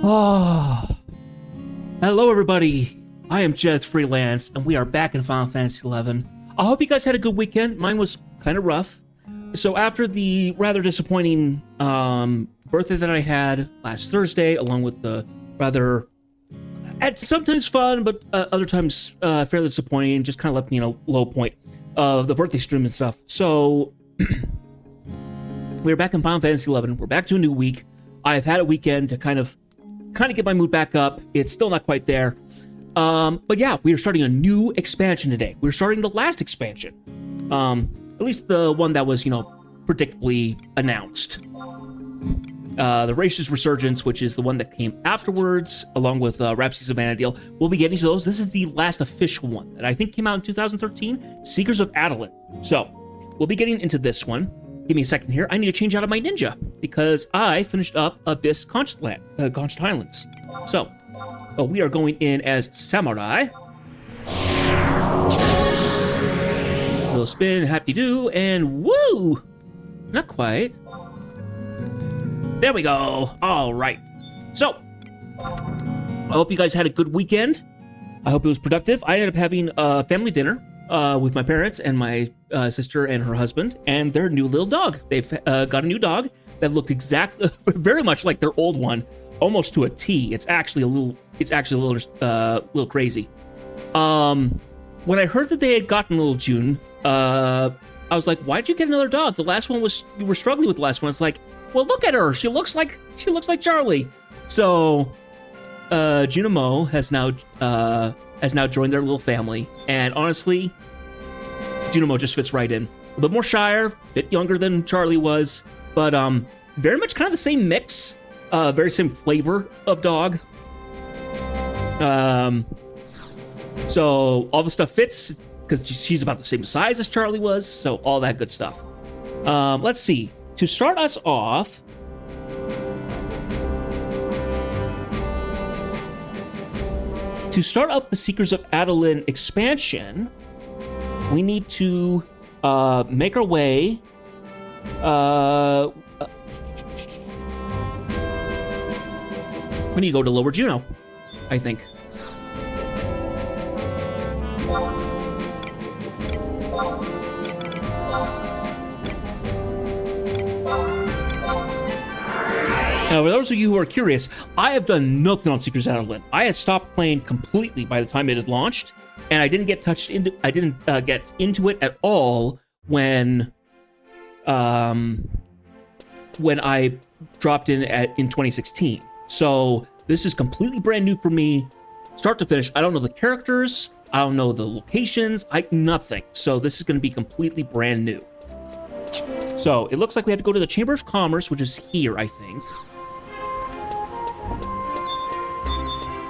Oh, hello everybody. I am Jed Freelance, and we are back in Final Fantasy XI. I hope you guys had a good weekend. Mine was kind of rough. So after the rather disappointing birthday that I had last Thursday, along with the rather sometimes fun, but other times fairly disappointing, just kind of left me in a low point of the birthday stream and stuff. So we're back in Final Fantasy XI. We're back to a new week. I've had a weekend to kind of get my mood back up. It's still not quite there. But yeah, we are starting a new expansion today. We're starting the last expansion. At least the one that was, predictably announced. The Racist Resurgence, which is the one that came afterwards, along with Rhapsodies of Vana'diel. We'll be getting to those. This is the last official one that I think came out in 2013, Seekers of Adoulin. So, we'll be getting into this one. Give me a second here. I need to change out of my ninja because I finished up Abyss Constant Highlands. So, we are going in as Samurai. Little spin, happy-do, and woo! Not quite. There we go. All right. So, I hope you guys had a good weekend. I hope it was productive. I ended up having a family dinner with my parents and my sister and her husband and their new little dog. They've got a new dog that looked very much like their old one, almost to a T. It's actually a little crazy. When I heard that they had gotten little June, I was like, "Why'd you get another dog? The last one you were struggling with the last one." It's like, well, look at her. She looks like Charlie. So, Junimo has now joined their little family, and honestly, Junimo just fits right in. A bit more shyer, a bit younger than Charlie was, but very much kind of the same mix, very same flavor of dog. So all the stuff fits because she's about the same size as Charlie was, so all that good stuff. Let's see. To start us off, to start up the Seekers of Adoulin expansion, we need to make our way. We need to go to Lower Juno, I think. Now, for those of you who are curious, I have done nothing on Seekers of Adoulin. I had stopped playing completely by the time it had launched, and I didn't get get into it at all when I dropped in 2016. So this is completely brand new for me, start to finish. I don't know the characters, I don't know the locations, nothing. So this is going to be completely brand new. So it looks like we have to go to the Chamber of Commerce, which is here, I think.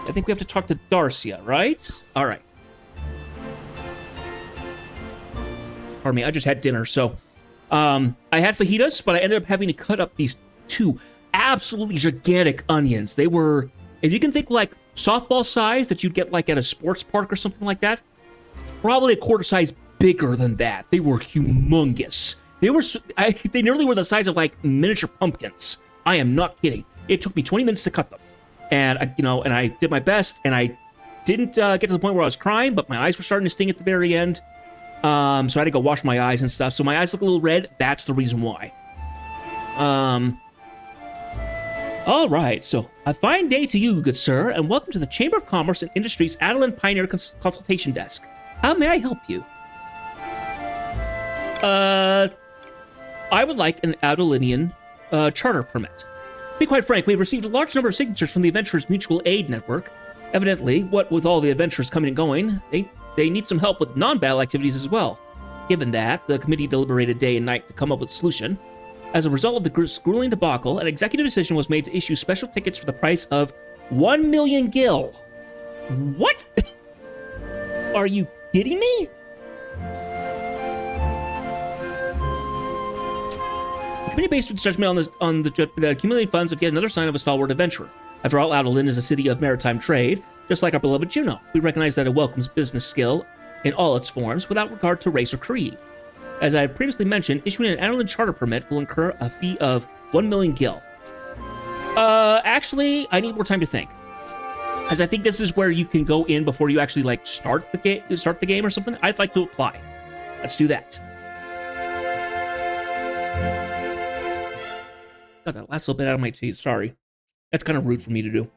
I think we have to talk to Darcia, right? All right. Pardon me, I just had dinner, so... I had fajitas, but I ended up having to cut up these two absolutely gigantic onions. They were, if you can think like softball size that you'd get like at a sports park or something like that, probably a quarter size bigger than that. They were humongous. They nearly were the size of like miniature pumpkins. I am not kidding. It took me 20 minutes to cut them. And I did my best, and I didn't get to the point where I was crying, but my eyes were starting to sting at the very end. So I had to go wash my eyes and stuff. So my eyes look a little red. That's the reason why. All right. So a fine day to you, good sir, and welcome to the Chamber of Commerce and Industries Adoulin Pioneer Consultation Desk. How may I help you? I would like an Adoulinian charter permit. To be quite frank, we've received a large number of signatures from the Adventurers Mutual Aid Network. Evidently, what with all the adventurers coming and going, they need some help with non-battle activities as well. Given that, the committee deliberated day and night to come up with a solution. As a result of the grueling debacle, an executive decision was made to issue special tickets for the price of 1 million gil. What? Are you kidding me? The committee based its judgment on the accumulating funds of yet another sign of a stalwart adventurer. After all, Adoulin is a city of maritime trade, just like our beloved Juno. We recognize that it welcomes business skill in all its forms, without regard to race or creed. As I have previously mentioned, issuing an Adoulin charter permit will incur a fee of 1 million gil. Actually, I need more time to think. As I think this is where you can go in before you actually, like, start the game or something. I'd like to apply. Let's do that. Got that last little bit out of my teeth, sorry. That's kind of rude for me to do.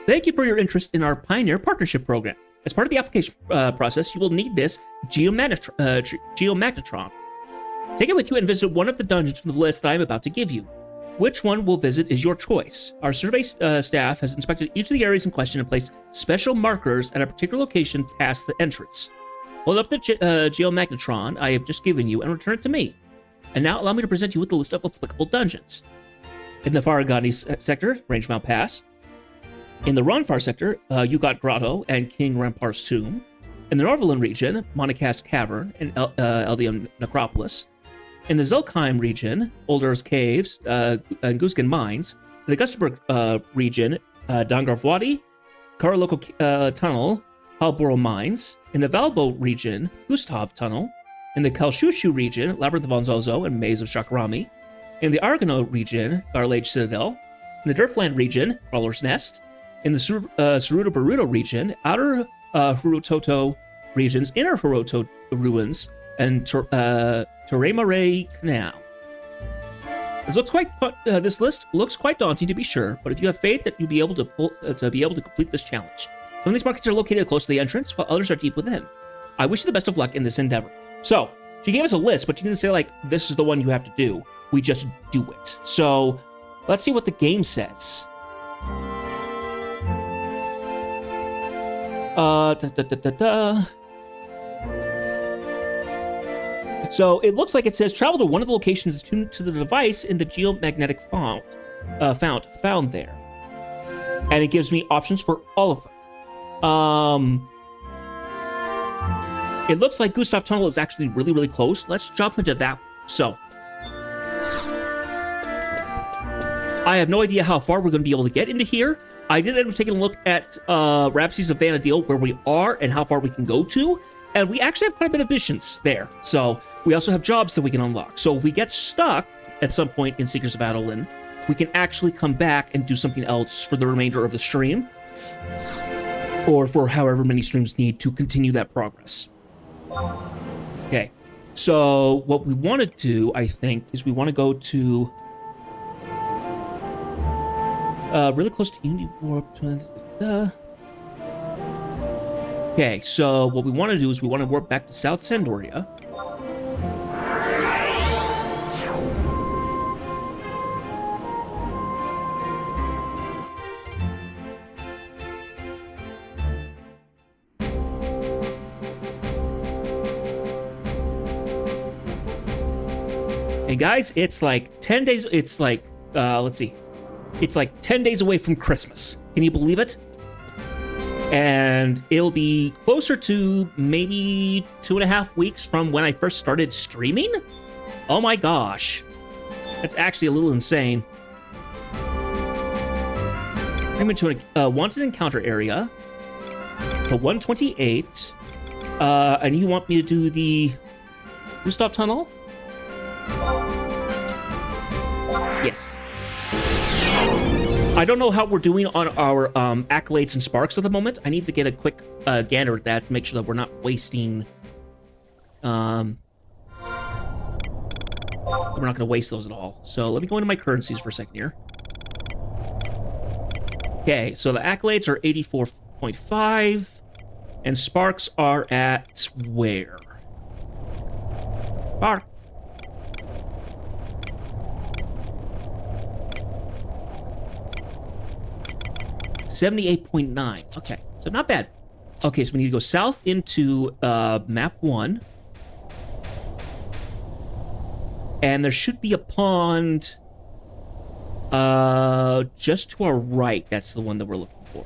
Thank you for your interest in our Pioneer Partnership Program. As part of the application process, you will need this geomagnetron. Take it with you and visit one of the dungeons from the list that I'm about to give you. Which one we'll visit is your choice. Our survey staff has inspected each of the areas in question and placed special markers at a particular location past the entrance. Hold up the geomagnetron I have just given you and return it to me. And now allow me to present you with the list of applicable dungeons. In the Faragani sector, Rangemount Pass. In the Ronfar sector, Ugot Grotto and King Rampar's Tomb. In the Norvalin region, Monocast Cavern and Eldium Necropolis. In the Zelkheim region, Older's Caves and Guskin Mines. In the Gustenberg region, Dangarf Wadi, Karaloko Tunnel, Halboro Mines. In the Valbo region, Gustav Tunnel. In the Kalshushu region, Labyrinth of Onzozo and Maze of Shakarami. In the Argano region, Garlage Citadel. In the Durfland region, Crawler's Nest. In the Saruto Baruto region, Outer Hurototo regions, Inner Huroto ruins, and Toremare Canal. This list looks quite daunting to be sure, but if you have faith that you'll be able to complete this challenge. Some of these markets are located close to the entrance, while others are deep within. I wish you the best of luck in this endeavor. So, she gave us a list, but she didn't say, like, this is the one you have to do. We just do it. So, let's see what the game says. So it looks like it says travel to one of the locations tuned to the device in the geomagnetic fount found there, and it gives me options for all of them. It looks like Gustav Tunnel is actually really, really close. Let's jump into that. So I have no idea how far we're going to be able to get into here. I did end up taking a look at Rhapsodies of Vana'diel, where we are and how far we can go to, and we actually have quite a bit of missions there. So we also have jobs that we can unlock. So if we get stuck at some point in Seekers of Adoulin, we can actually come back and do something else for the remainder of the stream, or for however many streams need to continue that progress. Okay, so what we want to do, I think, is we want to go to really close to Unity Warp. Okay, so what we want to do is we want to warp back to South Sandoria. Hey guys, it's like 10 days, it's like, let's see. It's like 10 days away from Christmas. Can you believe it? And it'll be closer to maybe 2.5 weeks from when I first started streaming? Oh my gosh. That's actually a little insane. I'm into a wanted encounter area. The 128. And you want me to do the Gustav Tunnel? Yes. I don't know how we're doing on our accolades and sparks at the moment. I need to get a quick gander at that to make sure that we're not wasting... we're not going to waste those at all. So let me go into my currencies for a second here. Okay, so the accolades are 84.5, and sparks are at where? Sparks. 78.9. Okay, so not bad. Okay, so we need to go south into map 1. And there should be a pond just to our right. That's the one that we're looking for.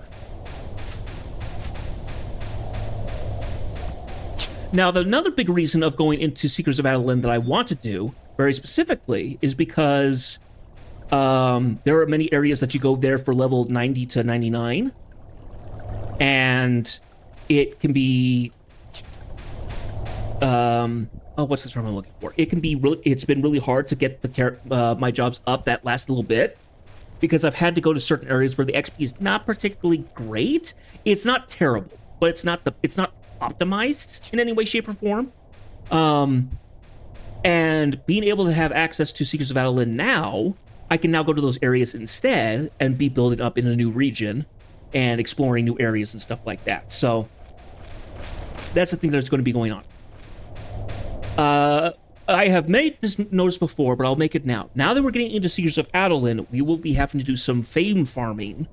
Now, another big reason of going into Seekers of Adoulin that I want to do, very specifically, is because there are many areas that you go there for level 90 to 99. And it can be... what's the term I'm looking for? It can be really... It's been really hard to get the my jobs up that last little bit. because I've had to go to certain areas where the XP is not particularly great. It's not terrible, but it's not optimized in any way, shape, or form. And being able to have access to Seekers of Adoulin now, I can now go to those areas instead and be building up in a new region and exploring new areas and stuff like that. So that's the thing that's going to be going on. I have made this notice before, but I'll make it now. Now that we're getting into Seekers of Adoulin, we will be having to do some fame farming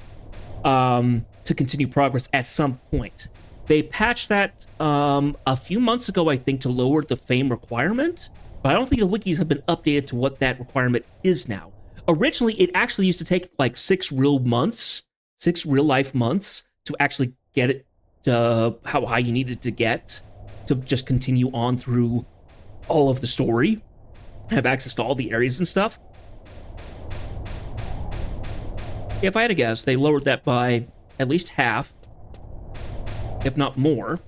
to continue progress at some point. They patched that a few months ago, I think, to lower the fame requirement, but I don't think the wikis have been updated to what that requirement is now. Originally, it actually used to take like 6 real life months to actually get it to how high you needed to get to just continue on through all of the story, have access to all the areas and stuff. If I had to guess, they lowered that by at least half, if not more.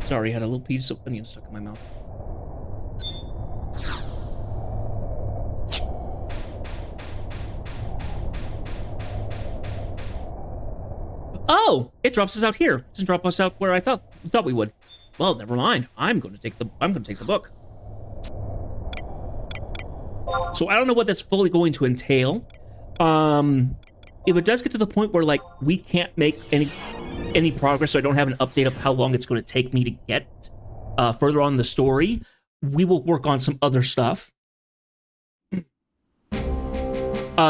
Sorry, I had a little piece of onion stuck in my mouth. Oh, it drops us out here. It doesn't drop us out where I thought we would. Well, never mind. I'm going to take the book. So I don't know what that's fully going to entail. If it does get to the point where like we can't make any progress, so I don't have an update of how long it's going to take me to get further on the story, we will work on some other stuff.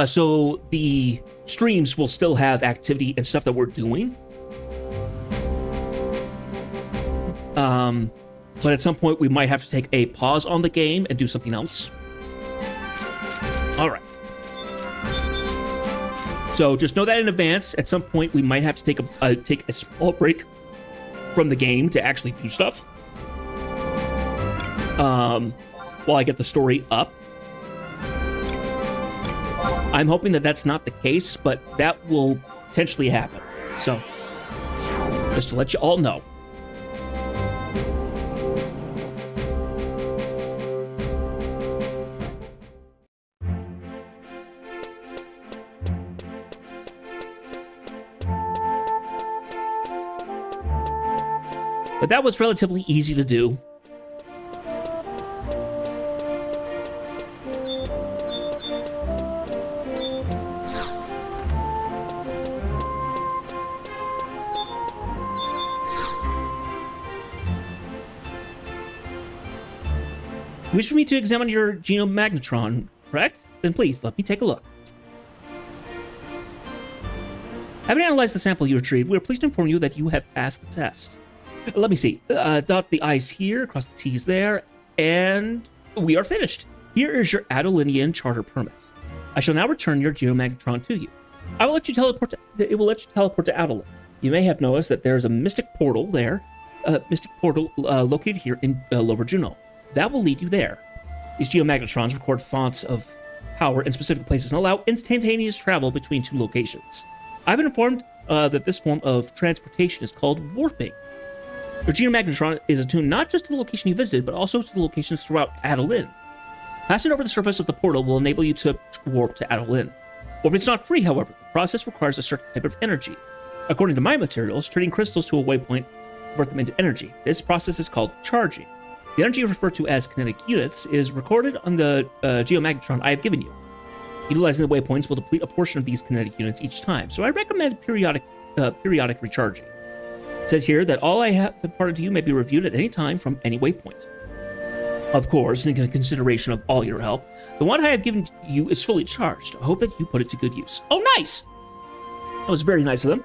So the streams will still have activity and stuff that we're doing. But at some point we might have to take a pause on the game and do something else. All right. So just know that in advance. At some point we might have to take a small break from the game to actually do stuff. While I get the story up. I'm hoping that that's not the case, but that will potentially happen. So, just to let you all know. But that was relatively easy to do. You wish for me to examine your geomagnetron, correct? Then please, let me take a look. Having analyzed the sample you retrieved, we are pleased to inform you that you have passed the test. Let me see. Dot the I's here, cross the T's there, and we are finished. Here is your Adoulinian charter permit. I shall now return your geomagnetron to you. It will let you teleport to Adoulin. You may have noticed that there is a mystic portal there, located here in Lower Juno. That will lead you there. These geomagnetrons record fonts of power in specific places and allow instantaneous travel between 2 locations. I've been informed that this form of transportation is called warping. Your geomagnetron is attuned not just to the location you visited, but also to the locations throughout Adoulin. Passing over the surface of the portal will enable you to warp to Adoulin. Warping is not free, however. The process requires a certain type of energy. According to my materials, turning crystals to a waypoint convert them into energy. This process is called charging. The energy referred to as kinetic units is recorded on the geomagnetron I have given you. Utilizing the waypoints will deplete a portion of these kinetic units each time, so I recommend periodic recharging. It says here that all I have imparted to you may be reviewed at any time from any waypoint. Of course, in consideration of all your help, the one I have given to you is fully charged. I hope that you put it to good use. Oh, nice! That was very nice of them.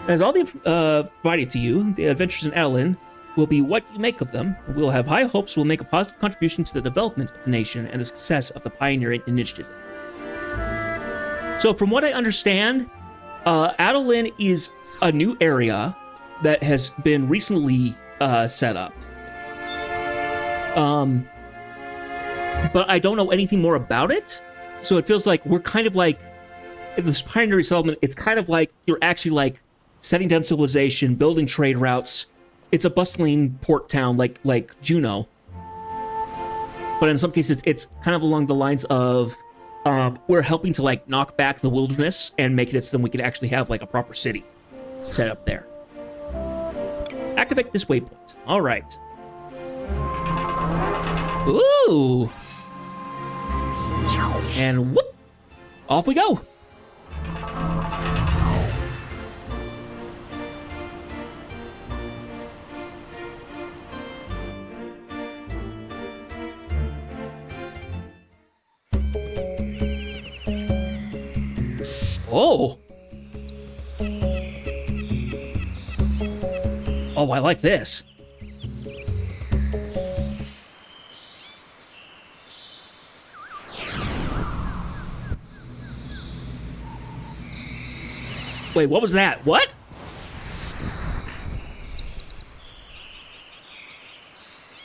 As all the provided to you, the adventures in Adoulin will be what you make of them. We'll have high hopes will make a positive contribution to the development of the nation and the success of the pioneering initiative. So from what I understand, Adoulin is a new area that has been recently set up. But I don't know anything more about it. So it feels like we're kind of like, this pioneering settlement, it's kind of like you're actually like setting down civilization, building trade routes. It's a bustling port town like Juno. but in some cases, it's kind of along the lines of we're helping to like knock back the wilderness and make it so then we could actually have like a proper city set up there. Activate this waypoint. All right. Ooh. And whoop, off we go. Oh. Oh, I like this. Wait, what was that? What?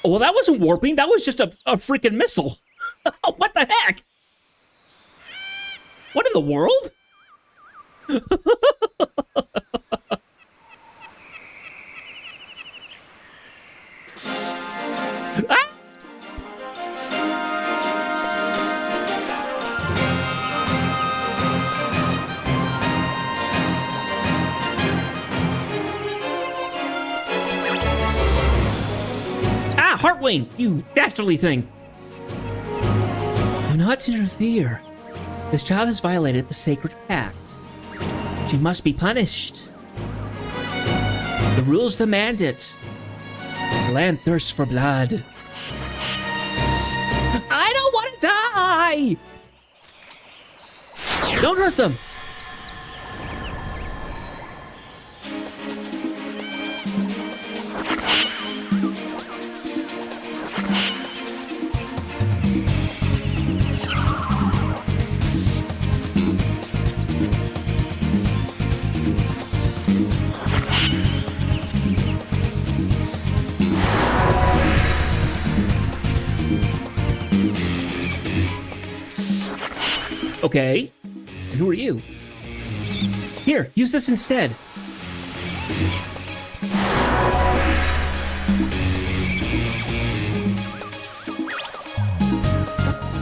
Oh, well, that wasn't warping. That was just a freaking missile. What the heck? What in the world? Ah! Ah, Heartwing, you dastardly thing. Do not interfere. This child has violated the sacred pact. She must be punished. The rules demand it. The land thirsts for blood. I don't want to die! Don't hurt them! Okay. And who are you? Here, use this instead.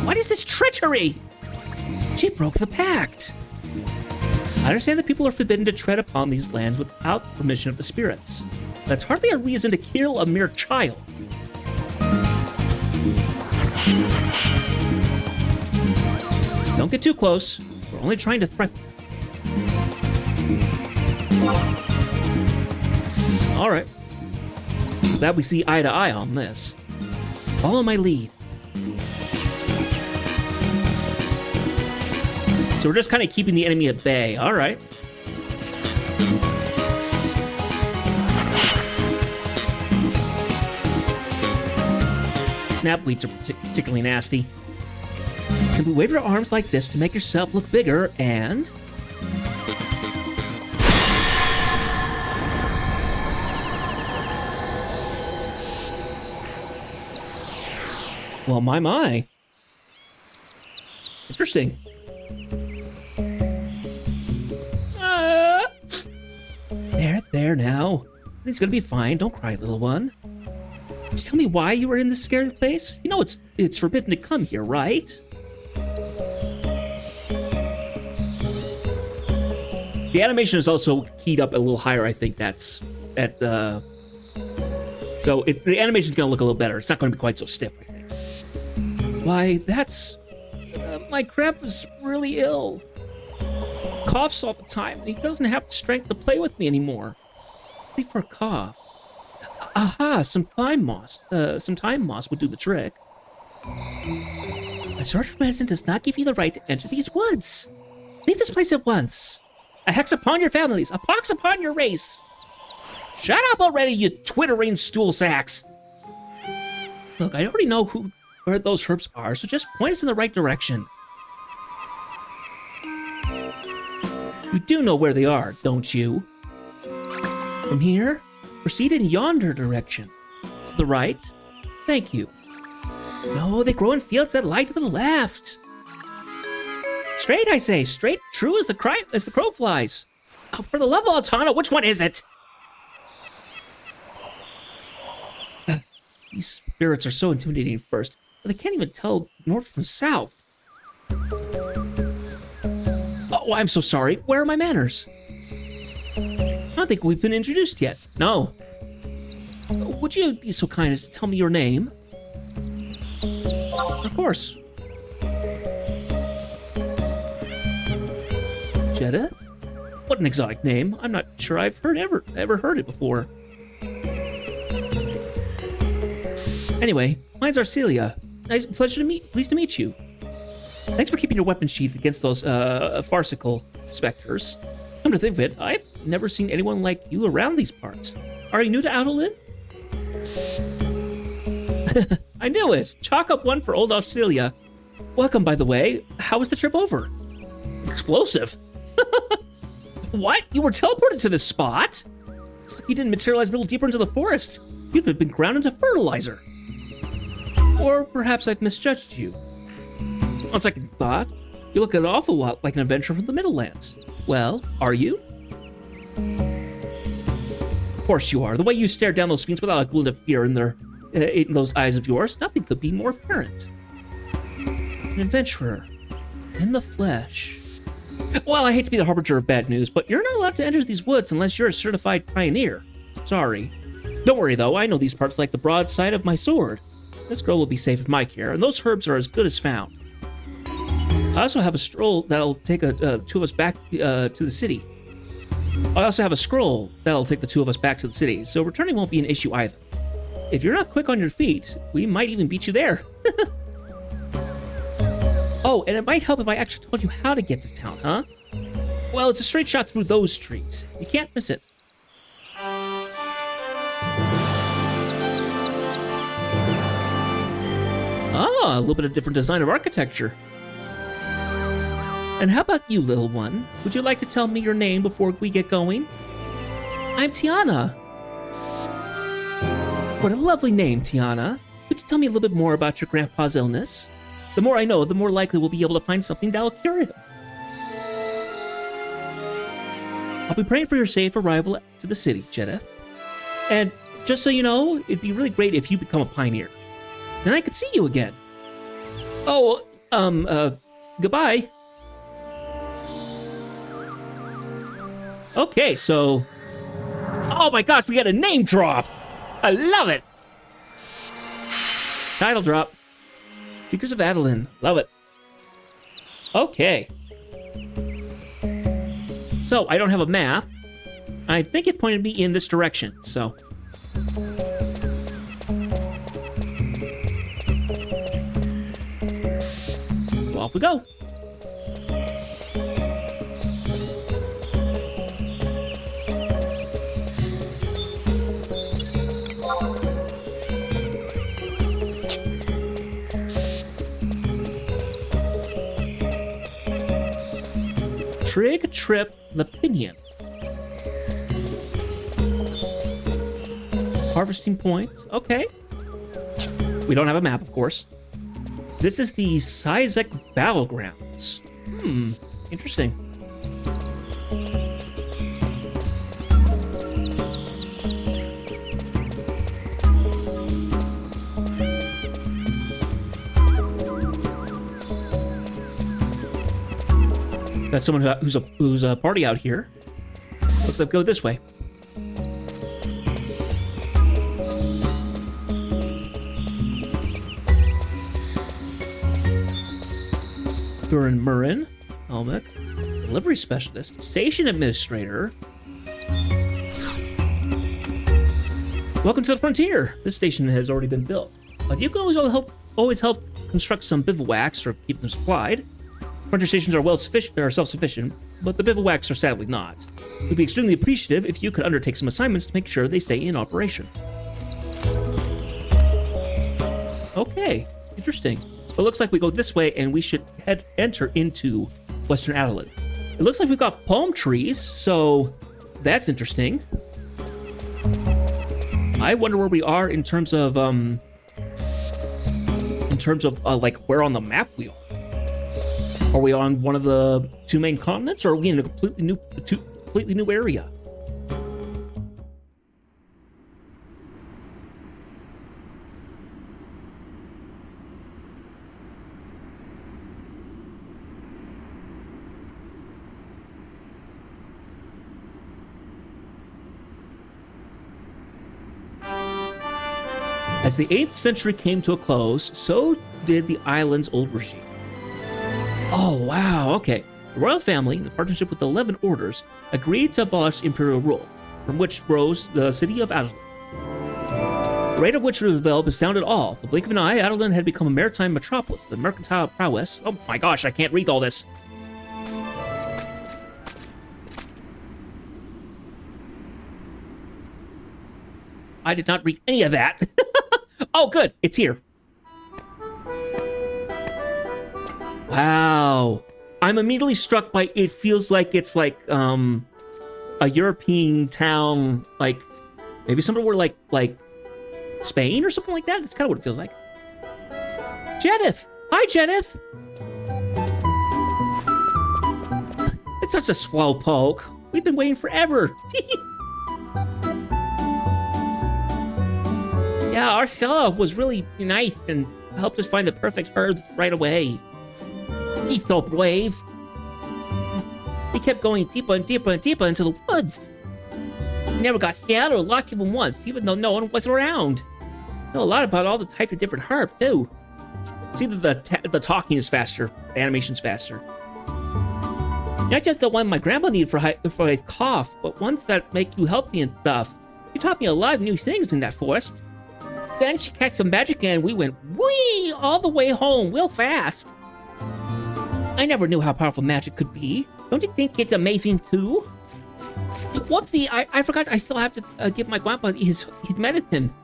What is this treachery? She broke the pact. I understand that people are forbidden to tread upon these lands without permission of the spirits. That's hardly a reason to kill a mere child. Don't get too close. We're only trying to threaten. All right. Glad we see eye to eye on this. Follow my lead. So we're just kind of keeping the enemy at bay. All right. Snap bleeds are particularly nasty. Simply wave your arms like this to make yourself look bigger, and... Well, my. Interesting. There now. He's gonna be fine. Don't cry, little one. Just tell me why you were in this scary place? You know it's forbidden to come here, right? The animation is also keyed up a little higher. I think that's at so the animation is going to look a little better. It's not going to be quite so stiff, I think. Why, that's my crab was really ill. Coughs all the time, and he doesn't have the strength to play with me anymore. Let's for a cough. Aha, some thyme moss. Some thyme moss would do the trick. A search for medicine does not give you the right to enter these woods. Leave this place at once. A hex upon your families, a pox upon your race. Shut up already, you twittering stool sacks. Look, I already know where those herbs are, so just point us in the right direction. You do know where they are, don't you? From here, proceed in yonder direction. To the right. Thank you. No, they grow in fields that lie to the left. Straight, I say, straight, true as the crow flies. Oh, for the love of Altana, which one is it? These spirits are so intimidating at first. They can't even tell north from south. Oh, I'm so sorry. Where are my manners? I don't think we've been introduced yet. No. Would you be so kind as to tell me your name? Of course. Jedith? What an exotic name. I'm not sure I've ever heard it before. Anyway, mine's Arcelia. Pleased to meet you. Thanks for keeping your weapon sheath against those farcical specters. Come to think of it, I've never seen anyone like you around these parts. Are you new to Adoulin? I knew it. Chalk up one for old Arcelia. Welcome, by the way. How was the trip over? Explosive. What? You were teleported to this spot? It's like you didn't materialize a little deeper into the forest. You'd have been ground into fertilizer. Or perhaps I've misjudged you. On second thought, you look an awful lot like an adventurer from the Middlelands. Well, are you? Of course you are. The way you stare down those fiends without a glint of fear in those eyes of yours, nothing could be more apparent. An adventurer. In the flesh. Well, I hate to be the harbinger of bad news, but you're not allowed to enter these woods unless you're a certified pioneer. Sorry. Don't worry, though. I know these parts like the broadside of my sword. This girl will be safe in my care, and those herbs are as good as found. I also have a scroll that'll take two of us back to the city. I also have a scroll that'll take the two of us back to the city, so returning won't be an issue either. If you're not quick on your feet, we might even beat you there. Oh, and it might help if I actually told you how to get to town, huh? Well, it's a straight shot through those trees. You can't miss it. Ah, a little bit of different design of architecture. And how about you, little one? Would you like to tell me your name before we get going? I'm Tiana. What a lovely name, Tiana. Could you tell me a little bit more about your grandpa's illness? The more I know, the more likely we'll be able to find something that'll cure him. I'll be praying for your safe arrival to the city, Jedith. And just so you know, it'd be really great if you become a pioneer. Then I could see you again. Oh, goodbye. Okay, so... Oh my gosh, we got a name drop! I love it! Title drop. Seekers of Adoulin. Love it. Okay. So, I don't have a map. I think it pointed me in this direction, so... So off we go. Trig, Trip, Lepinion. Harvesting point. Okay. We don't have a map, of course. This is the Sizek Battlegrounds. Interesting. Got someone who's a party out here. Looks like go this way. Durin Murin, Helmick, delivery specialist, station administrator. Welcome to the frontier. This station has already been built, but you can always help construct some bivouacs or keep them supplied. Frontier stations are self-sufficient, but the bivouacs are sadly not. We'd be extremely appreciative if you could undertake some assignments to make sure they stay in operation. Okay, interesting. It looks like we go this way and we should enter into Western Adoulin. It looks like we've got palm trees, so that's interesting. I wonder where we are in terms of like where on the map we are. Are we on one of the two main continents, or are we in a completely new area? As the 8th century came to a close, so did the island's old regime. Oh, wow, okay. The royal family, in partnership with the 11 orders, agreed to abolish imperial rule, from which rose the city of Adoulin. The rate of which developed astounded all. The blink of an eye, Adoulin had become a maritime metropolis. The mercantile prowess... Oh my gosh, I can't read all this. I did not read any of that. Oh, good. It's here. Wow. I'm immediately struck by it feels like it's like a European town, like maybe somewhere where like Spain or something like that. That's kind of what it feels like. Jedith! Hi, Jedith! It's such a swell poke. We've been waiting forever. Yeah, Arcella was really nice and helped us find the perfect herbs right away. He's so brave. We kept going deeper and deeper and deeper into the woods. We never got scared or lost even once, even though no one was around. Know a lot about all the types of different herbs, too. It's either the talking is faster, the animation's faster. Not just the one my grandma needed for his cough, but ones that make you healthy and stuff. She taught me a lot of new things in that forest. Then she cast some magic and we went whee all the way home real fast. I never knew how powerful magic could be. Don't you think it's amazing too? Whoopsie, I forgot I still have to give my grandpa his medicine.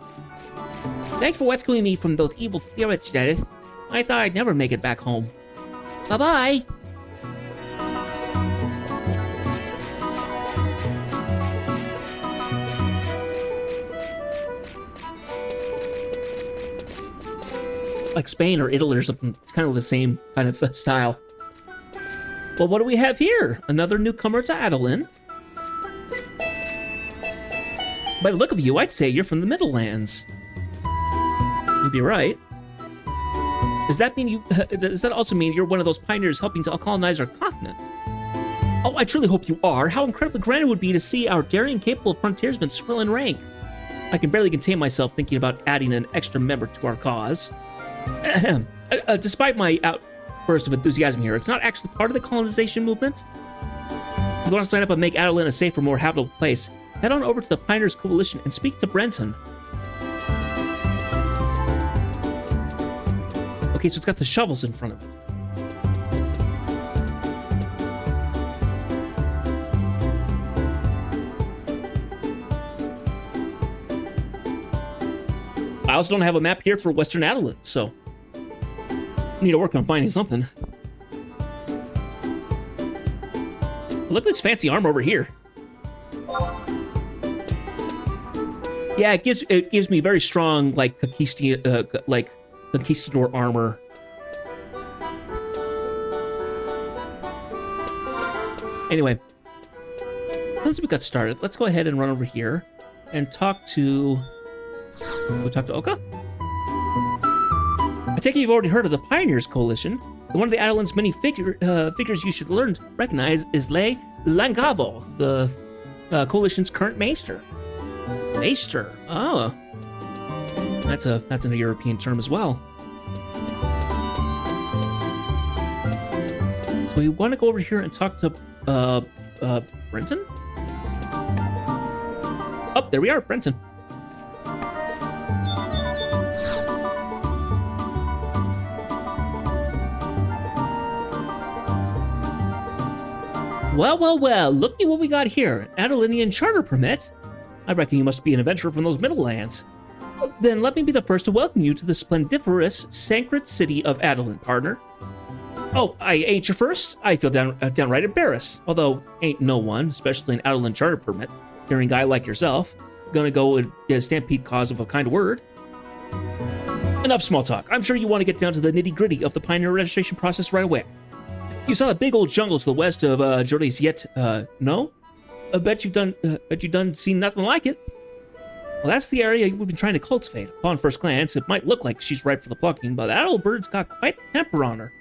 Thanks for rescuing me from those evil spirits, Dennis. I thought I'd never make it back home. Bye-bye. Like Spain or Italy or something. It's kind of the same kind of style. Well, what do we have here? Another newcomer to Adoulin. By the look of you, I'd say you're from the Middlelands. You'd be right. Does that mean you? Does that also mean you're one of those pioneers helping to colonize our continent? Oh, I truly hope you are. How incredibly grand it would be to see our daring and capable frontiersmen swell in rank. I can barely contain myself thinking about adding an extra member to our cause. Despite my outburst of enthusiasm here, it's not actually part of the colonization movement. If you want to sign up and make Adoulin a safer, more habitable place, head on over to the Pioneers Coalition and speak to Brenton. Okay, so it's got the shovels in front of it. I also don't have a map here for Western Adoulin, so I need to work on finding something. Look at this fancy armor over here. Yeah, it gives me very strong conquistador armor. Anyway, once we got started, let's go ahead and run over here and talk to. We'll talk to Oka. I take it you've already heard of the Pioneers Coalition. One of the Adoulin's many figures you should learn to recognize is Le Langavo, the coalition's current maester. Maester. Oh, that's a European term as well. So we want to go over here and talk to Brenton. Oh, there we are, Brenton. Well, looky what we got here. An Adoulinian charter permit? I reckon you must be an adventurer from those Middlelands. Then let me be the first to welcome you to the splendiferous, sacred city of Adoulin, partner. Oh, I ain't your first? I feel downright embarrassed. Although, ain't no one, especially an Adoulin charter permit, daring guy like yourself, gonna go and get a stampede cause of a kind word. Enough small talk. I'm sure you want to get down to the nitty-gritty of the pioneer registration process right away. You saw the big old jungle to the west of Jordes yet, no? I bet you've done seen nothing like it. Well, that's the area we've been trying to cultivate. Upon first glance, it might look like she's ripe for the plucking, but that old bird's got quite the temper on her.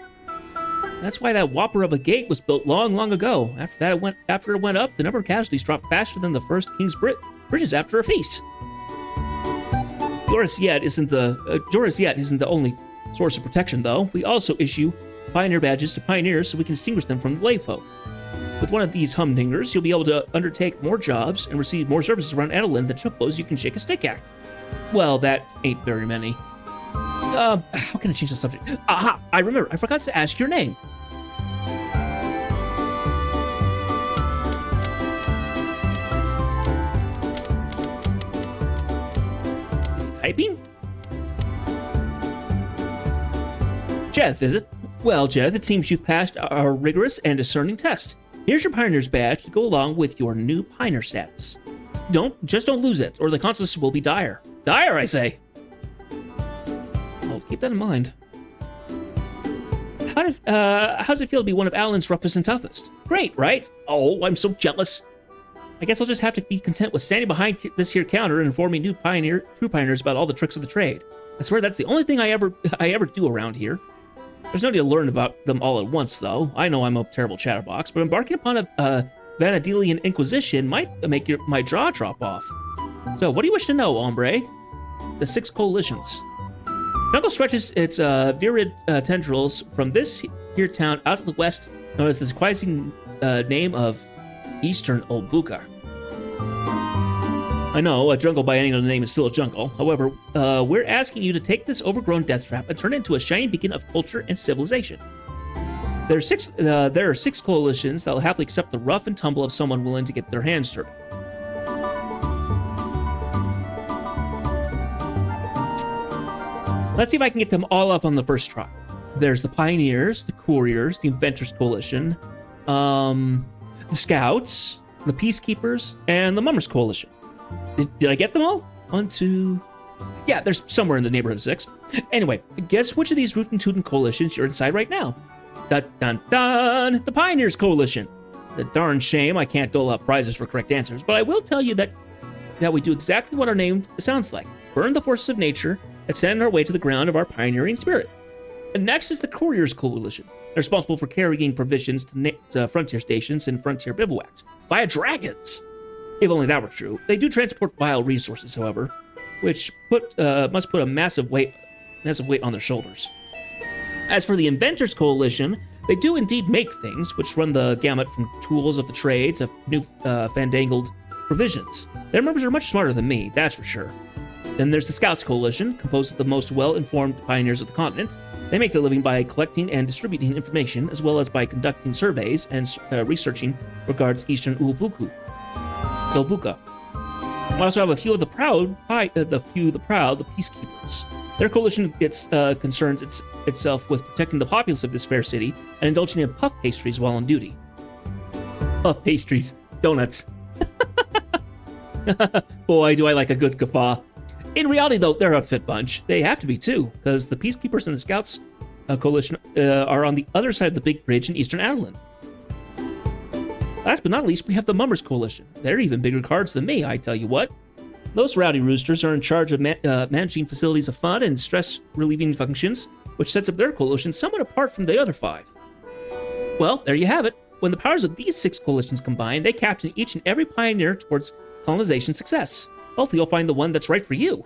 That's why that whopper of a gate was built long ago. After it went up, the number of casualties dropped faster than the first King's bridges after a feast. Joris Yet isn't the only source of protection, though. We also issue pioneer badges to pioneers so we can distinguish them from the lay folk. With one of these humdingers, you'll be able to undertake more jobs and receive more services around Adoulin than chocobos you can shake a stick at. Well, that ain't very many. How can I change the subject? Aha! I remember. I forgot to ask your name. Is it typing? Jeth, is it? Well, Jeth, it seems you've passed our rigorous and discerning test. Here's your Pioneer's badge to go along with your new Pioneer status. Don't lose it, or the consequences will be dire. Dire, I say! I'll keep that in mind. How's it feel to be one of Adolin's roughest and toughest? Great, right? Oh, I'm so jealous. I guess I'll just have to be content with standing behind this here counter and informing true pioneers about all the tricks of the trade. I swear that's the only thing I ever do around here. There's no need to learn about them all at once, though. I know I'm a terrible chatterbox, but embarking upon a Vanadilian Inquisition might make my jaw drop off. So, what do you wish to know, hombre? The 6 coalitions. Jungle stretches its virid tendrils from this here town out to the west, known as the surprising name of Eastern Olbuka. I know, a jungle by any other name is still a jungle. However, we're asking you to take this overgrown death trap and turn it into a shining beacon of culture and civilization. There are 6 coalitions that will happily accept the rough and tumble of someone willing to get their hands dirty. Let's see if I can get them all up on the first try. There's the Pioneers, the Couriers, the Inventors Coalition, the Scouts, the Peacekeepers, and the Mummers Coalition. Did I get them all? 1, 2... Yeah, there's somewhere in the neighborhood of 6. Anyway, guess which of these rootin' tootin' coalitions you're inside right now? Dun dun dun! The Pioneers Coalition! The darn shame I can't dole out prizes for correct answers, but I will tell you that we do exactly what our name sounds like. Burn the forces of nature and send our way to the ground of our pioneering spirit. And next is the Couriers Coalition. They're responsible for carrying provisions to frontier stations and frontier bivouacs via dragons. If only that were true. They do transport vile resources, however, which must put a massive weight on their shoulders. As for the Inventors Coalition, they do indeed make things, which run the gamut from tools of the trade to new fandangled provisions. Their members are much smarter than me, that's for sure. Then there's the Scouts Coalition, composed of the most well-informed pioneers of the continent. They make their living by collecting and distributing information, as well as by conducting surveys and researching regards Eastern Ulbuka. We also have a few of the proud, the Peacekeepers. Their coalition concerns itself with protecting the populace of this fair city and indulging in puff pastries while on duty. Puff pastries, donuts. Boy, do I like a good guffaw. In reality, though, they're a fit bunch. They have to be, too, because the Peacekeepers and the Scouts coalition are on the other side of the big bridge in Eastern Adoulin. Last but not least, we have the Mummers Coalition. They're even bigger cards than me, I tell you what. Those rowdy roosters are in charge of managing facilities of fun and stress-relieving functions, which sets up their coalition somewhat apart from the other 5. Well, there you have it. When the powers of these 6 coalitions combine, they captain each and every pioneer towards colonization success. Hopefully you'll find the one that's right for you.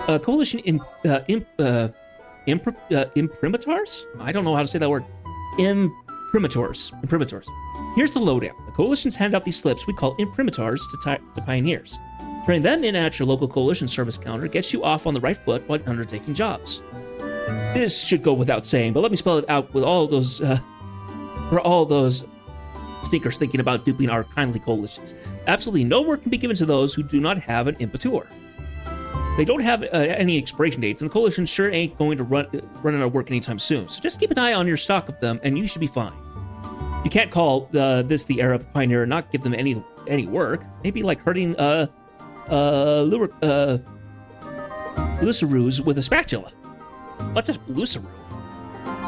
Coalition imprimators? I don't know how to say that word. Imprimators. Here's the lowdown. The coalitions hand out these slips we call imprimators to pioneers. Turning them in at your local coalition service counter gets you off on the right foot while undertaking jobs. This should go without saying, but let me spell it out with all those for all those stinkers thinking about duping our kindly coalitions. Absolutely no work can be given to those who do not have an imprimatur. They don't have any expiration dates, and the coalition sure ain't going to run out of work anytime soon. So just keep an eye on your stock of them, and you should be fine. You can't call this the era of the pioneer and not give them any work. Maybe like hurting Luceroos with a spatula. What's a Luceroo?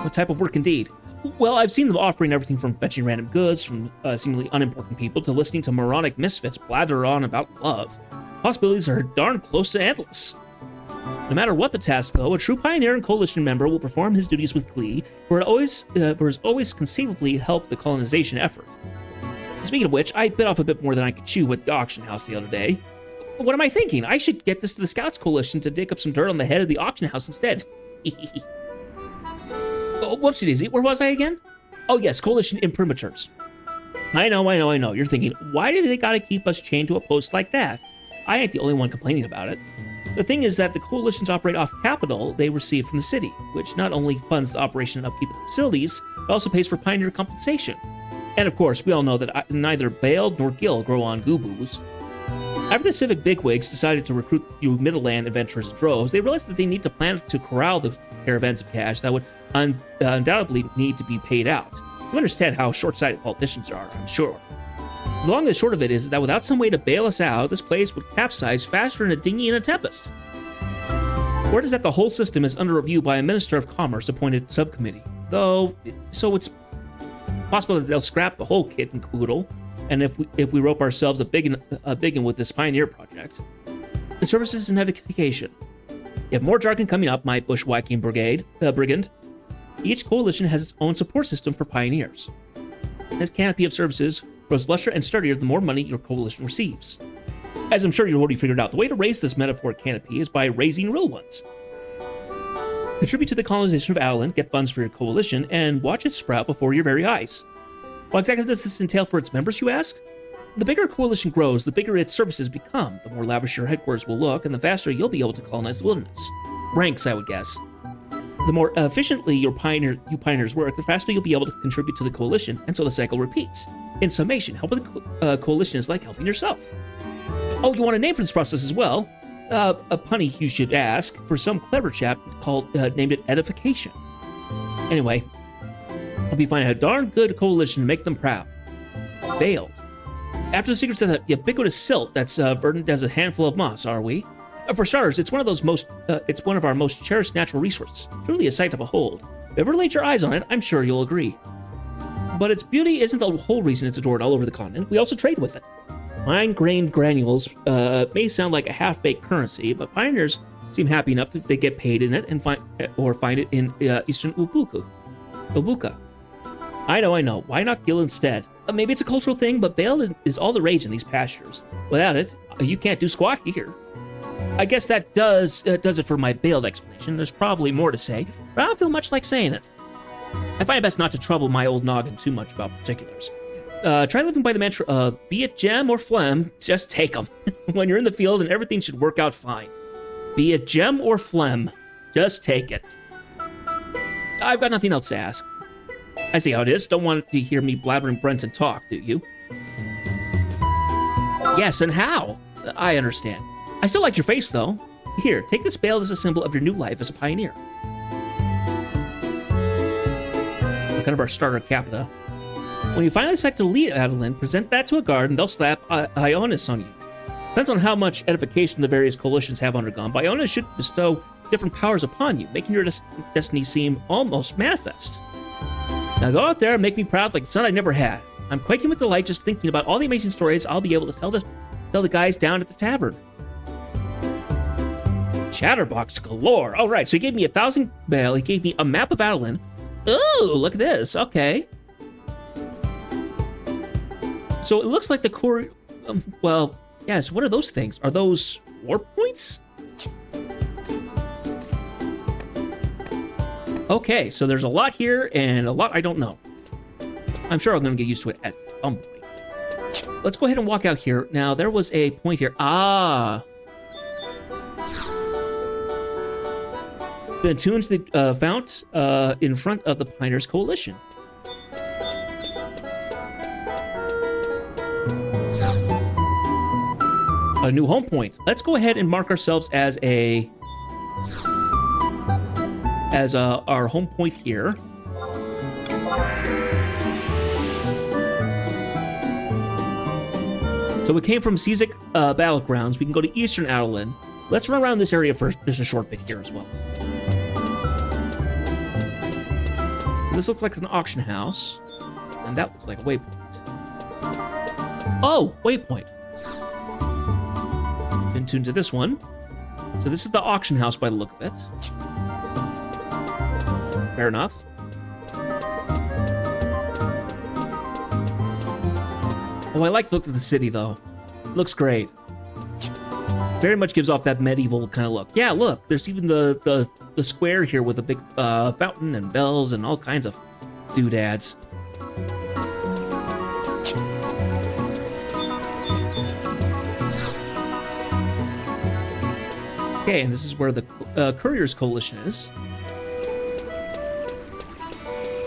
What type of work indeed? Well, I've seen them offering everything from fetching random goods from seemingly unimportant people to listening to moronic misfits blather on about love. Possibilities are darn close to endless. No matter what the task, though, a true pioneer and coalition member will perform his duties with glee, for has always conceivably helped the colonization effort. Speaking of which, I bit off a bit more than I could chew at the auction house the other day. What am I thinking? I should get this to the Scouts Coalition to dig up some dirt on the head of the auction house instead. Oh, whoopsie daisy, where was I again? Oh yes, Coalition imprimaturs. I know. You're thinking, why do they gotta keep us chained to a post like that? I ain't the only one complaining about it. The thing is that the coalitions operate off capital they receive from the city, which not only funds the operation and upkeep of the facilities, but also pays for pioneer compensation. And of course, we all know that neither Bale nor Gil grow on goo-boos. After the civic bigwigs decided to recruit you Middleland adventurers in droves, they realized that they need to plan to corral the caravans of cash that would undoubtedly need to be paid out. You understand how short-sighted politicians are, I'm sure. The long and the short of it is that without some way to bail us out, this place would capsize faster than a dinghy in a tempest. Word is that the whole system is under review by a Minister of Commerce appointed subcommittee, so it's possible that they'll scrap the whole kit and caboodle, and if we rope ourselves a big one with this pioneer project. The services and edification. You have more jargon coming up, my bushwhacking brigand. Each coalition has its own support system for pioneers. This canopy of services grows lusher and sturdier the more money your coalition receives. As I'm sure you've already figured out, the way to raise this metaphoric canopy is by raising real ones. Contribute to the colonization of Adoulin, get funds for your coalition, and watch it sprout before your very eyes. What exactly does this entail for its members, you ask? The bigger a coalition grows, the bigger its services become, the more lavish your headquarters will look, and the faster you'll be able to colonize the wilderness. Ranks, I would guess. The more efficiently you pioneers work, the faster you'll be able to contribute to the coalition, and so the cycle repeats. In summation, helping the coalition is like helping yourself. Oh, you want a name for this process as well? A punny you should ask, for some clever chap named it edification. Anyway, I'll be finding a darn good coalition to make them proud. Bailed. After the secrets of the ubiquitous silt that's verdant as a handful of moss, are we? For starters, it's one of our most cherished natural resources. Truly a sight to behold. If you ever laid your eyes on it, I'm sure you'll agree. But its beauty isn't the whole reason it's adored all over the continent. We also trade with it. Fine-grained granules may sound like a half-baked currency, but pioneers seem happy enough that they get paid in it and find it in eastern Ubuka. I know. Why not Gil instead? Maybe it's a cultural thing, but Bale is all the rage in these pastures. Without it, you can't do squat here. I guess that does it for my Baled explanation. There's probably more to say, but I don't feel much like saying it. I find it best not to trouble my old noggin too much about particulars. Try living by the mantra of, be it gem or phlegm, just take them. When you're in the field, and everything should work out fine. Be it gem or phlegm, just take it. I've got nothing else to ask. I see how it is. Don't want to hear me blabbering Brenton talk, do you? Yes, and how? I understand. I still like your face, though. Here, take this bale as a symbol of your new life as a pioneer. Kind of our starter capita. When you finally decide to lead Adoulin, present that to a guard and they'll slap Ionis on you. Depends on how much edification the various coalitions have undergone, but Ionis should bestow different powers upon you, making your destiny seem almost manifest. Now go out there and make me proud like the son I never had. I'm quaking with delight just thinking about all the amazing stories I'll be able to tell the guys down at the tavern. Chatterbox galore. All right, so he gave me 1,000 bale. He gave me a map of Adoulin. Oh, look at this. Okay. So it looks like the core... well, yes, what are those things? Are those war points? Okay, so there's a lot here and a lot I don't know. I'm sure I'm going to get used to it at some point. Let's go ahead and walk out here. Now, there was a point here. Ah! Going to tune to the fount in front of the Pioneers Coalition. A new home point. Let's go ahead and mark ourselves as our home point here. So we came from Seasick Battlegrounds. We can go to Eastern Adoulin. Let's run around this area for just a short bit here as well. So this looks like an auction house. And that looks like a waypoint. Oh, waypoint. Been tuned to this one. So this is the auction house by the look of it. Fair enough. Oh, I like the look of the city, though. Looks great. Very much gives off that medieval kind of look. Yeah, look, there's even the square here with a big fountain and bells and all kinds of doodads. Okay, and this is where the Couriers Coalition is.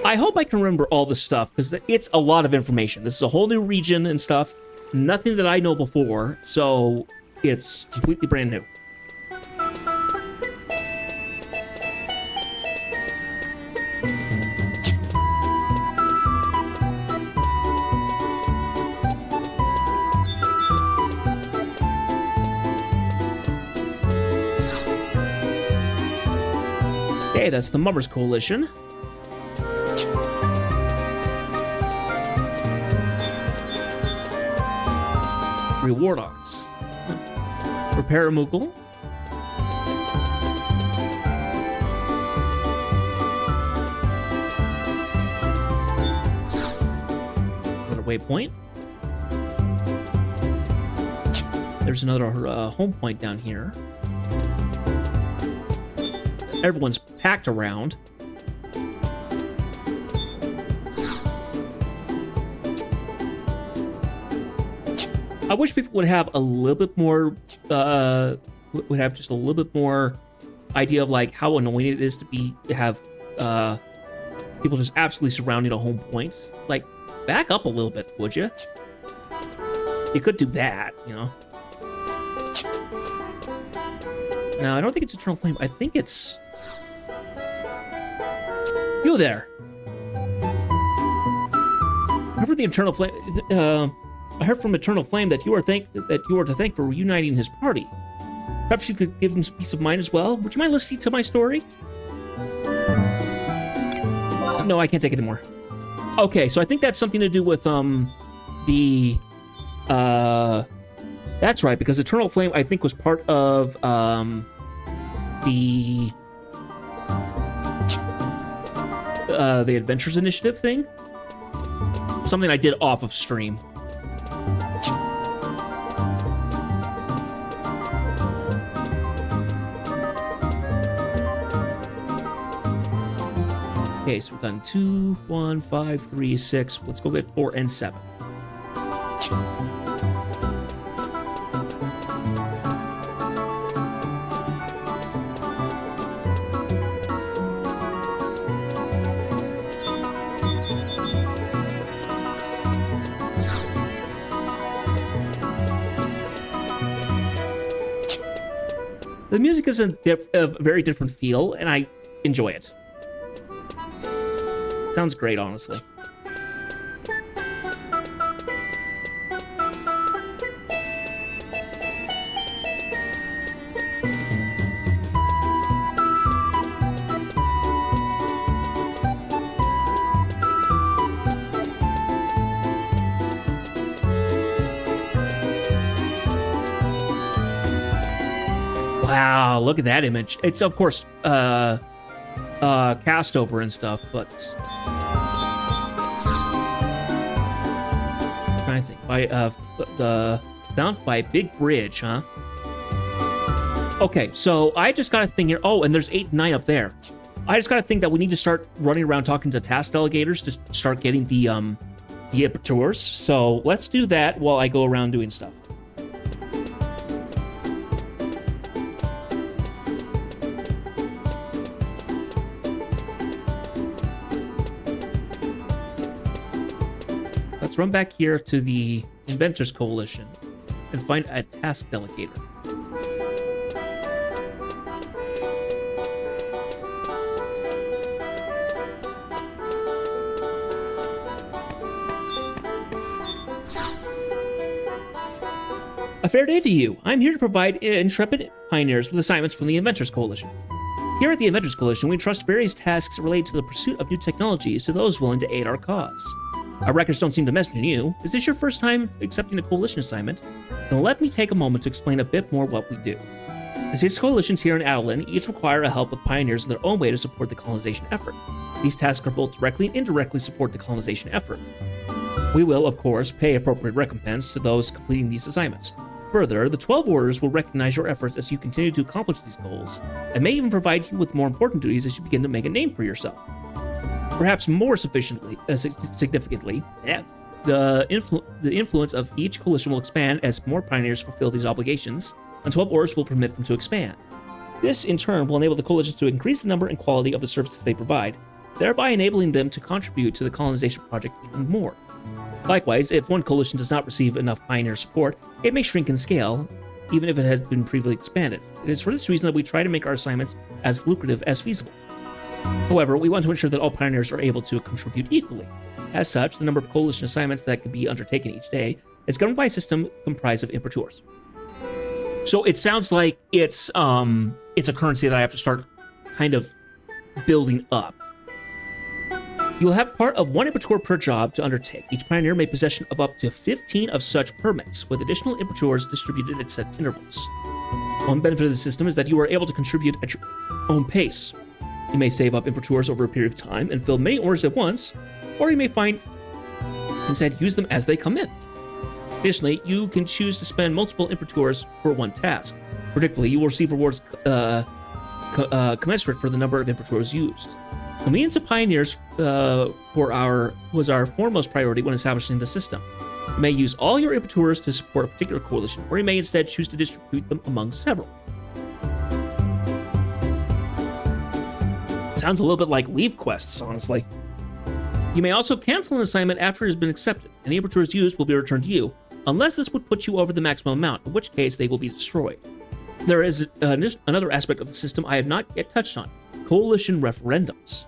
I hope I can remember all this stuff, because it's a lot of information. This is a whole new region and stuff. Nothing that I know before, so it's completely brand new. Okay, that's the Mummers Coalition. War dogs. Repair a Moogle. Another waypoint. There's another home point down here. Everyone's packed around. I wish people would have a little bit more, would have just a little bit more idea of like how annoying it is to have people just absolutely surrounding a home point. Like, back up a little bit, would you? You could do that, you know. No, I don't think it's Eternal Flame. I think it's you there. I heard the Eternal Flame. I heard from Eternal Flame that you are to thank for reuniting his party. Perhaps you could give him some peace of mind as well. Would you mind listening to my story? No, I can't take it anymore. Okay, so I think that's something to do with that's right, because Eternal Flame I think was part of the Adventures Initiative thing. Something I did off of stream. Okay, so we've done 2, 1, 5, 3, 6. Let's go get 4 and 7. The music is a very different feel, and I enjoy it. Sounds great, honestly. Wow, look at that image. It's, of course, cast over and stuff, but I'm trying to think. Found by Big Bridge, huh? Okay, so I just got a thing here. Oh, and there's 8 and 9 up there. I just got to think that we need to start running around talking to task delegators to start getting the imperators. So let's do that while I go around doing stuff. Let's run back here to the Inventors Coalition and find a task delegator. A fair day to you. I'm here to provide intrepid pioneers with assignments from the Inventors Coalition. Here at the Inventors Coalition, we entrust various tasks related to the pursuit of new technologies to those willing to aid our cause. Our records don't seem to mention you. Is this your first time accepting a coalition assignment? Then let me take a moment to explain a bit more what we do. The 6 coalitions here in Adoulin each require a help with pioneers in their own way to support the colonization effort. These tasks are both directly and indirectly support the colonization effort. We will, of course, pay appropriate recompense to those completing these assignments. Further, the 12 orders will recognize your efforts as you continue to accomplish these goals, and may even provide you with more important duties as you begin to make a name for yourself. Perhaps more significantly, the influence of each coalition will expand as more pioneers fulfill these obligations, and 12 orders will permit them to expand. This, in turn, will enable the coalitions to increase the number and quality of the services they provide, thereby enabling them to contribute to the colonization project even more. Likewise, if one coalition does not receive enough pioneer support, it may shrink in scale, even if it has been previously expanded. It is for this reason that we try to make our assignments as lucrative as feasible. However, we want to ensure that all pioneers are able to contribute equally. As such, the number of coalition assignments that can be undertaken each day is governed by a system comprised of imperators. So it sounds like it's a currency that I have to start kind of building up. You'll have part of 1 imperator per job to undertake. Each pioneer may possession of up to 15 of such permits, with additional imperators distributed at set intervals. One benefit of the system is that you are able to contribute at your own pace. You may save up imperators over a period of time and fill many orders at once, or you may instead use them as they come in. Additionally, you can choose to spend multiple imperators for one task. Predictably, you will receive rewards commensurate for the number of imperators used. Convenience of pioneers was our foremost priority when establishing the system. You may use all your imperators to support a particular coalition, or you may instead choose to distribute them among several. Sounds a little bit like leave quests, honestly. You may also cancel an assignment after it has been accepted. Any imperators used will be returned to you, unless this would put you over the maximum amount, in which case they will be destroyed. There is another aspect of the system I have not yet touched on: coalition referendums.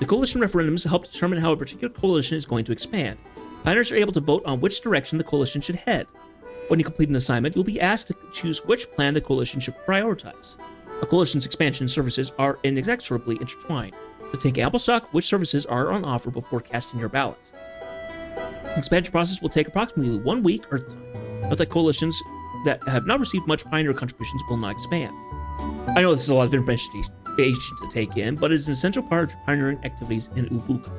The coalition referendums help determine how a particular coalition is going to expand. Pioneers are able to vote on which direction the coalition should head. When you complete an assignment, you'll be asked to choose which plan the coalition should prioritize. A coalition's expansion services are inexorably intertwined, so take ample stock of which services are on offer before casting your ballot. The expansion process will take approximately 1 week, or but the coalitions that have not received much pioneer contributions will not expand. I know this is a lot of information to take in, but it is an essential part of pioneering activities in Ubuka.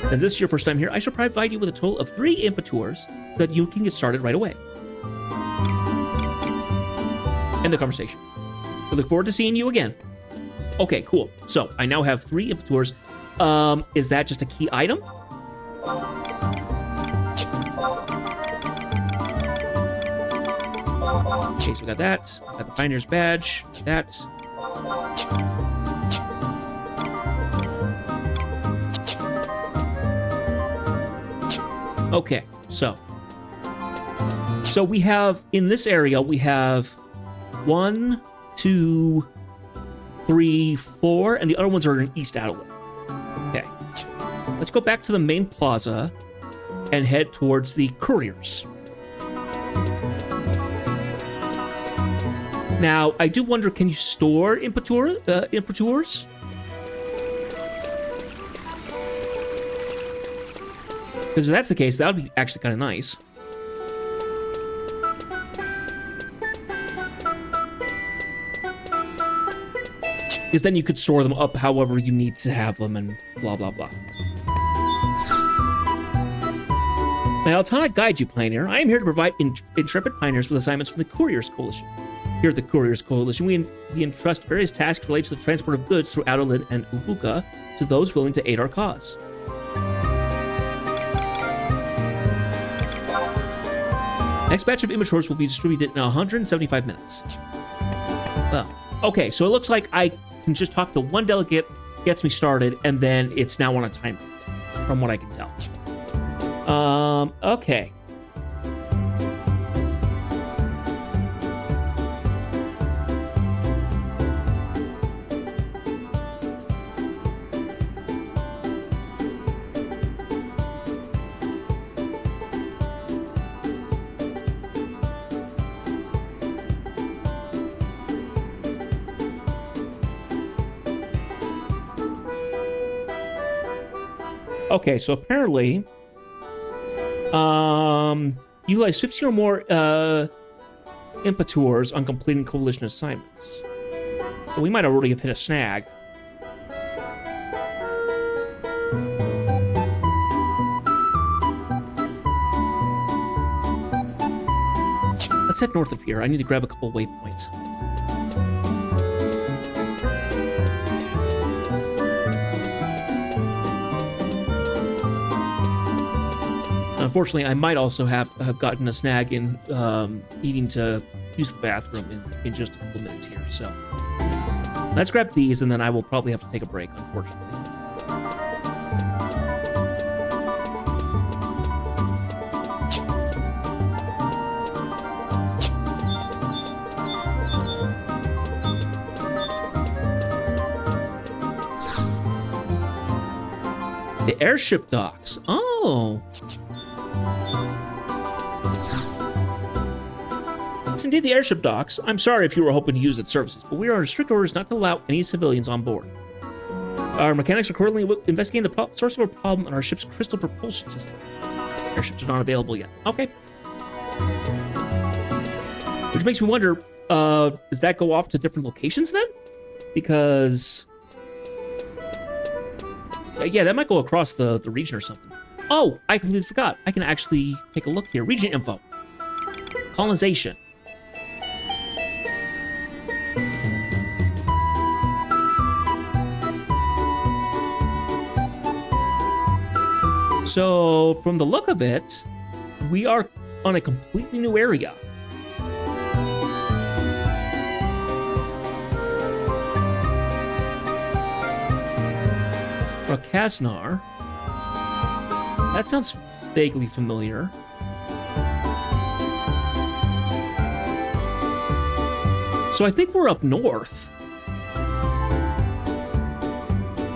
Since this is your first time here, I shall provide you with a total of 3 imperators so that you can get started right away. End the conversation. We look forward to seeing you again. Okay, cool. So I now have 3 imperators. Is that just a key item? Okay, so we got that. We got the Pioneer's Badge. That. Okay, so we have, in this area, we have 1, 2, 3, 4, and the other ones are in East Adoulin. Okay, let's go back to the main plaza and head towards the couriers. Now, I do wonder, can you store imperators? Because if that's the case, that would be actually kind of nice. Because then you could store them up however you need to have them and blah, blah, blah. May Altana guide you, Pioneer. I am here to provide intrepid pioneers with assignments from the Couriers Coalition. Here at the Couriers Coalition, we entrust various tasks related to the transport of goods through Adoulin and Ubuka to those willing to aid our cause. Next batch of immatures will be distributed in 175 minutes. Well, okay, so it looks like I can just talk to one delegate, gets me started, and then it's now on a timer, from what I can tell. Okay. Okay, so apparently, utilize 15 or more imperators on completing coalition assignments. Well, we might already have hit a snag. Let's head north of here. I need to grab a couple waypoints. Unfortunately, I might also have gotten a snag in needing to use the bathroom in just a couple minutes here. So let's grab these, and then I will probably have to take a break, unfortunately. The airship docks. Oh. It's indeed the airship docks. I'm sorry if you were hoping to use its services, but we are under strict orders not to allow any civilians on board. Our mechanics are currently investigating the source of our problem on our ship's crystal propulsion system. Airships are not available yet. Okay. Which makes me wonder, does that go off to different locations then? Because... yeah, that might go across the region or something. Oh, I completely forgot. I can actually take a look here. Region info. Colonization. So, from the look of it, we are on a completely new area. Rakaznar. That sounds vaguely familiar. So I think we're up north.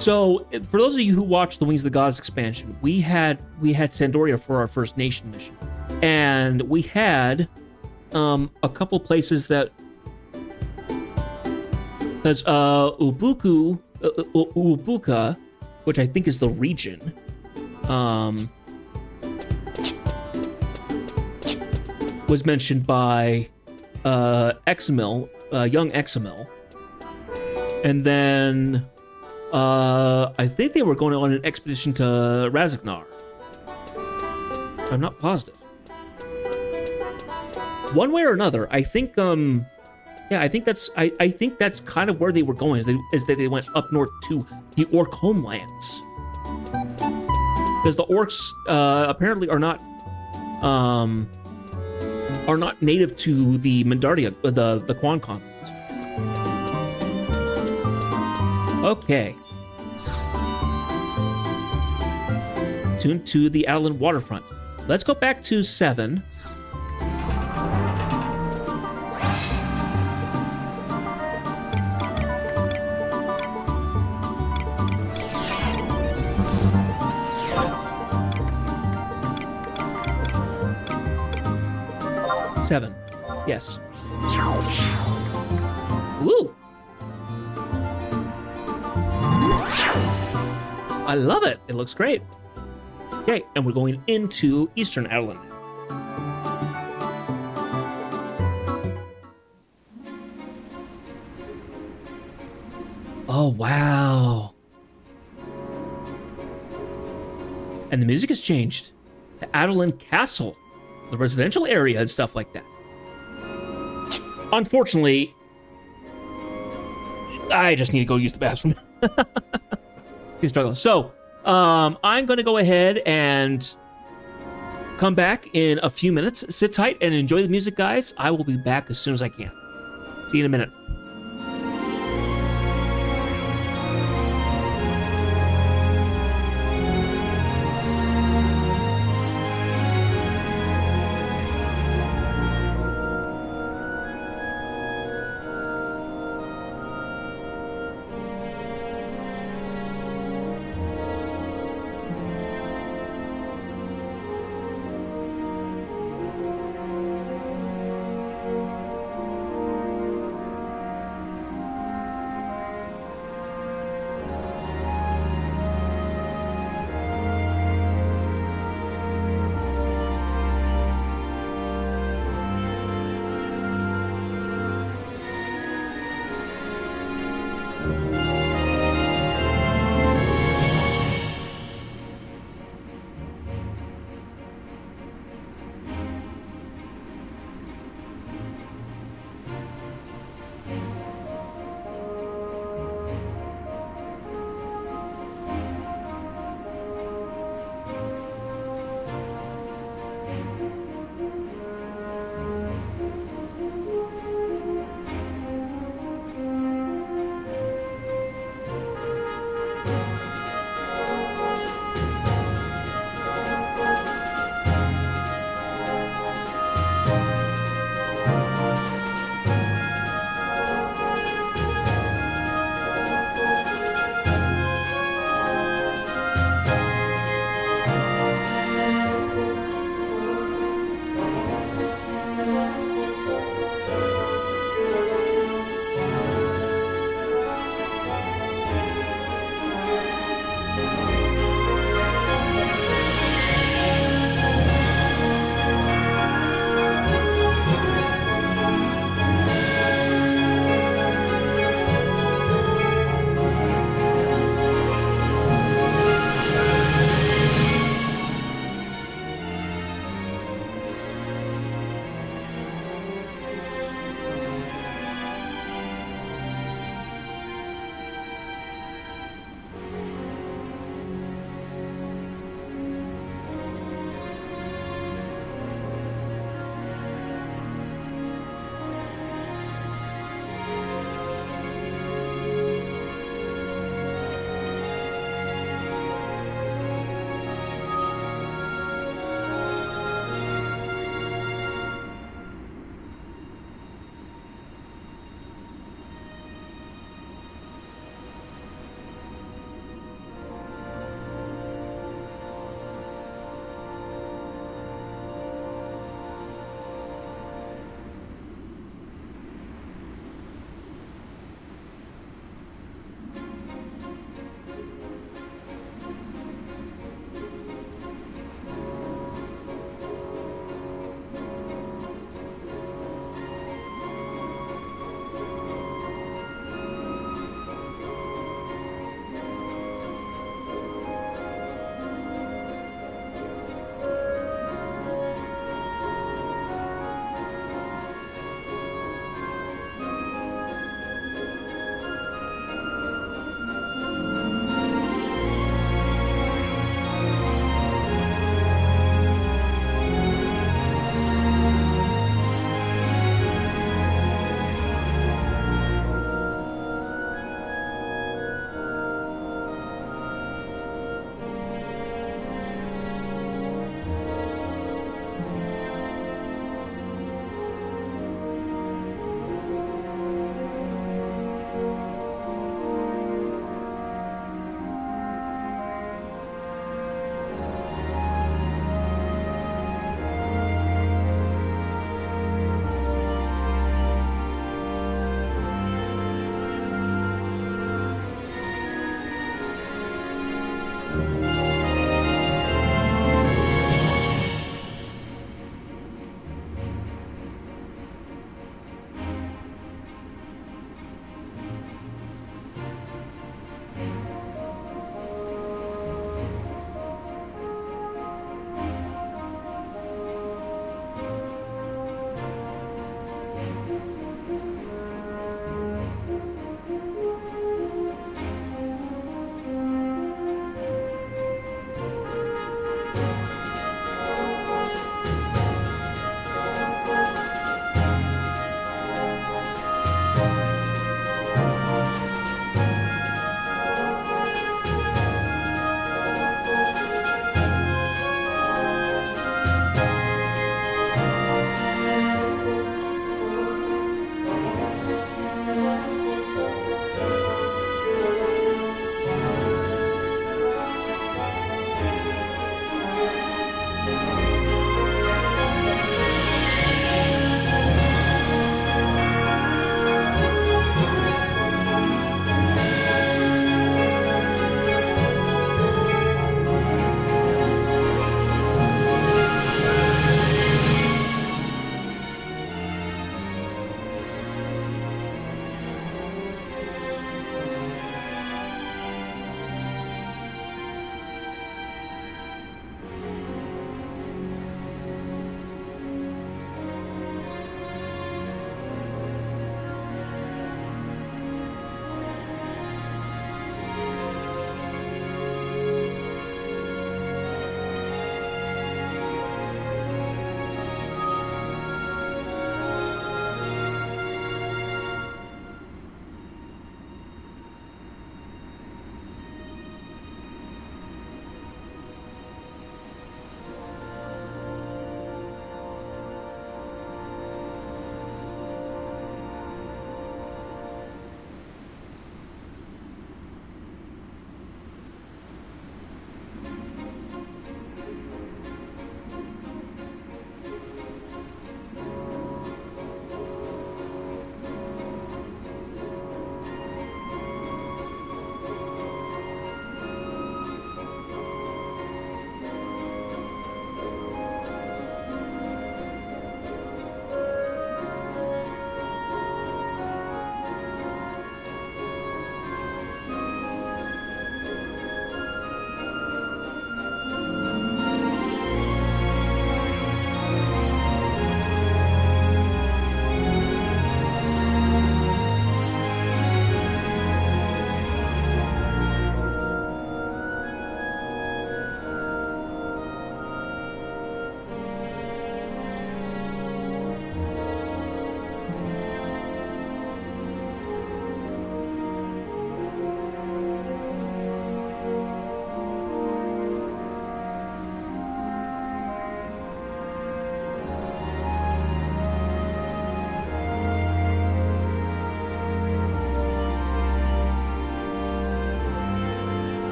So for those of you who watched the Wings of the Gods expansion, we had Sandoria for our First Nation mission, and we had a couple places that because Ulbuka, which I think is the region, was mentioned by Examil, young Examil, and then I think they were going on an expedition to Razagnar. I'm not positive. One way or another, I think yeah, I think that's kind of where they were going, is that they went up north to the Orc homelands. Because the Orcs apparently are not native to the Mandardia, the Quan continent. Okay. Tuned to the Adoulin waterfront. Let's go back to 7. Yes. Woo! I love it. It looks great. Okay, and we're going into Eastern Adoulin. Oh, wow. And the music has changed to Adoulin Castle, the residential area and stuff like that. Unfortunately, I just need to go use the bathroom. He's struggling. So, I'm going to go ahead and come back in a few minutes. Sit tight and enjoy the music, guys. I will be back as soon as I can. See you in a minute.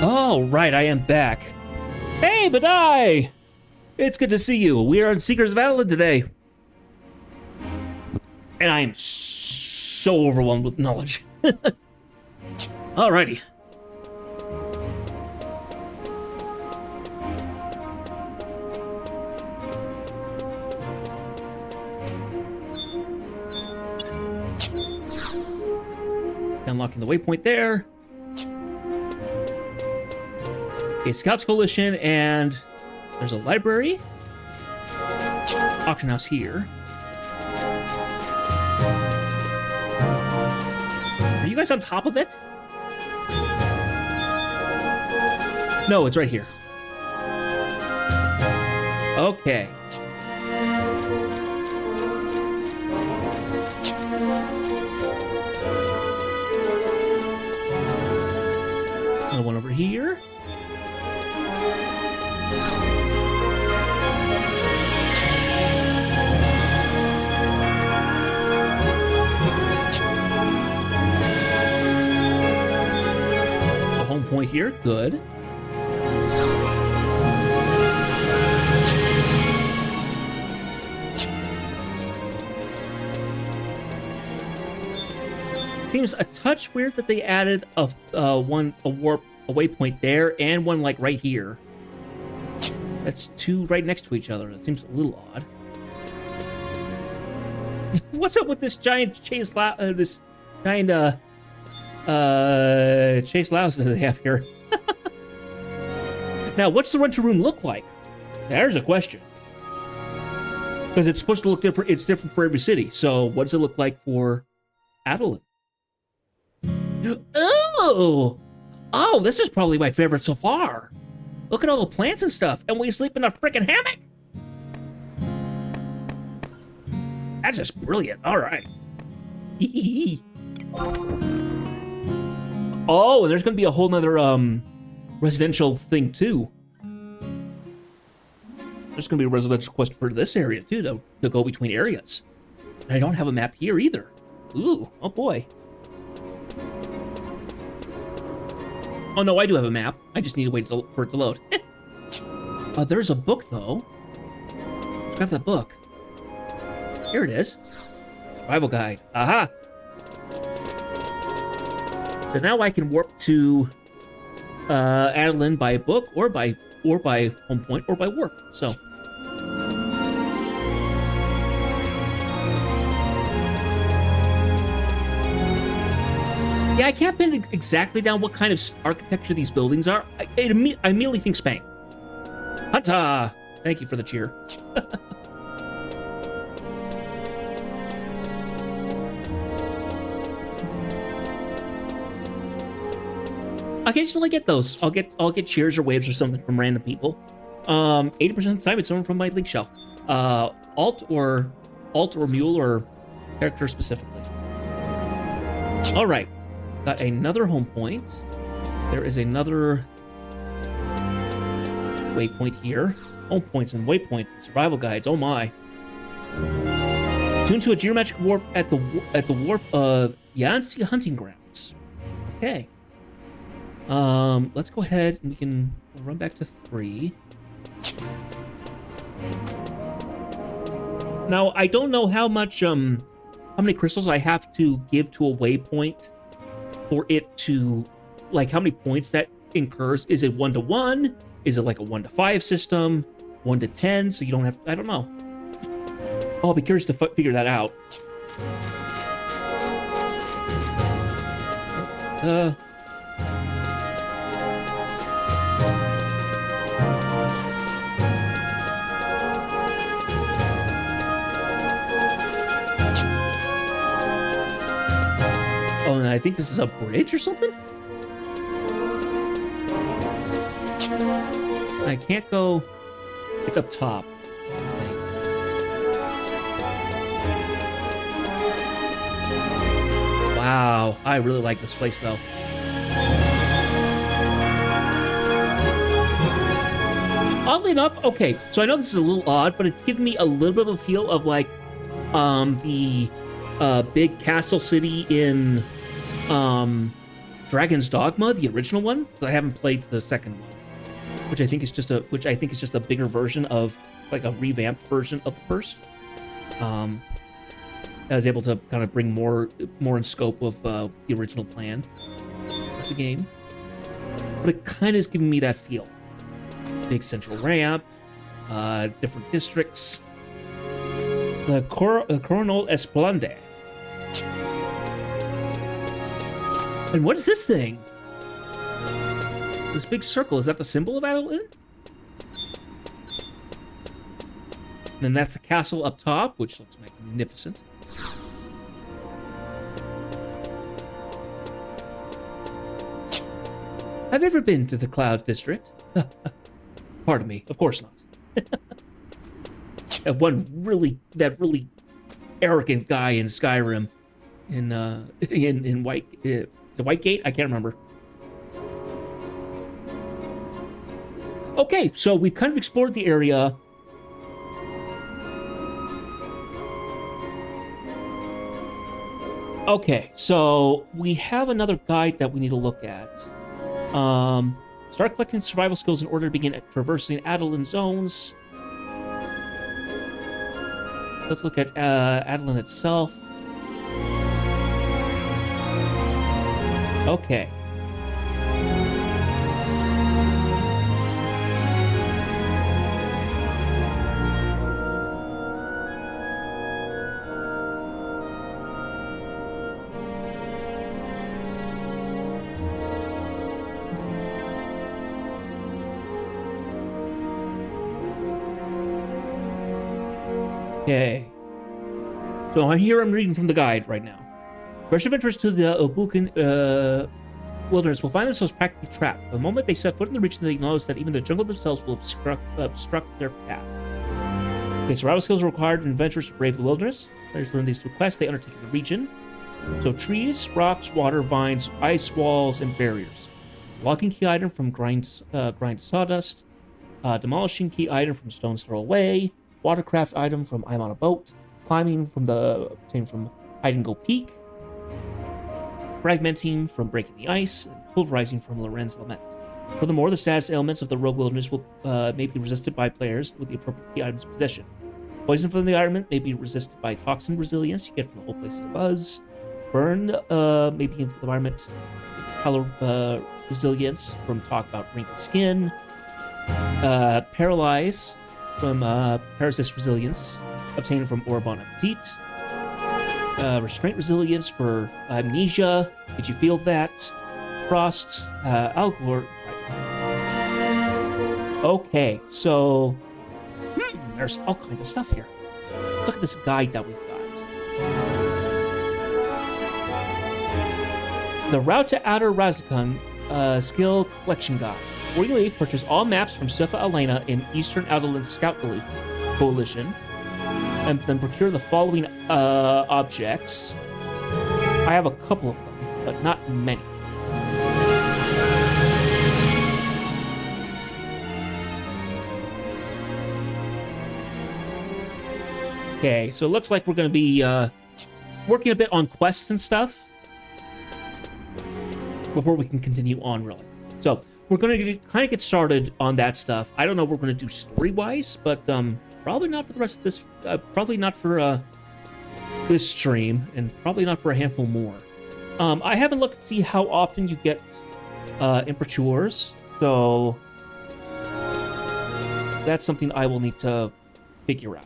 Oh, right, I am back. Hey, Badai! It's good to see you. We are on Seekers of Adoulin today. And I am so overwhelmed with knowledge. Alrighty. Unlocking the waypoint there. Okay, Scouts Coalition, and there's a library. Auction house here. Are you guys on top of it? No, it's right here. Okay. Another one over here. A home point here, good. Seems a touch weird that they added a waypoint there and one like right here. That's two right next to each other. That seems a little odd. What's up with this giant chase louse that they have here? Now, what's the rental room look like? There's a question. Because it's supposed to look different. It's different for every city. So, what does it look like for Adoulin? Oh, this is probably my favorite so far. Look at all the plants and stuff, and we sleep in a freaking hammock. That's just brilliant. All right. Oh, and there's gonna be a whole nother residential thing too. There's gonna be a residential quest for this area too, to go between areas. And I don't have a map here either. Ooh, oh boy. Oh no, I do have a map. I just need to wait for it to load. There's a book though. Let's grab that book. Here it is. Survival guide. Aha! So now I can warp to Adoulin by book or by home point or by warp. So yeah, I can't pin exactly down what kind of architecture these buildings are. I immediately think Spain. Hanta! Thank you for the cheer. Occasionally I get those. I'll get cheers or waves or something from random people. 80% of the time it's someone from my link shell. Alt or mule or character specifically. All right. Got another home point. There is another waypoint here. Home points and waypoints and survival guides. Oh my. Tuned to a geometric wharf at the wharf of Yansi Hunting Grounds. Okay. Let's go ahead and we can run back to 3. Now I don't know how much how many crystals I have to give to a waypoint for it to, like, how many points that incurs. Is it 1 to 1? Is it like a 1 to 5 system? 1 to 10? So you don't have, I don't know. I'll be curious to figure that out. Oh, and I think this is a bridge or something? I can't go... It's up top. Wow, I really like this place, though. Oddly enough, okay, so I know this is a little odd, but it's giving me a little bit of a feel of, like, the big castle city in Dragon's Dogma, the original one. I haven't played the second one, which I think is just a bigger version of, like, a revamped version of the first. I was able to kind of bring more in scope of the original plan of the game, but it kind of is giving me that feel. Big central ramp, different districts. The Coronel Esplende. And what is this thing? This big circle, is that the symbol of Adoulin? And then that's the castle up top, which looks magnificent. Have you ever been to the Cloud District? Pardon me, of course not. That really arrogant guy in Skyrim, in White, the White Gate. I can't remember. Okay, so we've kind of explored the area. Okay, so we have another guide that we need to look at. Start collecting survival skills in order to begin traversing Adoulin zones. Let's look at Adoulin itself. Okay. Okay. So here I'm reading from the guide right now. Fresh adventurers to the Obukan wilderness will find themselves practically trapped. The moment they set foot in the region, they acknowledge that even the jungle themselves will obstruct their path. Okay, survival skills are required in adventurers to brave the wilderness. Players learn these through quests they undertake in the region. So trees, rocks, water, vines, ice walls, and barriers. Logging key item from grind sawdust. Demolishing key item from stones throw away. Watercraft item from I'm on a boat. Climbing from obtained from Hide and Go Peak. Fragmenting from breaking the ice. And pulverizing from Loren's Lament. Furthermore, the status elements of the rogue wilderness will may be resisted by players with the appropriate key items in possession. Poison from the environment may be resisted by toxin resilience you get from the whole place of buzz. Burn may be in the environment. Color resilience from talk about wrinkled skin. Paralyze from Parasite resilience, obtained from Orban Appetit. Restraint resilience for amnesia. Did you feel that? Frost, Algor. Okay, so there's all kinds of stuff here. Let's look at this guide that we've got. The Route to Outer Razakun Skill Collection Guide. Before you leave, purchase all maps from Sifa Elena in Eastern Adoulin Scout Coalition, and then procure the following objects. I have a couple of them, but not many. Okay, so it looks like we're going to be working a bit on quests and stuff before we can continue on, really. So we're going to kind of get started on that stuff. I don't know what we're going to do story-wise, but probably not for the rest of this. Probably not for this stream, and probably not for a handful more. I haven't looked to see how often you get imperatures, so that's something I will need to figure out.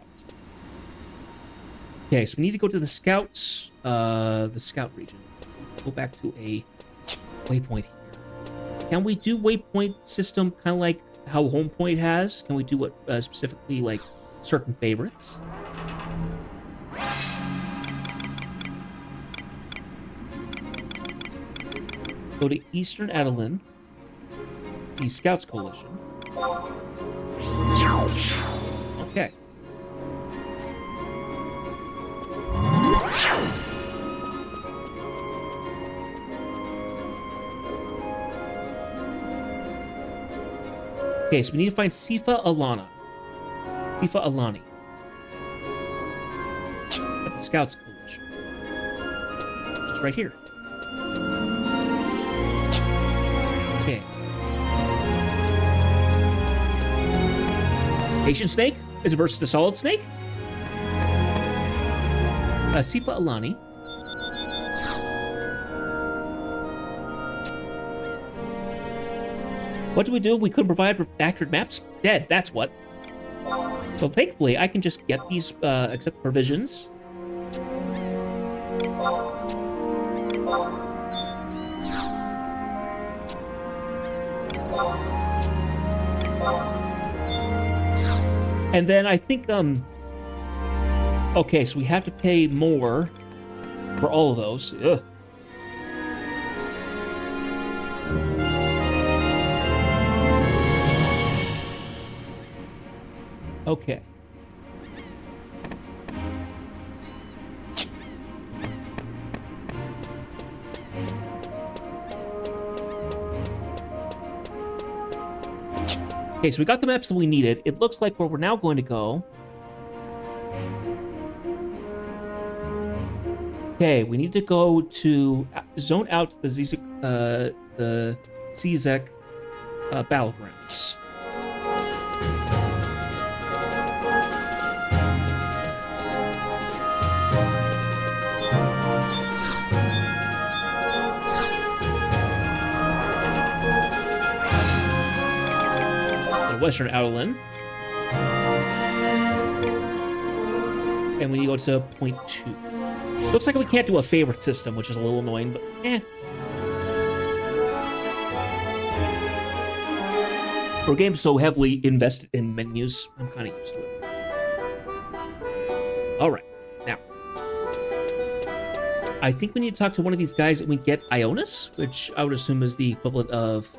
Okay, so we need to go to the scouts, the scout region. Go back to a waypoint here. Can we do waypoint system kind of like how Homepoint has? Can we do what specifically like certain favorites? Go to Eastern Adoulin, the Scouts Coalition. Okay. Okay, so we need to find Sifa Alani. At the Scouts Coalition. Which is right here. Okay. Patient snake is versus the solid snake. Sifa Alani. What do we do if we couldn't provide accurate maps? Dead, that's what. So thankfully, I can just get these, accept provisions. And then I think, okay, so we have to pay more for all of those. Ugh. Okay. Okay, so we got the maps that we needed. It looks like where we're now going to go. Okay, we need to go to zone out the Zizek battlegrounds. Western Adoulin. And we go to point 2. Looks like we can't do a favorite system, which is a little annoying, but eh. For a game so heavily invested in menus, I'm kind of used to it. Alright, now. I think we need to talk to one of these guys and we get Ionis, which I would assume is the equivalent of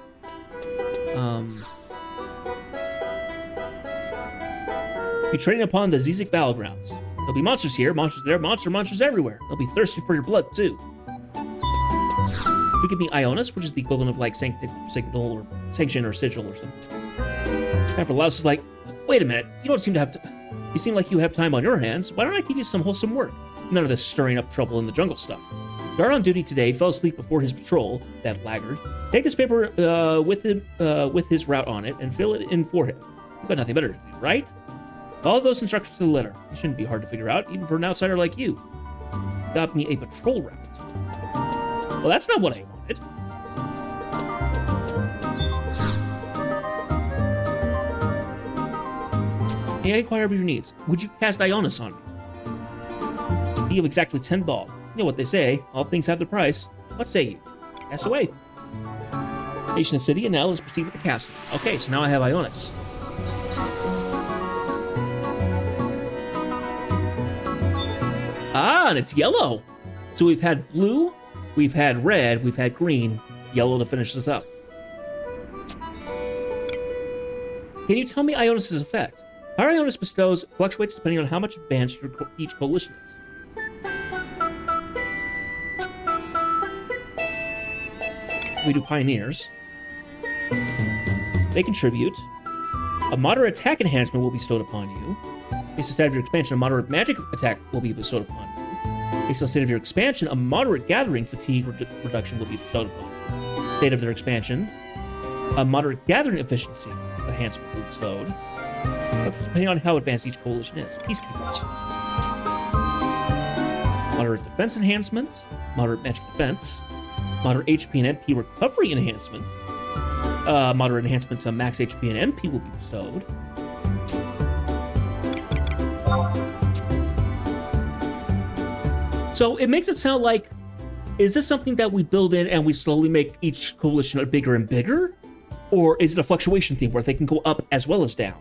be trading upon the Zizek battlegrounds. There'll be monsters here, monsters there, monsters everywhere. They'll be thirsty for your blood, too. You give me Ionis, which is the equivalent of, like, Signal or Sanction or Sigil or something. And for Laos is like, wait a minute, you don't seem to have to... You seem like you have time on your hands. Why don't I give you some wholesome work? None of this stirring up trouble in the jungle stuff. Guard on duty today fell asleep before his patrol, that laggard. Take this paper with his route on it and fill it in for him. You've got nothing better to do, right? Follow those instructions to the letter. It shouldn't be hard to figure out, even for an outsider like you. Got me a patrol route. Well, that's not what I wanted. May I inquire of your needs? Would you cast Ionis on me? You have exactly 10 ball. You know what they say, all things have their price. What say you? Cast away. Station the city, and now let's proceed with the casting. Okay, so now I have Ionis. Ah, and it's yellow. So we've had blue, we've had red, we've had green, yellow to finish this up. Can you tell me Ionis' effect? How Ionis bestows fluctuates depending on how much advanced each coalition is. We do pioneers. They contribute. A moderate attack enhancement will be bestowed upon you. Based on state of your expansion, a moderate magic attack will be bestowed upon you. Based on state of your expansion, a moderate gathering fatigue reduction will be bestowed upon you. State of their expansion, a moderate gathering efficiency enhancement will be bestowed. Depending on how advanced each coalition is. Peacekeepers. Moderate defense enhancement, moderate magic defense, moderate HP and MP recovery enhancement. Moderate enhancement to max HP and MP will be bestowed. So it makes it sound like, is this something that we build in and we slowly make each coalition bigger and bigger? Or is it a fluctuation theme where they can go up as well as down?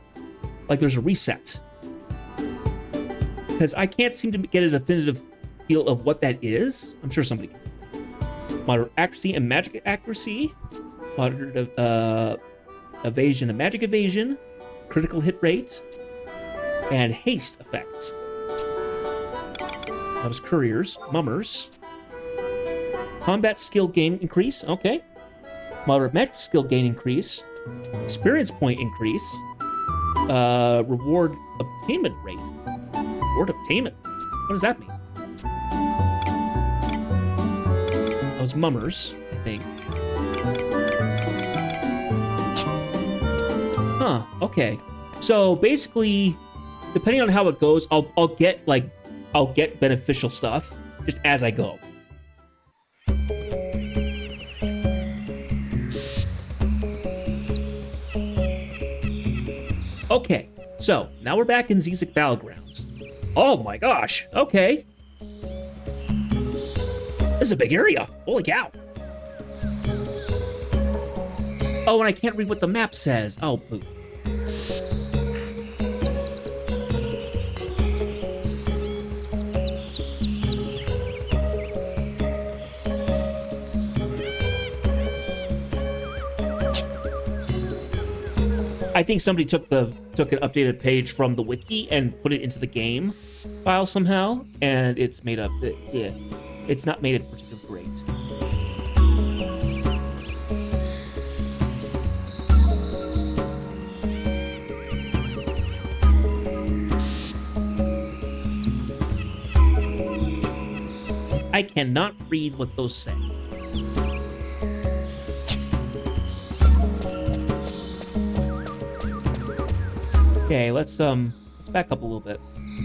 Like there's a reset. Because I can't seem to get a definitive feel of what that is. I'm sure somebody can. Moderate accuracy and magic accuracy. Moderate evasion and magic evasion. Critical hit rate. And haste effect. That was couriers. Mummers. Combat skill gain increase. Okay. Moderate magic skill gain increase. Experience point increase. Reward obtainment rate. Reward obtainment rate. What does that mean? That was Mummers, I think. Huh, okay. So basically, depending on how it goes, I'll get beneficial stuff just as I go. Okay, so now we're back in Zizek Battlegrounds. Oh my gosh, okay. This is a big area. Holy cow. Oh, and I can't read what the map says. Oh, boo. I think somebody took an updated page from the wiki and put it into the game file somehow, and it's made up. Yeah, it's not made it particularly great. I cannot read what those say. Okay, let's back up a little bit.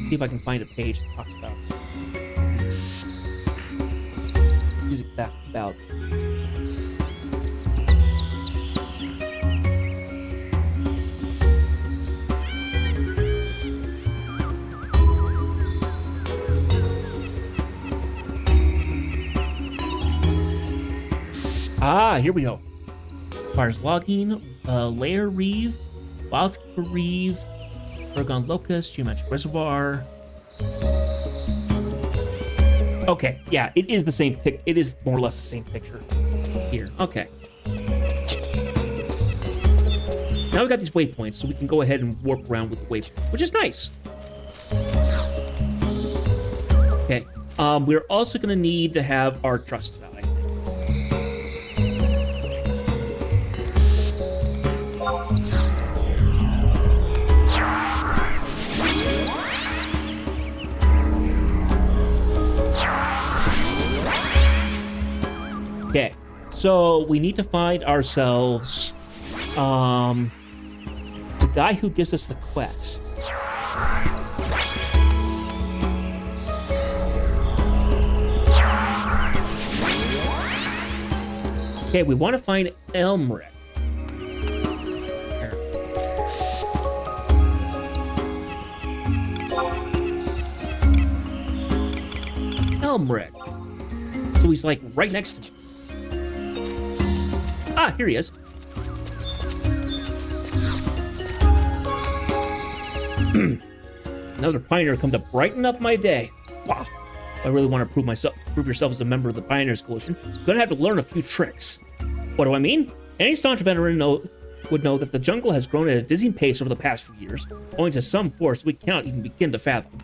See if I can find a page that talks about music about. Ah, here we go. Requires logging, layer reeve, Wildskeeper reeve, Ergon Locust, Geometric Reservoir. Okay, yeah, it is the same pic. It is more or less the same picture here. Okay. Now we got these waypoints, so we can go ahead and warp around with the waypoint, which is nice. Okay. We're also going to need to have our trust out, I think. Okay, so we need to find ourselves the guy who gives us the quest. Okay, we want to find Elmric. Elmric. So he's like right next to me. Ah, here he is. Another pioneer come to brighten up my day. Wow. If I really want to prove yourself as a member of the Pioneers Coalition, you're gonna have to learn a few tricks. What do I mean? Any staunch veteran would know that the jungle has grown at a dizzying pace over the past few years, owing to some force we cannot even begin to fathom.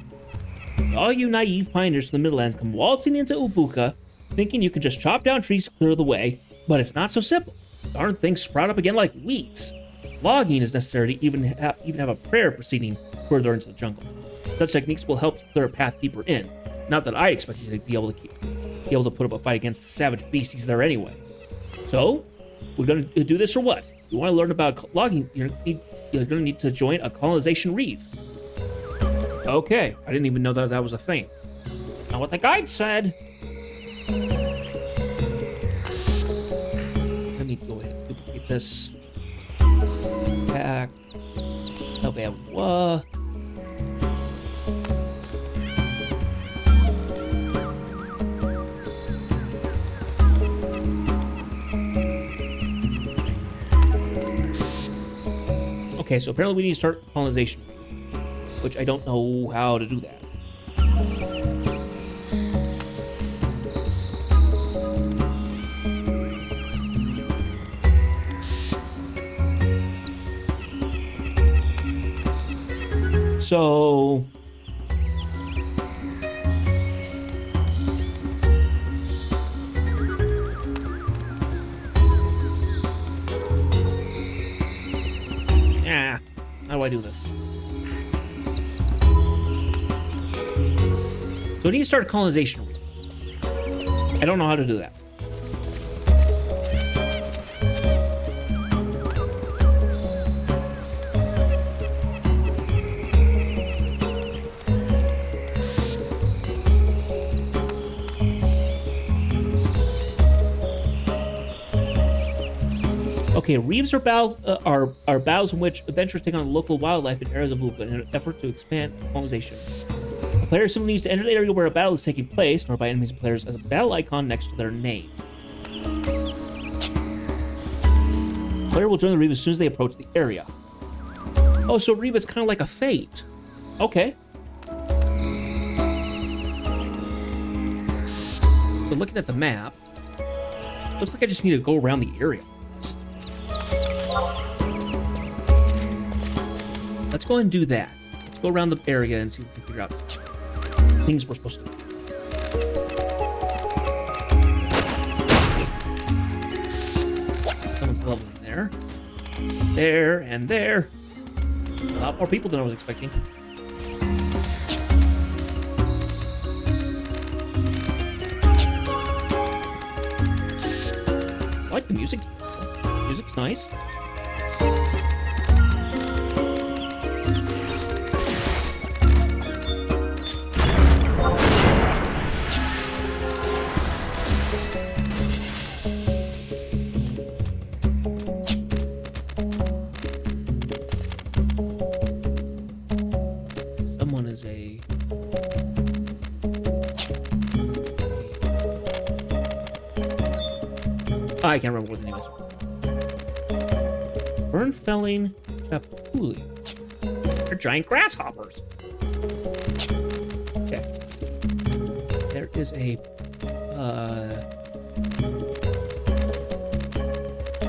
All you naive pioneers from the Midlands come waltzing into Ubuka, thinking you can just chop down trees to clear the way, but it's not so simple. Darn things sprout up again like weeds. Logging is necessary to even have a prayer proceeding further into the jungle. Such techniques will help clear a path deeper in. Not that I expect you to be able to put up a fight against the savage beasties there anyway. So, we're gonna do this or what? You want to learn about logging? You're gonna need to join a colonization reeve. Okay, I didn't even know that was a thing. Not what the guide said. Let me go ahead and duplicate this. Back. Okay, so apparently we need to start colonization, which I don't know how to do that. So how do I do this? So I need to start a colonization route. I don't know how to do that. Okay, reefs are battles in which adventurers take on local wildlife in areas of movement in an effort to expand colonization. A player simply needs to enter the area where a battle is taking place, nor by enemies and players, as a battle icon next to their name. The player will join the reef as soon as they approach the area. Oh, so reef is kind of like a fate. Okay. So looking at the map, looks like I just need to go around the area. Let's go ahead and do that. Let's go around the area and see if we can figure out things we're supposed to do. Someone's leveling there. There and there. A lot more people than I was expecting. I like the music. Music's nice. Someone is a... I can't remember what the name is. Burnfelling Chapuli. They're giant grasshoppers. Okay. There is a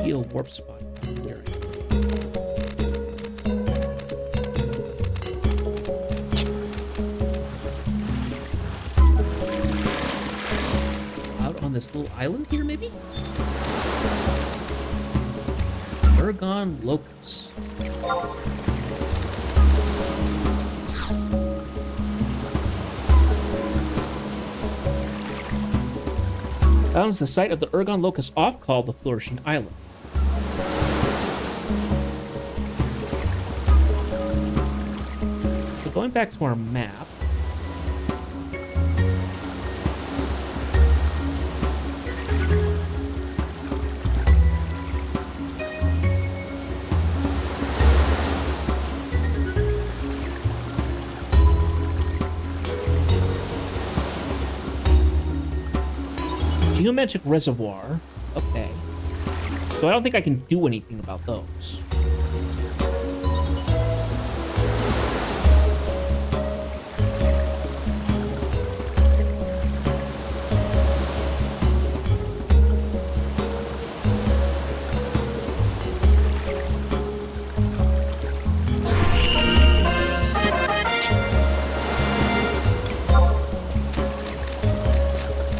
heal warp spot here. Out on this little island here, maybe? Ergon Locus. Found is the site of the Ergon Locus, off called the Flourishing Island. So going back to our map. Geometric reservoir. Okay. So I don't think I can do anything about those.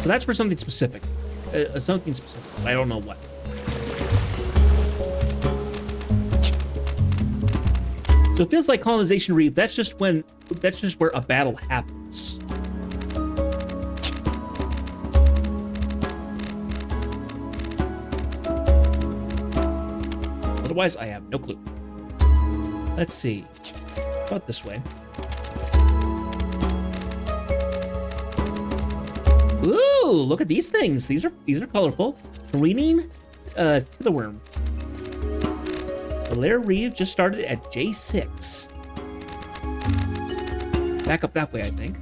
So that's for something specific. Something specific. I don't know what. So it feels like colonization reef. That's just where a battle happens. Otherwise, I have no clue. Let's see. About this way. Ooh, look at these things. These are colorful. Careening Titherworm. The Lair Reeve just started at J6. Back up that way, I think.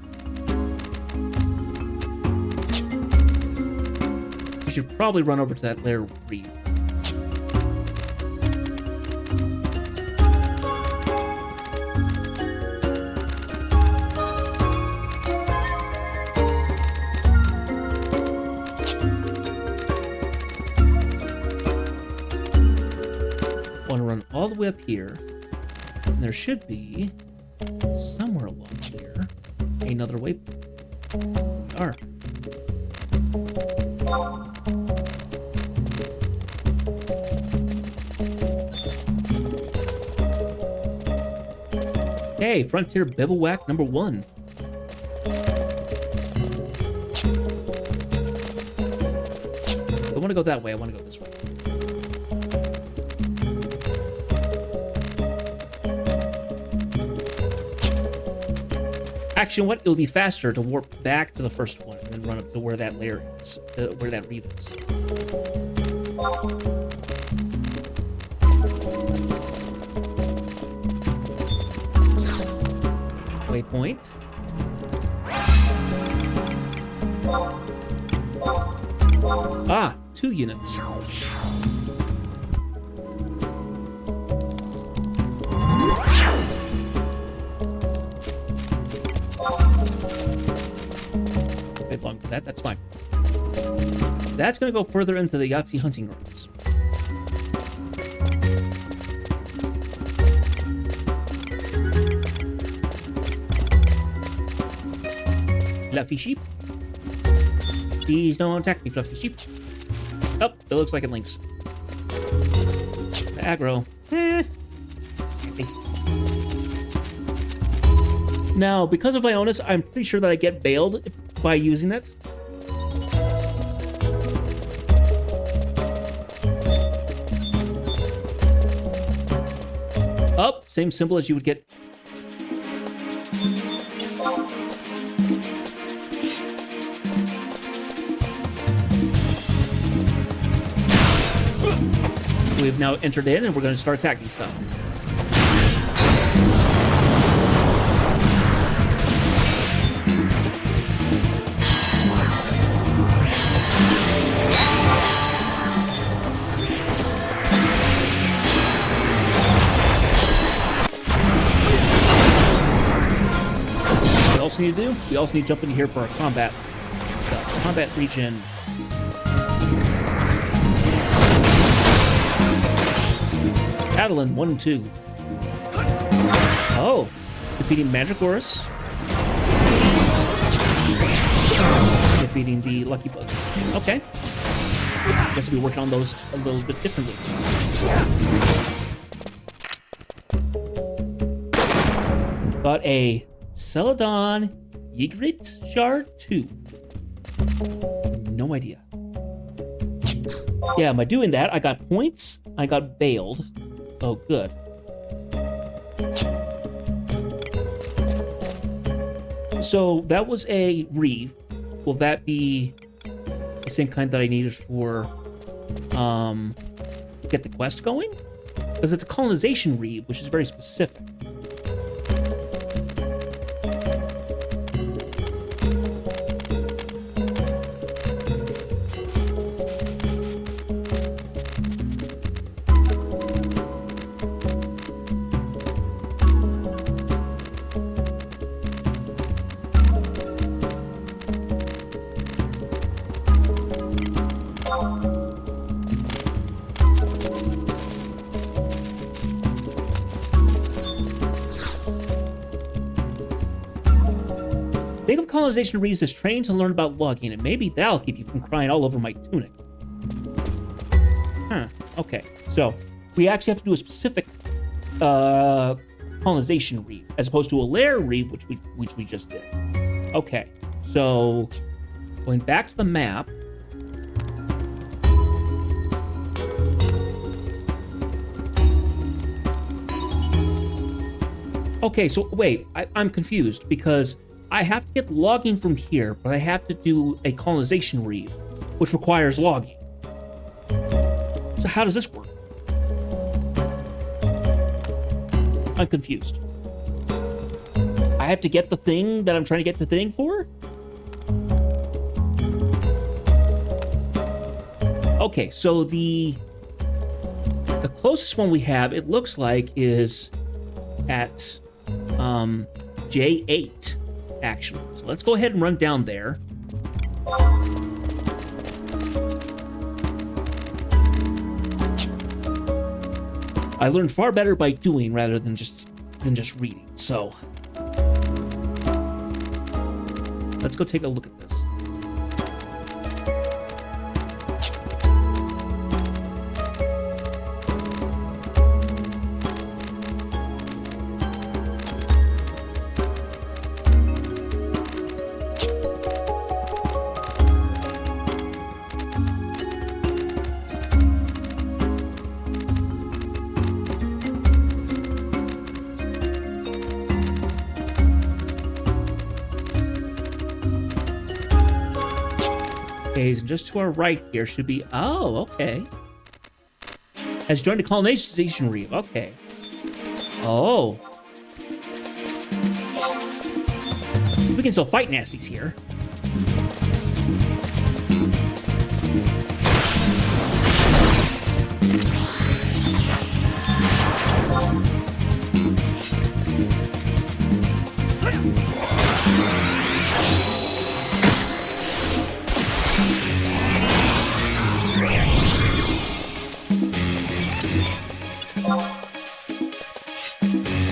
I should probably run over to that Lair Reeve. All the way up here, and there should be somewhere along here another waypoint. We are. Hey, Frontier Bivouac number 1. I don't want to go that way. I want to go this way. Actually, what? It'll be faster to warp back to the first one and then run up to where that lair is, where that reef is. Waypoint. Ah, 2 units. Wait long for that, that's fine. That's gonna go further into the Yahtzee hunting grounds. Fluffy sheep. Please don't attack me, fluffy sheep. Oh, it looks like it links. Aggro. Nasty. Now, because of Ionis, I'm pretty sure that I get bailed by using it. Oh, same symbol as you would get. We've now entered in, and we're going to start attacking stuff. What else we need to do? We also need to jump into here for our combat. Combat regen. Adoulin, 1 and 2. Oh, defeating Magicorus. Defeating the Lucky Bug. Okay. Guess we'll be working on those a little bit differently. Got a Celadon Ygritte Shard 2. No idea. Yeah, by doing that, I got points. I got bailed. Oh, good. So that was a Reeve. Will that be the same kind that I needed for get the quest going? Because it's a colonization Reeve, which is very specific. Think of colonization Reeves as trained to learn about logging, and maybe that'll keep you from crying all over my tunic. Huh, okay. So, we actually have to do a specific colonization Reeve, as opposed to a lair Reeve, which we just did. Okay, so going back to the map. Okay, so wait, I'm confused because I have to get logging from here, but I have to do a colonization Reeve, which requires logging. So how does this work? I'm confused. I have to get the thing that I'm trying to get the thing for? Okay, so the closest one we have, it looks like, is at J8. Actually, so let's go ahead and run down there. I learned far better by doing rather than just reading. So let's go take a look at this. Okay, and just to our right here should be... Oh, okay. Has joined a colonization Reeve. Okay. Oh. We can still fight nasties here.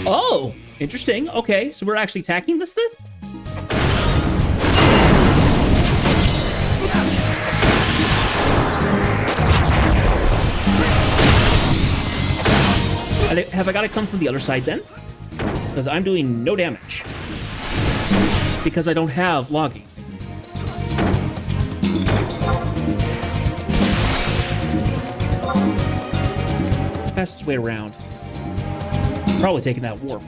Oh, interesting. Okay, so we're actually attacking this thing? Have I got to come from the other side then? Because I'm doing no damage. Because I don't have logging. It's the fastest way around. Probably taking that warp.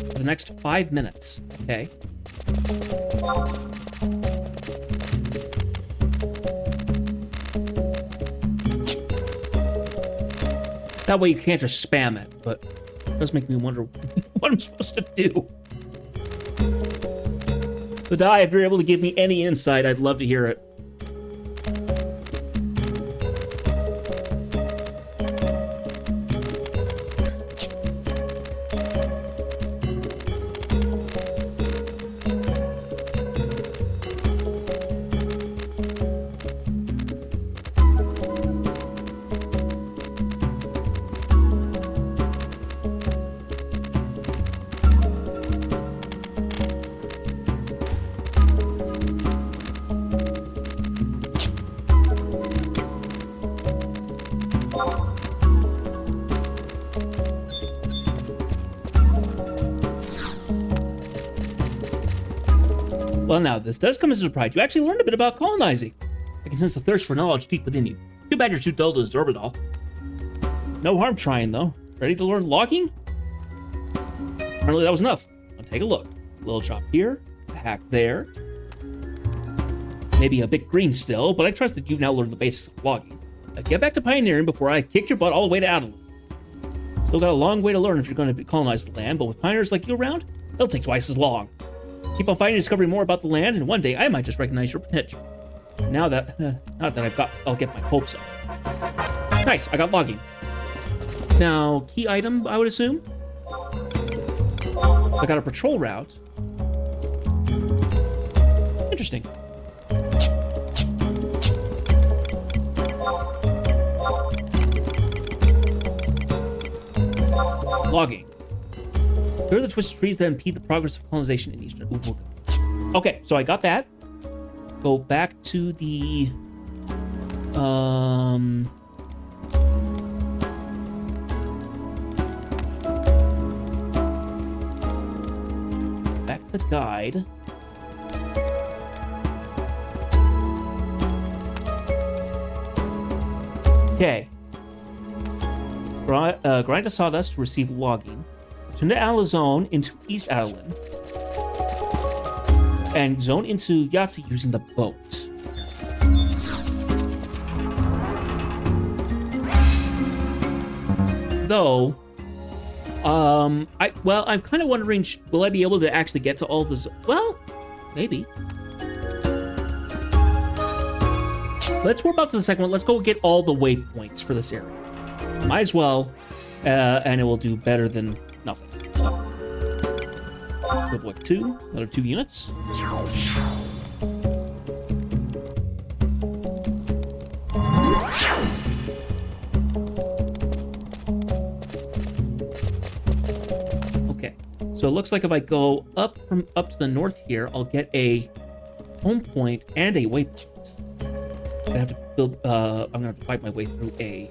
For the next 5 minutes. Okay. That way you can't just spam it, but it does make me wonder what I'm supposed to do. So, Dai, if you're able to give me any insight, I'd love to hear it. Well, now, this does come as a surprise. You actually learned a bit about colonizing. I can sense the thirst for knowledge deep within you. Too bad you're too dull to absorb it all. No harm trying, though. Ready to learn logging? Apparently that was enough. Now take a look. A little chop here, a hack there. Maybe a bit green still, but I trust that you've now learned the basics of logging. Now get back to pioneering before I kick your butt all the way to Adoulin. Still got a long way to learn if you're going to colonize the land, but with pioneers like you around, it'll take twice as long. Keep on fighting and discovering more about the land, and one day I might just recognize your potential. Now that I'll get my hopes up. Nice, I got logging. Now, key item, I would assume. I got a patrol route. Interesting. Logging. Clear the twisted trees that impede the progress of colonization in Eastern Uvulcan. Okay, so I got that. Go back to the... Back to the guide. Okay. Grind a sawdust to receive logging. Turn the Ala zone into East Adoulin. And zone into Yahtzee using the boat. Though, I'm kind of wondering, will I be able to actually get to all this? Well, maybe. Let's warp out to the second one. Let's go get all the waypoints for this area. Might as well, and it will do better than nothing. Equivalent 2, another 2 units. Okay, so it looks like if I go up to the north here, I'll get a home point and a waypoint. I'm gonna have to build. I'm gonna have to fight my way through a.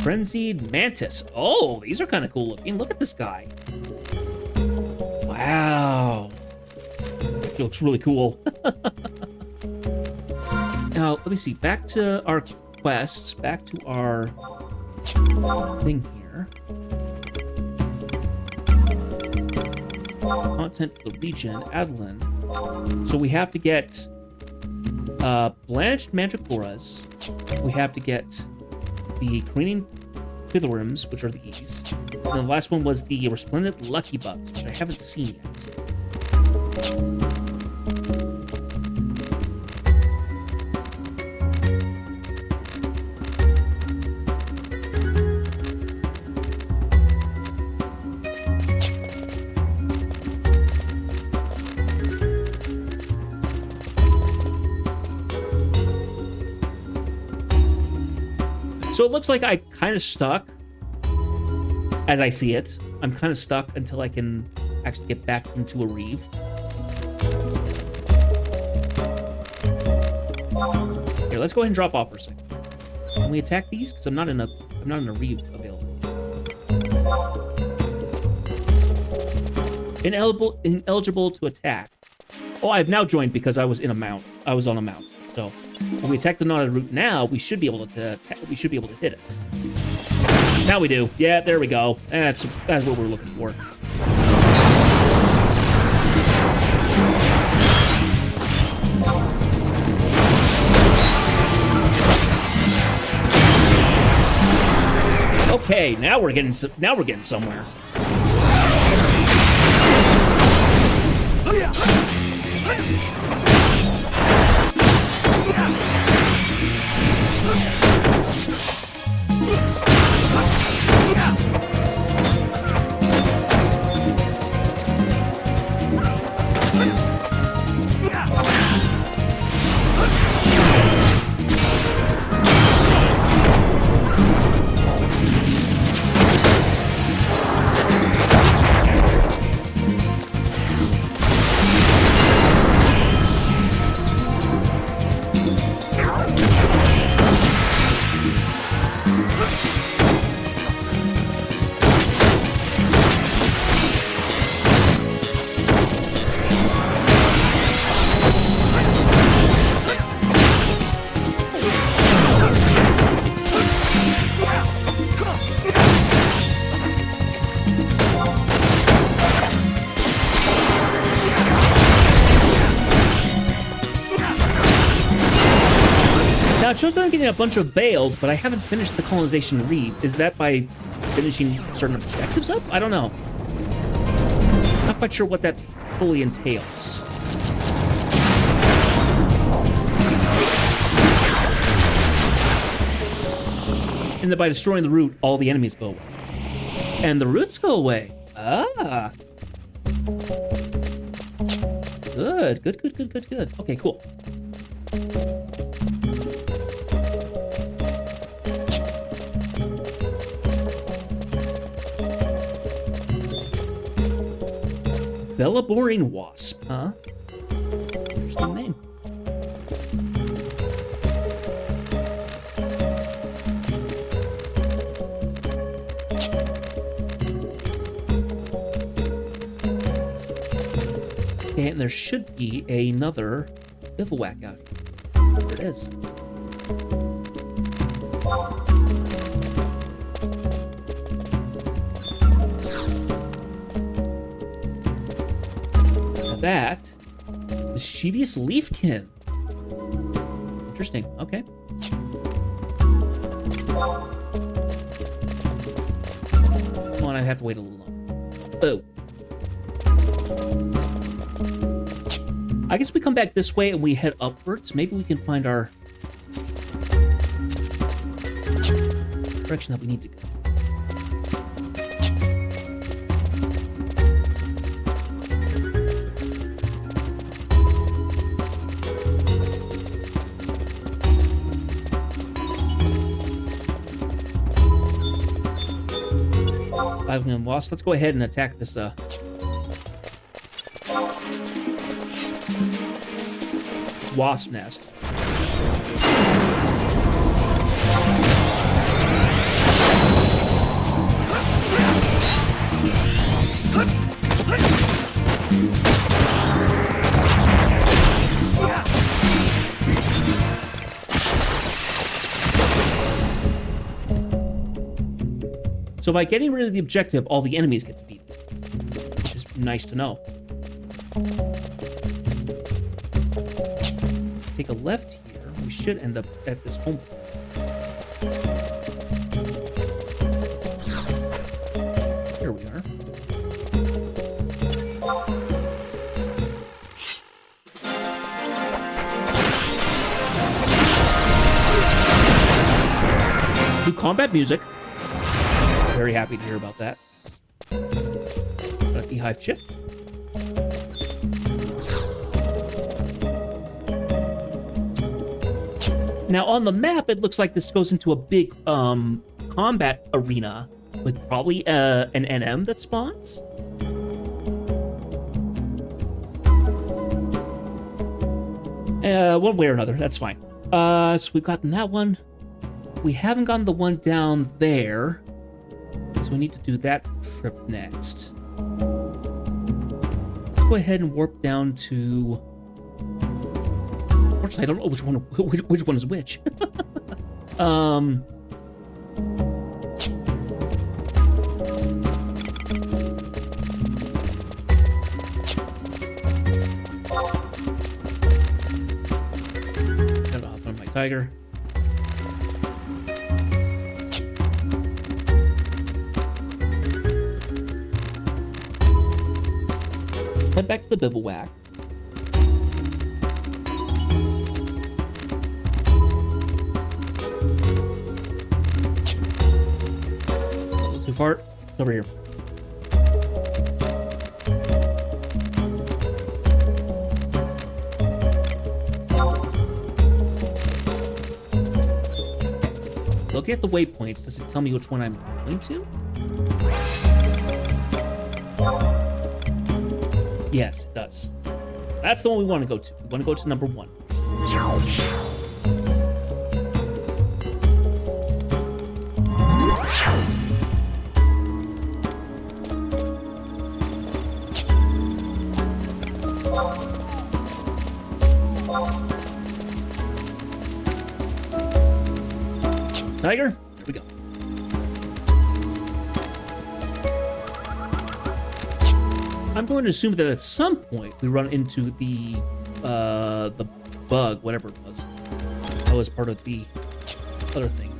Frenzied Mantis. Oh, these are kind of cool looking. Look at this guy. Wow. He looks really cool. Now, let me see. Back to our quests. Back to our thing here. Content for the region, Adoulin. So we have to get blanched manticoras. We have to get the careening pithorums, which are these. And the last one was the resplendent lucky bugs, which I haven't seen yet. So it looks like I kind of stuck, as I see it. I'm kind of stuck until I can actually get back into a reeve. Here, let's go ahead and drop off for a second. Can we attack these? Because I'm not in a reeve available. Ineligible to attack. Oh, I've now joined because I was in a mount. I was on a mount. So when we attack the knotted root now, we should be able to hit it. Now we do. Yeah, there we go. That's what we're looking for. Okay, now we're getting somewhere. Now, it shows that I'm getting a bunch of bailed, but I haven't finished the colonization read. Is that by finishing certain objectives up? I don't know. Not quite sure what that fully entails. And that by destroying the root, all the enemies go away. And the roots go away. Ah. Good. Okay, cool. Bella-boring wasp, huh? Interesting name. Okay, and there should be another bivouac out here. There it is. That mischievous leafkin. Interesting. Okay. Come on, I have to wait a little longer. Oh. I guess we come back this way and we head upwards. Maybe we can find our direction that we need to go. Lost. Let's go ahead and attack this wasp nest. So by getting rid of the objective, all the enemies get defeated, which is nice to know. Take a left here. We should end up at this home point. Here we are. New combat music. Very happy to hear about that. Got a beehive chip. Now on the map, it looks like this goes into a big combat arena with probably an NM that spawns. One way or another, that's fine. So we've gotten that one. We haven't gotten the one down there, so we need to do that trip next. Let's go ahead and warp down to... Unfortunately, I don't know which one is which. Gotta hop on my tiger. Head back to the bivouac. Too far. Over here. Looking at the waypoints, does it tell me which one I'm going to? Yes, it does. That's the one we want to go to. We want to go to number 1. Tiger, there we go. I'm going to assume that at some point we run into the bug, whatever it was. That was part of the other thing.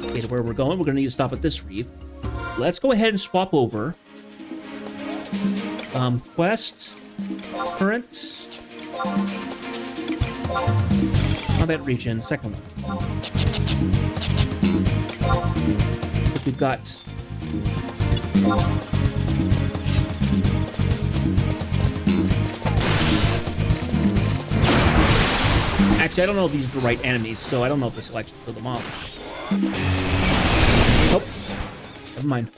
Okay, to where we're going, we're going to need to stop at this reef. Let's go ahead and swap over. Quest, current. Combat region, second one. We've got... Actually, I don't know if these are the right enemies, so I don't know if this will actually kill them off. Oh, never mind.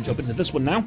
Jump into this one now.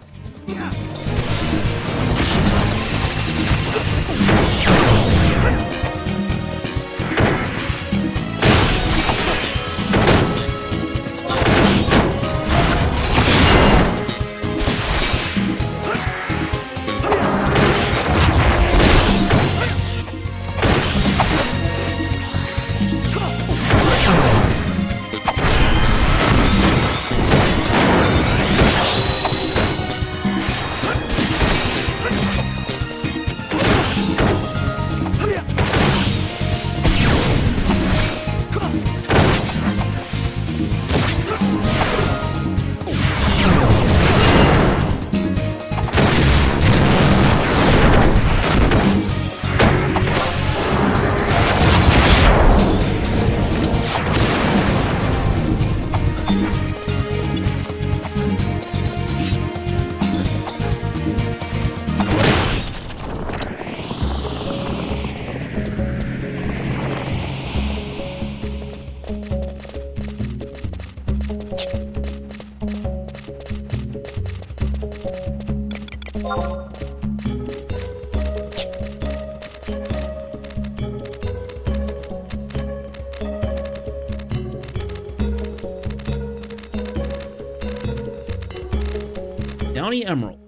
Downy Emerald.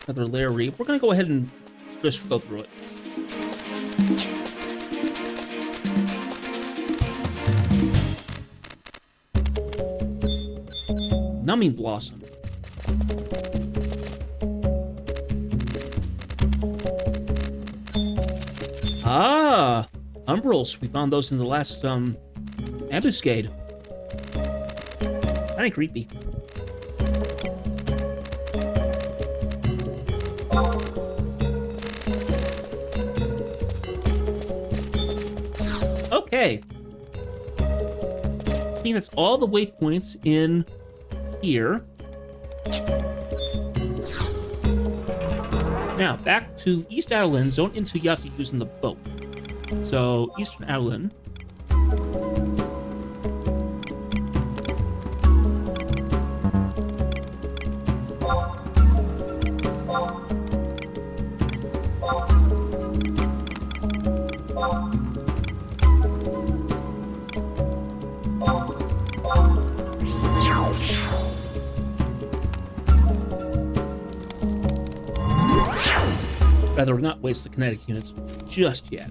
Another layer reef. We're gonna go ahead and just go through it. Numbing Blossom. Ah, Umbrals. We found those in the last ambuscade. Kinda creepy. Okay. I think that's all the waypoints in here. Now, back to East Adoulin, zone into Yahtzee using the boat. So, Eastern Adoulin. Rather not waste the kinetic units just yet.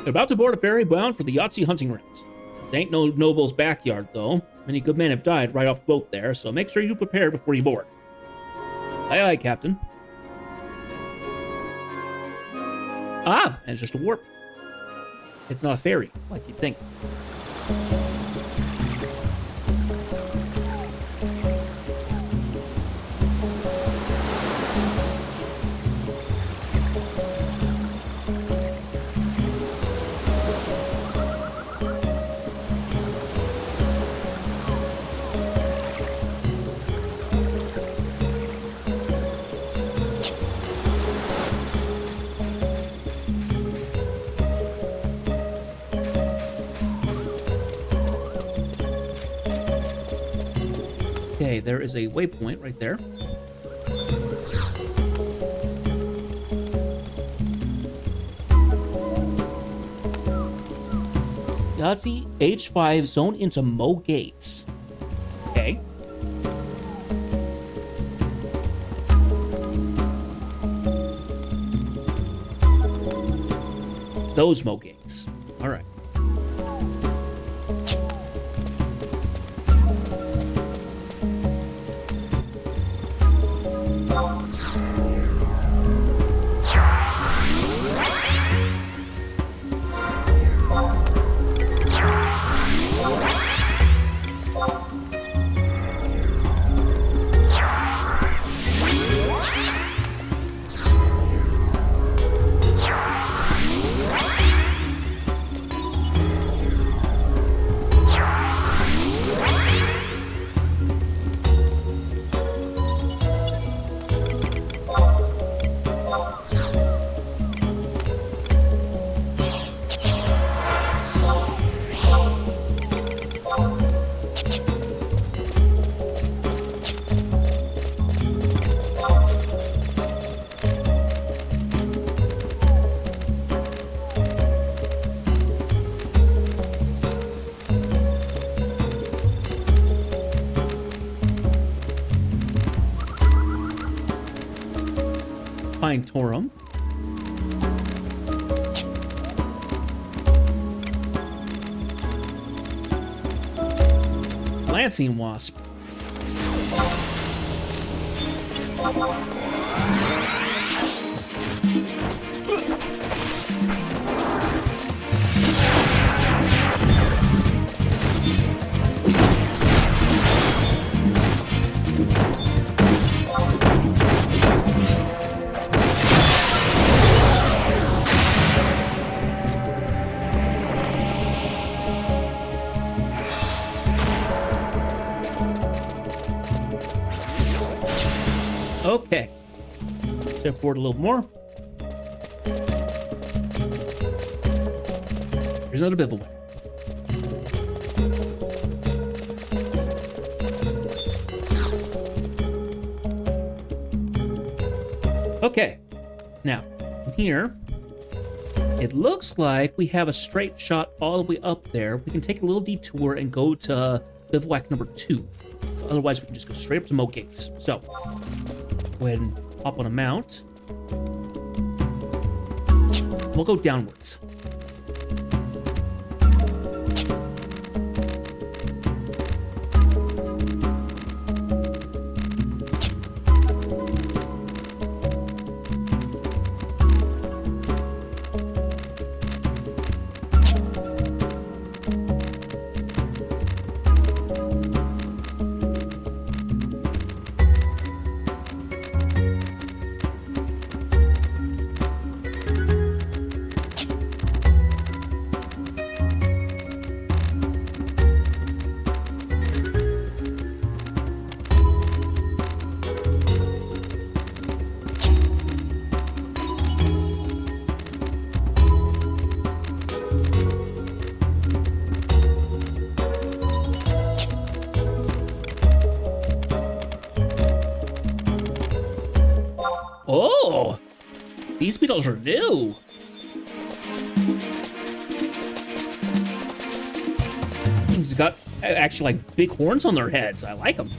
About to board a ferry bound for the Yahtzee hunting grounds. This ain't no noble's backyard, though. Many good men have died right off the boat there, so make sure you prepare before you board. Aye, aye, Captain. Ah, and it's just a warp. It's not a ferry, like you'd think. Okay, there is a waypoint right there. Yahtzee H5 zone into Mo Gates. Okay. Those Mo Gates. All right. Pine Torum. Lancing Wasp. Okay. Step forward a little more. Here's another bivouac. Okay. Now, from here, it looks like we have a straight shot all the way up there. We can take a little detour and go to bivouac number 2. Otherwise, we can just go straight up to Mo Gates. So, go ahead and hop on a mount. We'll go downwards. Oh, these beetles are new. He's got actually like big horns on their heads. I like them.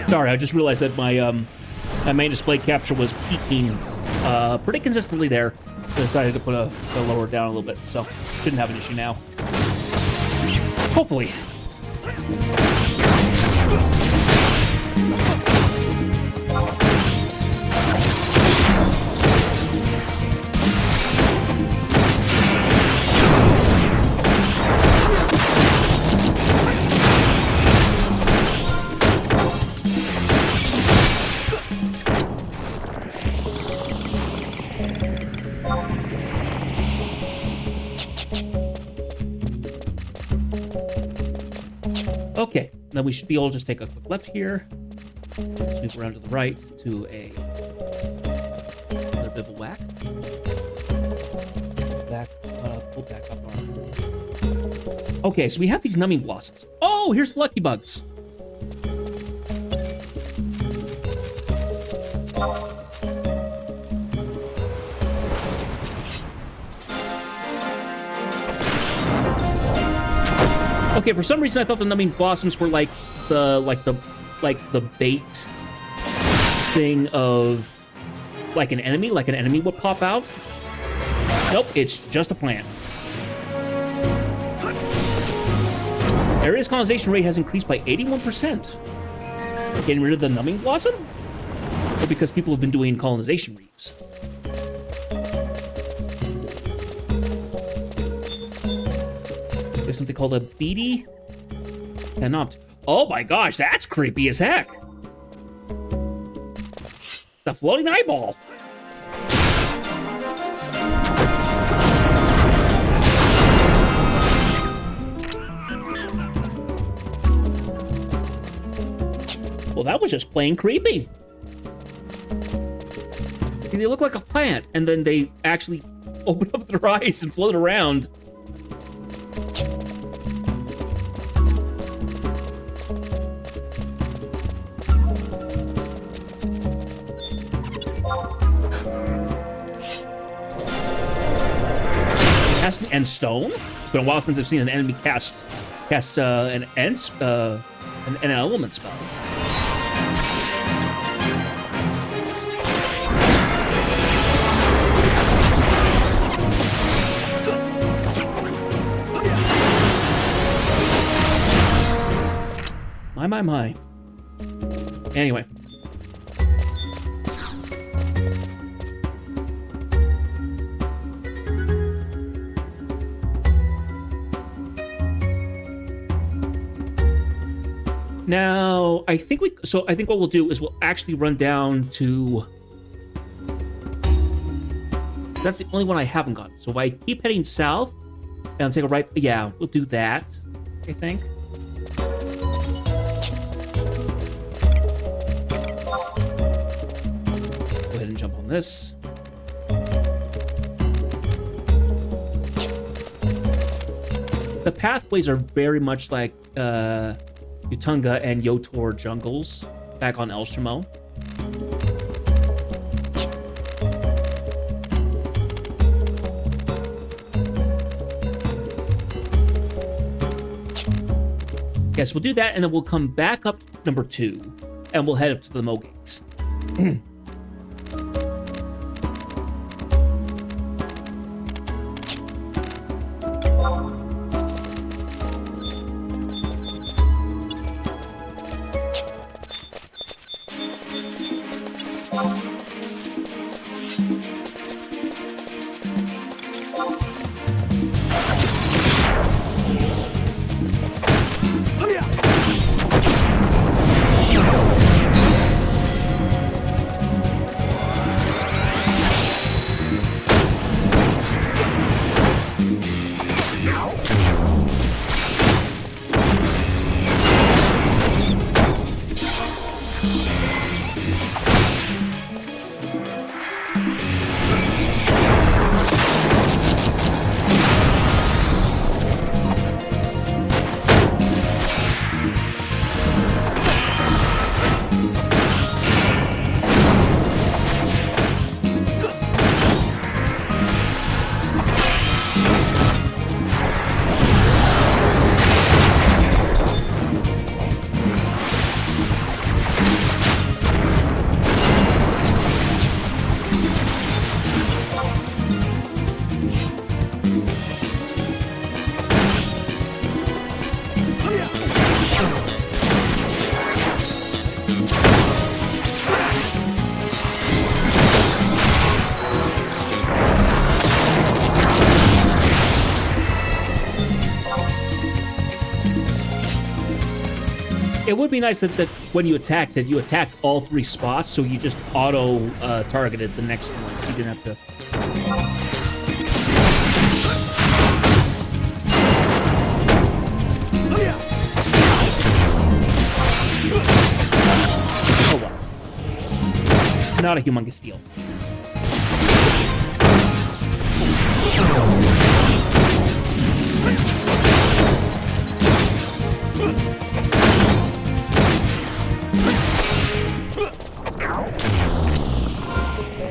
Sorry, I just realized that my main display capture was peaking pretty consistently there. So I decided to put a lower down a little bit, so shouldn't have an issue now. Hopefully. Okay, then we should be able to just take a quick left here, sweep around to the right to another bivouac. Pull back up our... Okay, so we have these numbing blossoms. Oh, here's the lucky bugs. Okay, for some reason I thought the numbing blossoms were like the bait thing of like an enemy would pop out. Nope, it's just a plant. Area's colonization rate has increased by 81%. Getting rid of the numbing blossom? Or because people have been doing colonization reefs? There's something called a beady canopt. Oh my gosh, that's creepy as heck. The floating eyeball. Well, that was just plain creepy. See, they look like a plant, and then they actually open up their eyes and float around. And stone? It's been a while since I've seen an enemy cast an element spell. My. Anyway. Now, I think what we'll do is we'll actually run down to... That's the only one I haven't gotten. So if I keep heading south and I'll take a right... Yeah, we'll do that, I think. Go ahead and jump on this. The pathways are very much like Utunga and Yotor jungles back on El Shamo. Yes, we'll do that, and then we'll come back up number 2, and we'll head up to the Mo Gates. It would be nice that when you attacked, that you attacked all 3 spots, so you just auto targeted the next one, so you didn't have to. Oh well. Not a humongous deal.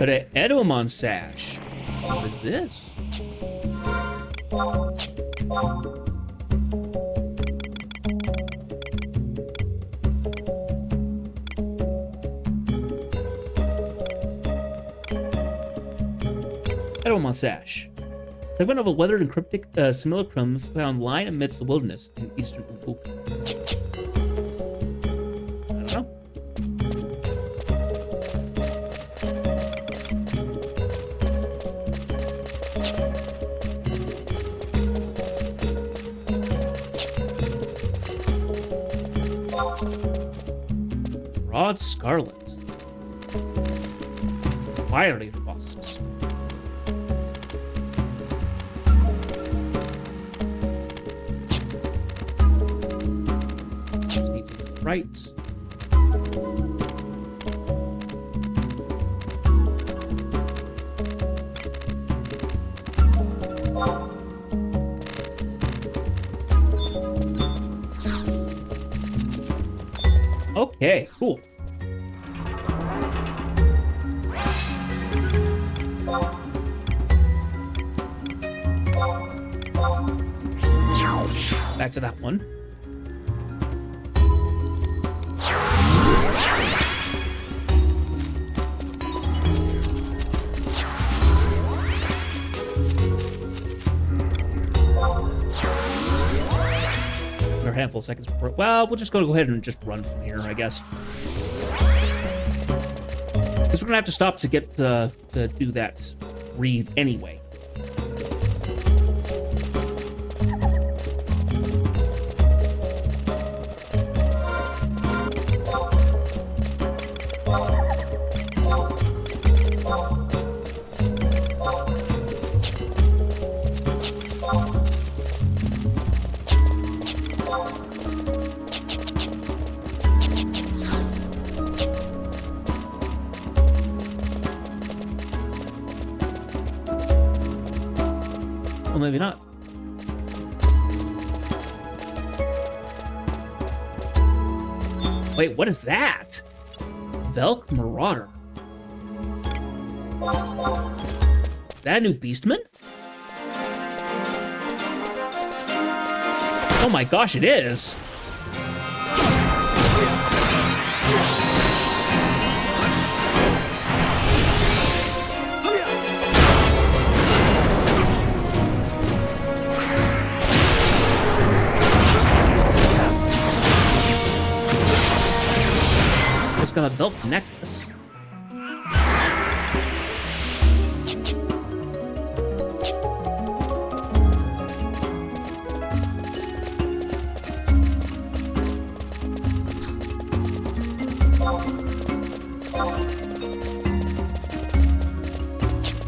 Got an Adoulin sash. What is this? Adoulin sash. Segment of a weathered and cryptic simulacrum found lying amidst the wilderness in eastern Ubuk. I don't know. Broad scarlet. Violator wasps. Just need to get right. Okay, cool. Back to that one. Another handful of seconds before. Well, we'll just go ahead and just run from here, I guess. Because we're gonna have to stop to get to do that reeve anyway. Well, maybe not. Wait, what is that? Velk Marauder. Is that a new Beastman? Oh my gosh, it is. Got a belt necklace.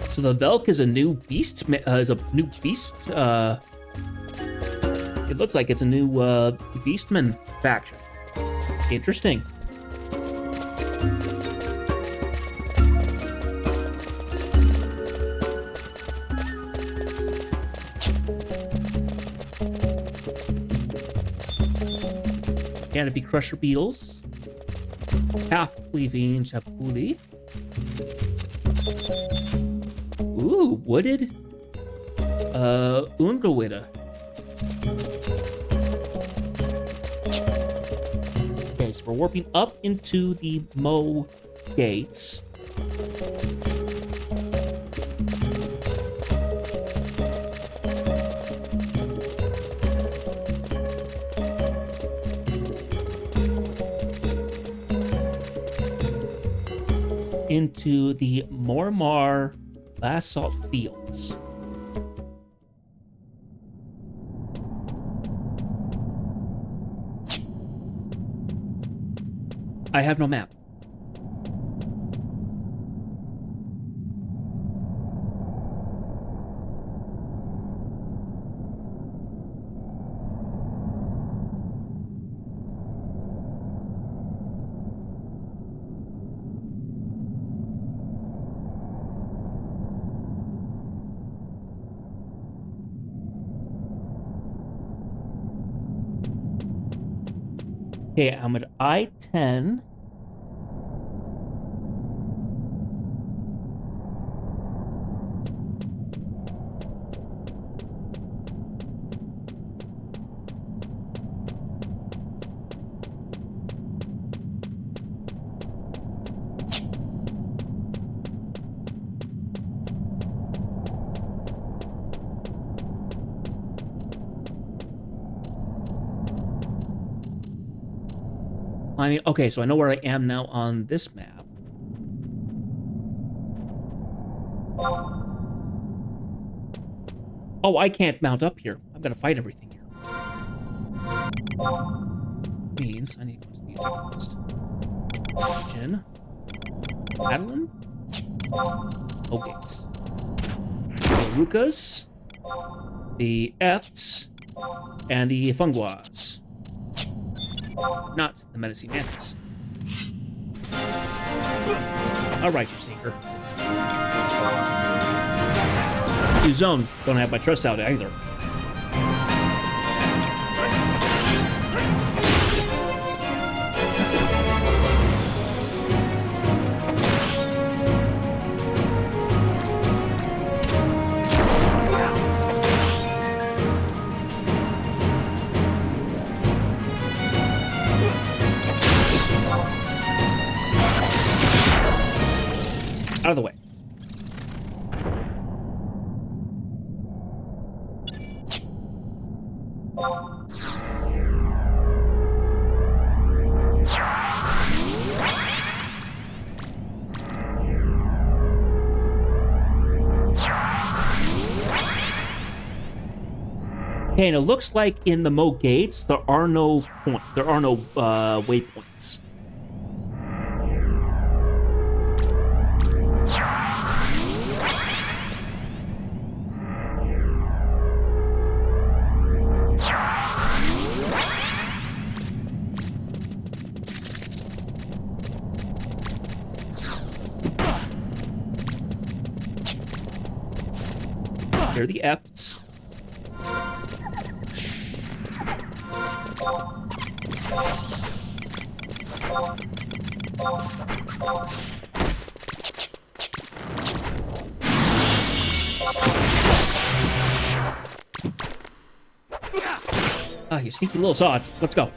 So the Velk is a new beast. It looks like it's a new Beastman faction. Interesting. Canopy Crusher Beetles. Half Cleaving Chapuli. Ooh, wooded Ungawida. Okay, so we're warping up into the Mo gates. Into the Mormar basalt fields. I have no map. Okay, I'm at I-10. Climbing. Okay, so I know where I am now on this map. Oh, I can't mount up here. I'm gonna fight everything here. Means I need to go to the objective list. Oxygen. Adoulin. Oh, gates. The Rukas. The Fs. And the Funguas. Not the menacing mantis. Alright, you sneaker. New zone. Don't have my trust out either. Out of the way. Okay, and it looks like in the Mo gates there are no waypoints. Here are the Fs. Ah, you sneaky little sods. Let's go.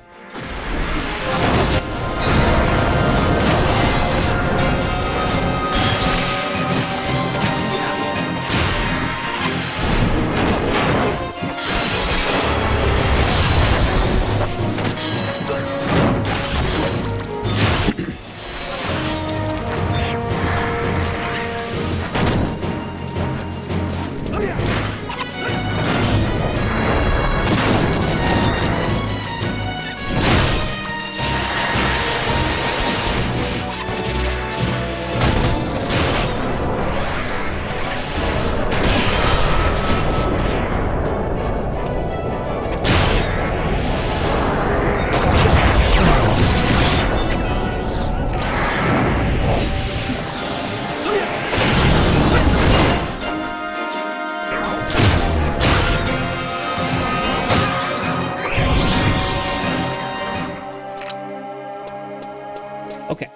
Okay.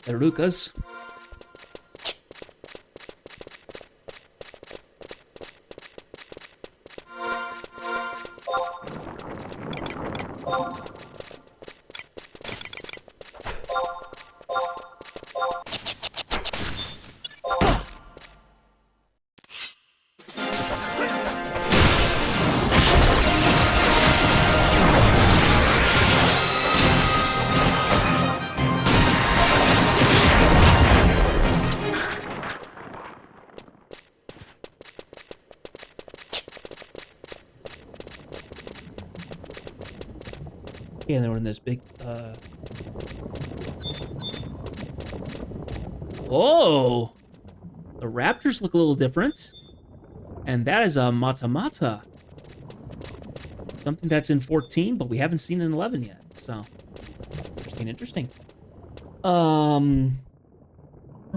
The Rukas. And then we're in this big, Oh! The raptors look a little different. And that is a Mata-Mata. Something that's in 14, but we haven't seen in 11 yet. So, interesting. Where are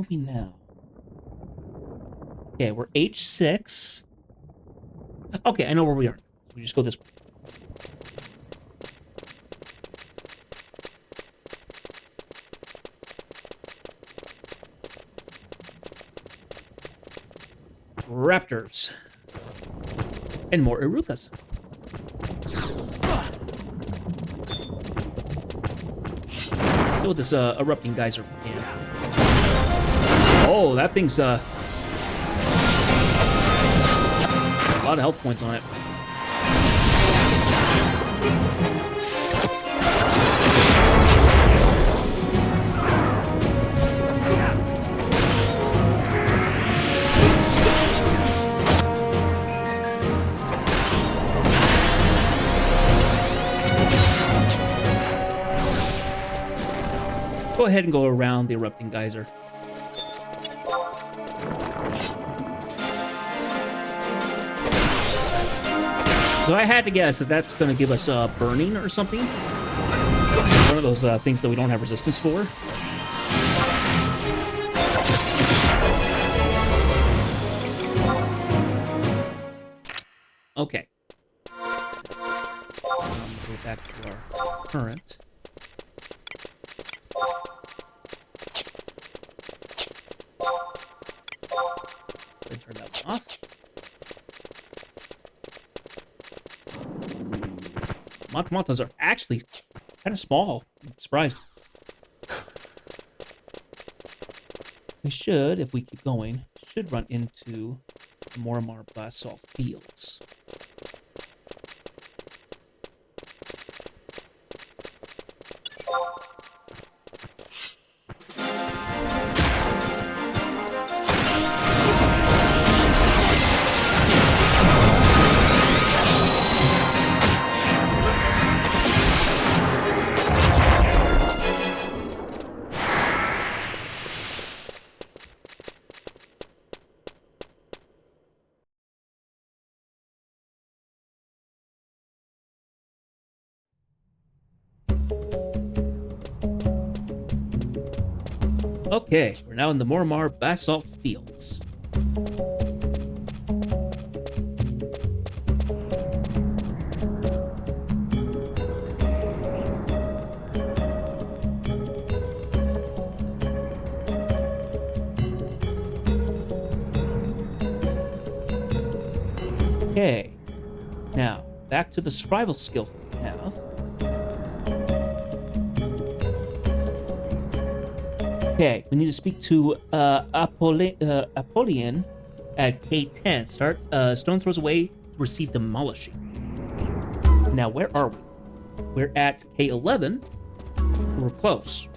we now? Okay, we're H6. Okay, I know where we are. We just go this way. Raptors. And more Irukas. Let's see what this erupting geyser can. Oh, that thing's lot of health points on it. Go ahead and go around the erupting geyser. So I had to guess that that's going to give us burning or something. One of those things that we don't have resistance for. Okay. Go back to our current. Then turn that one off. Mountains are actually kind of small. I'm surprised. We should, if we keep going, should run into more and more basalt fields. Okay, we're now in the Mormar basalt fields. Okay, now back to the survival skills that we have. Okay, we need to speak to Adoulin at K10. Start stone throws away to receive demolishing. Now, where are we? We're at K11. We're close.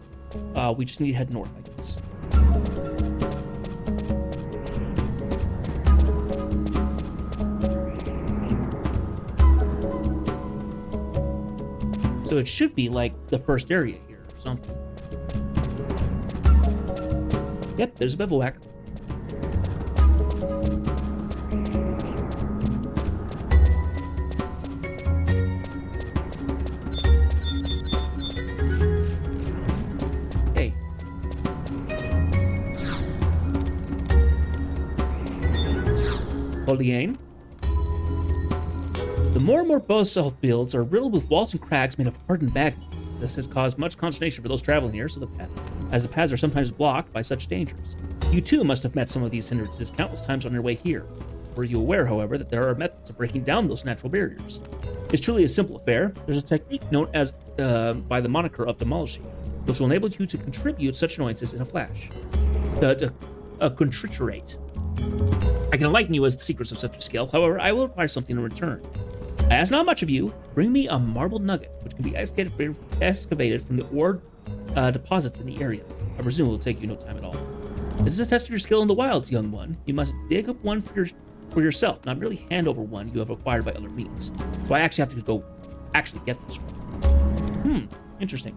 We just need to head north, I guess. So it should be like the first area here or something. Yep, there's a bivouac. Hey. Adoulin. The more and more basalt fields are riddled with walls and crags made of hardened magma. This has caused much consternation for those traveling here, as the paths are sometimes blocked by such dangers. You too must have met some of these hindrances countless times on your way here. Were you aware, however, that there are methods of breaking down those natural barriers? It's truly a simple affair. There's a technique known as by the moniker of demolishing, which will enable you to contribute such annoyances in a flash. Contriturate. I can enlighten you as the secrets of such a skill, however, I will require something in return. I ask not much of you. Bring me a marbled nugget, which can be excavated from the ore deposits in the area. I presume it will take you no time at all. This is a test of your skill in the wilds, young one. You must dig up one for yourself, not merely hand over one you have acquired by other means. So I actually have to go get this one. Interesting.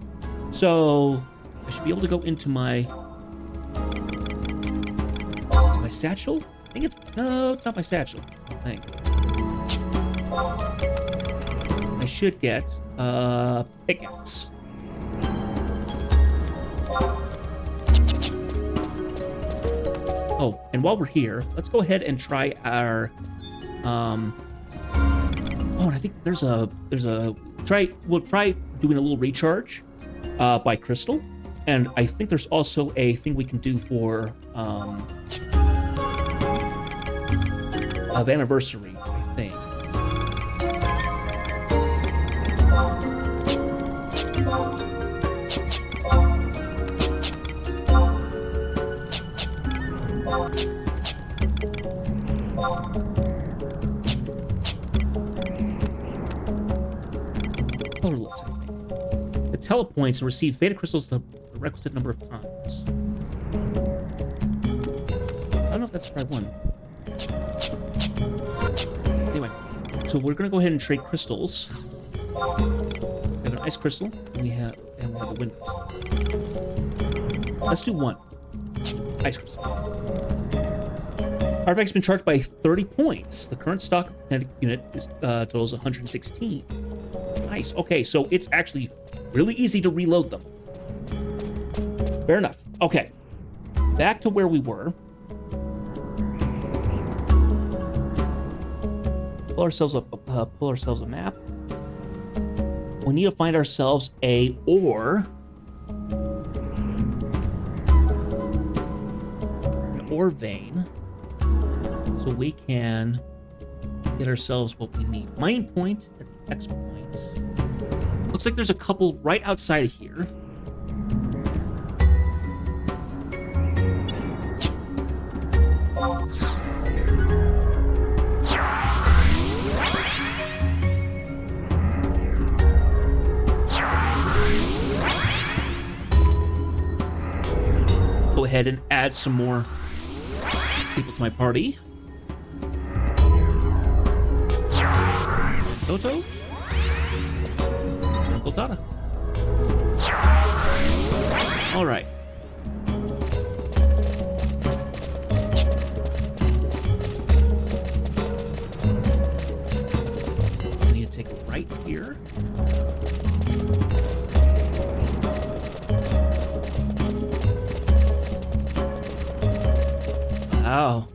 So I should be able to go into my satchel? I think no, it's not my satchel, I think. I should get a pickaxe. Oh, and while we're here, let's go ahead and try our oh, and I think we'll try doing a little recharge by crystal. And I think there's also a thing we can do for of anniversary, I think. colorless, I think. It telepoints and receive faded crystals the requisite number of times. I don't know if that's the right one. Anyway, so we're gonna go ahead and trade crystals. We have an ice crystal, and we have a wind crystal. Let's do one. Ice crystal. Artifact's been charged by 30 points. The current stock of kinetic unit is totals 116. Nice. Okay, so it's actually really easy to reload them. Fair enough. Okay, back to where we were. Pull ourselves a map. We need to find ourselves an ore vein, so we can get ourselves what we need. Mining point at the X points. Looks like there's a couple right outside of here. Go ahead and add some more people to my party. Toto. Uncle Tata. All right. We need to take a right here. Wow.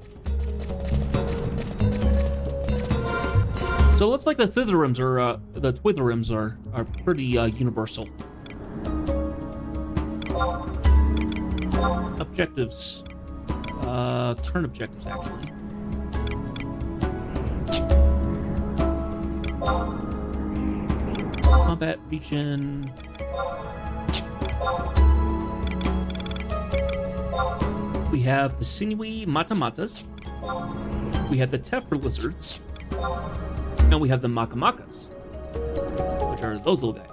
So it looks like the Thitherums are, the Twitherums are pretty universal. Objectives. Current objectives, actually. Combat region. We have the sinewy Matamatas. We have the Teffer lizards. And we have the Makamakas, which are those little guys.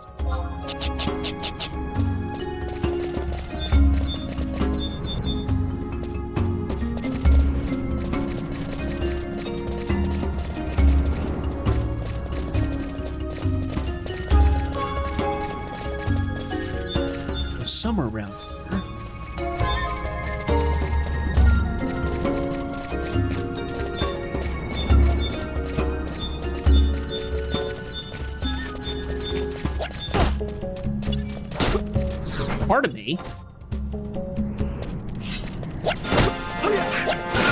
So somewhere around here. Part of me.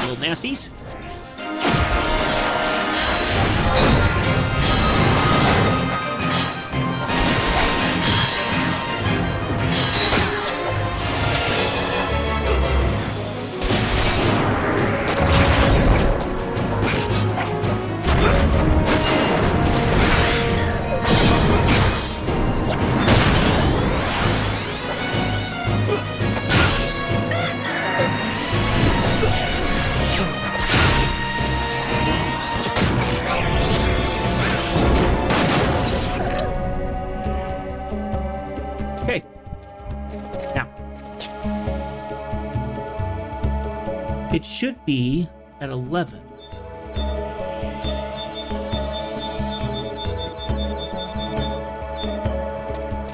Little nasties. Okay. Now, it should be at 11.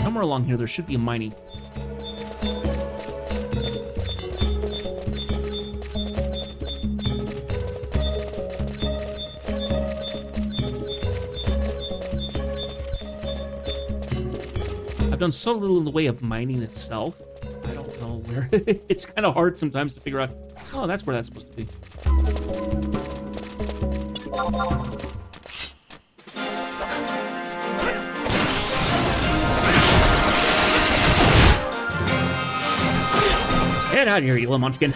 Somewhere along here, there should be a mining. I've done so little in the way of mining itself. I don't know where. It's kind of hard sometimes to figure out. Oh, that's where that's supposed to be. Get out of here, you little munchkin.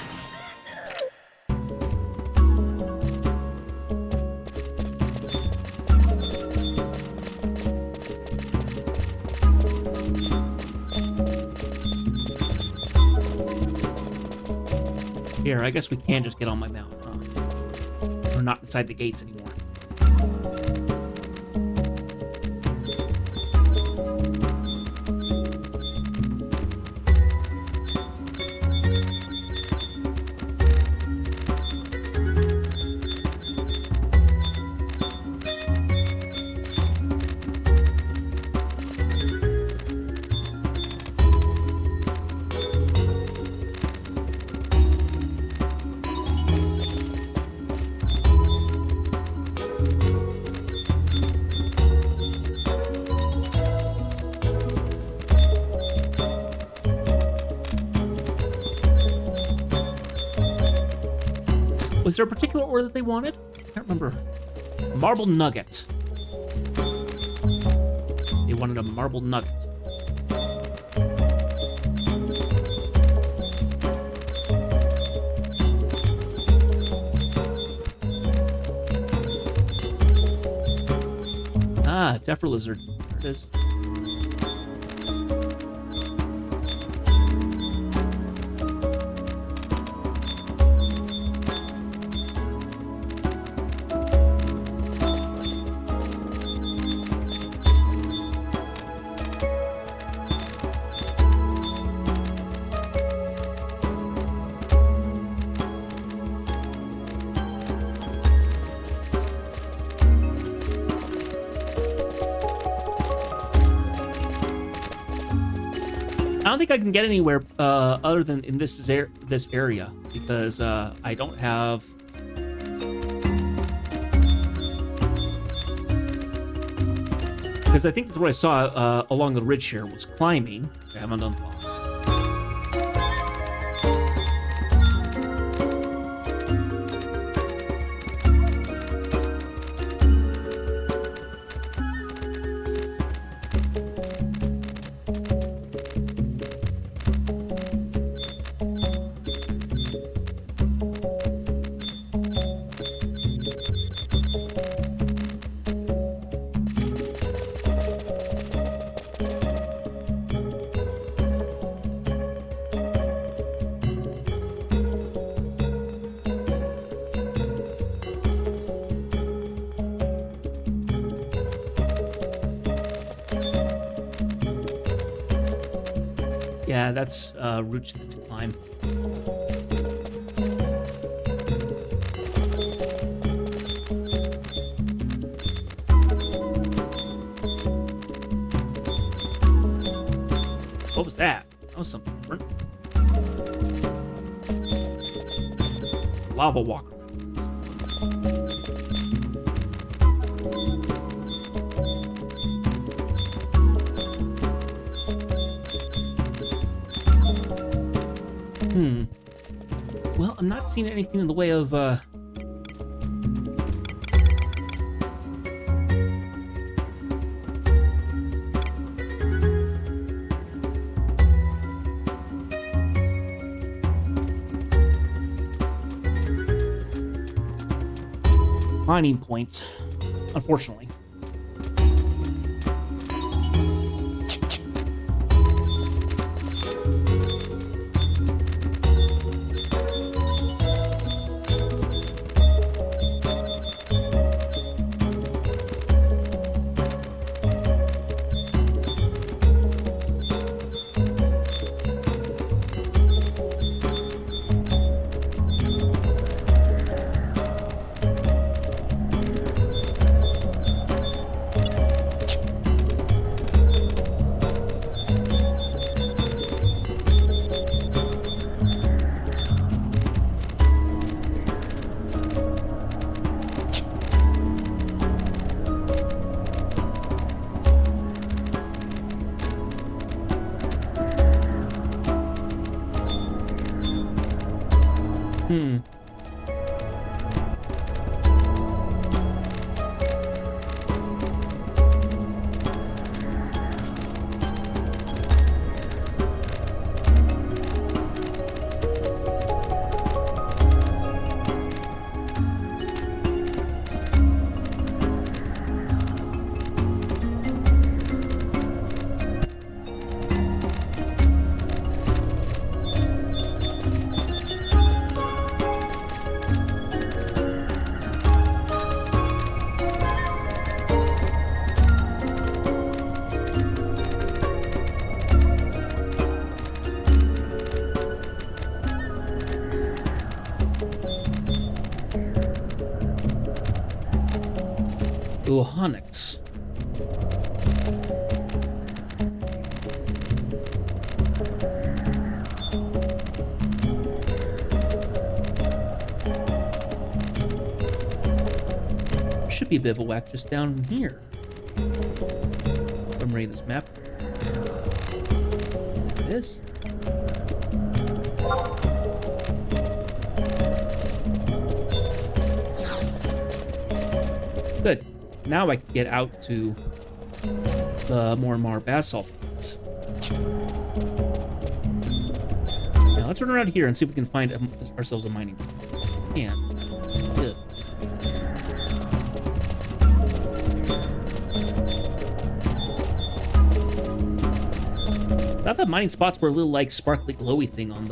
Here, I guess we can just get on my mount. We're not inside the gates anymore. Was there a particular order that they wanted? I can't remember. Marble nugget. They wanted a marble nugget. Ah, it's Effer Lizard. There it is. I don't think I can get anywhere other than in this area because I don't have. Because I think that's what I saw along the ridge here was climbing. I haven't done. Yeah, that's routes to climb. What was that? That was something different. Lava walker. Well, I'm not seeing anything in the way of, mining points, unfortunately. Onyx. Should be a bivouac just down here. I'm reading this map. There it is. Good. Now I can get out to the more and more basalt fields. Now let's run around here and see if we can find ourselves a mining. Yeah. Good. I thought the mining spots were a little like sparkly glowy thing on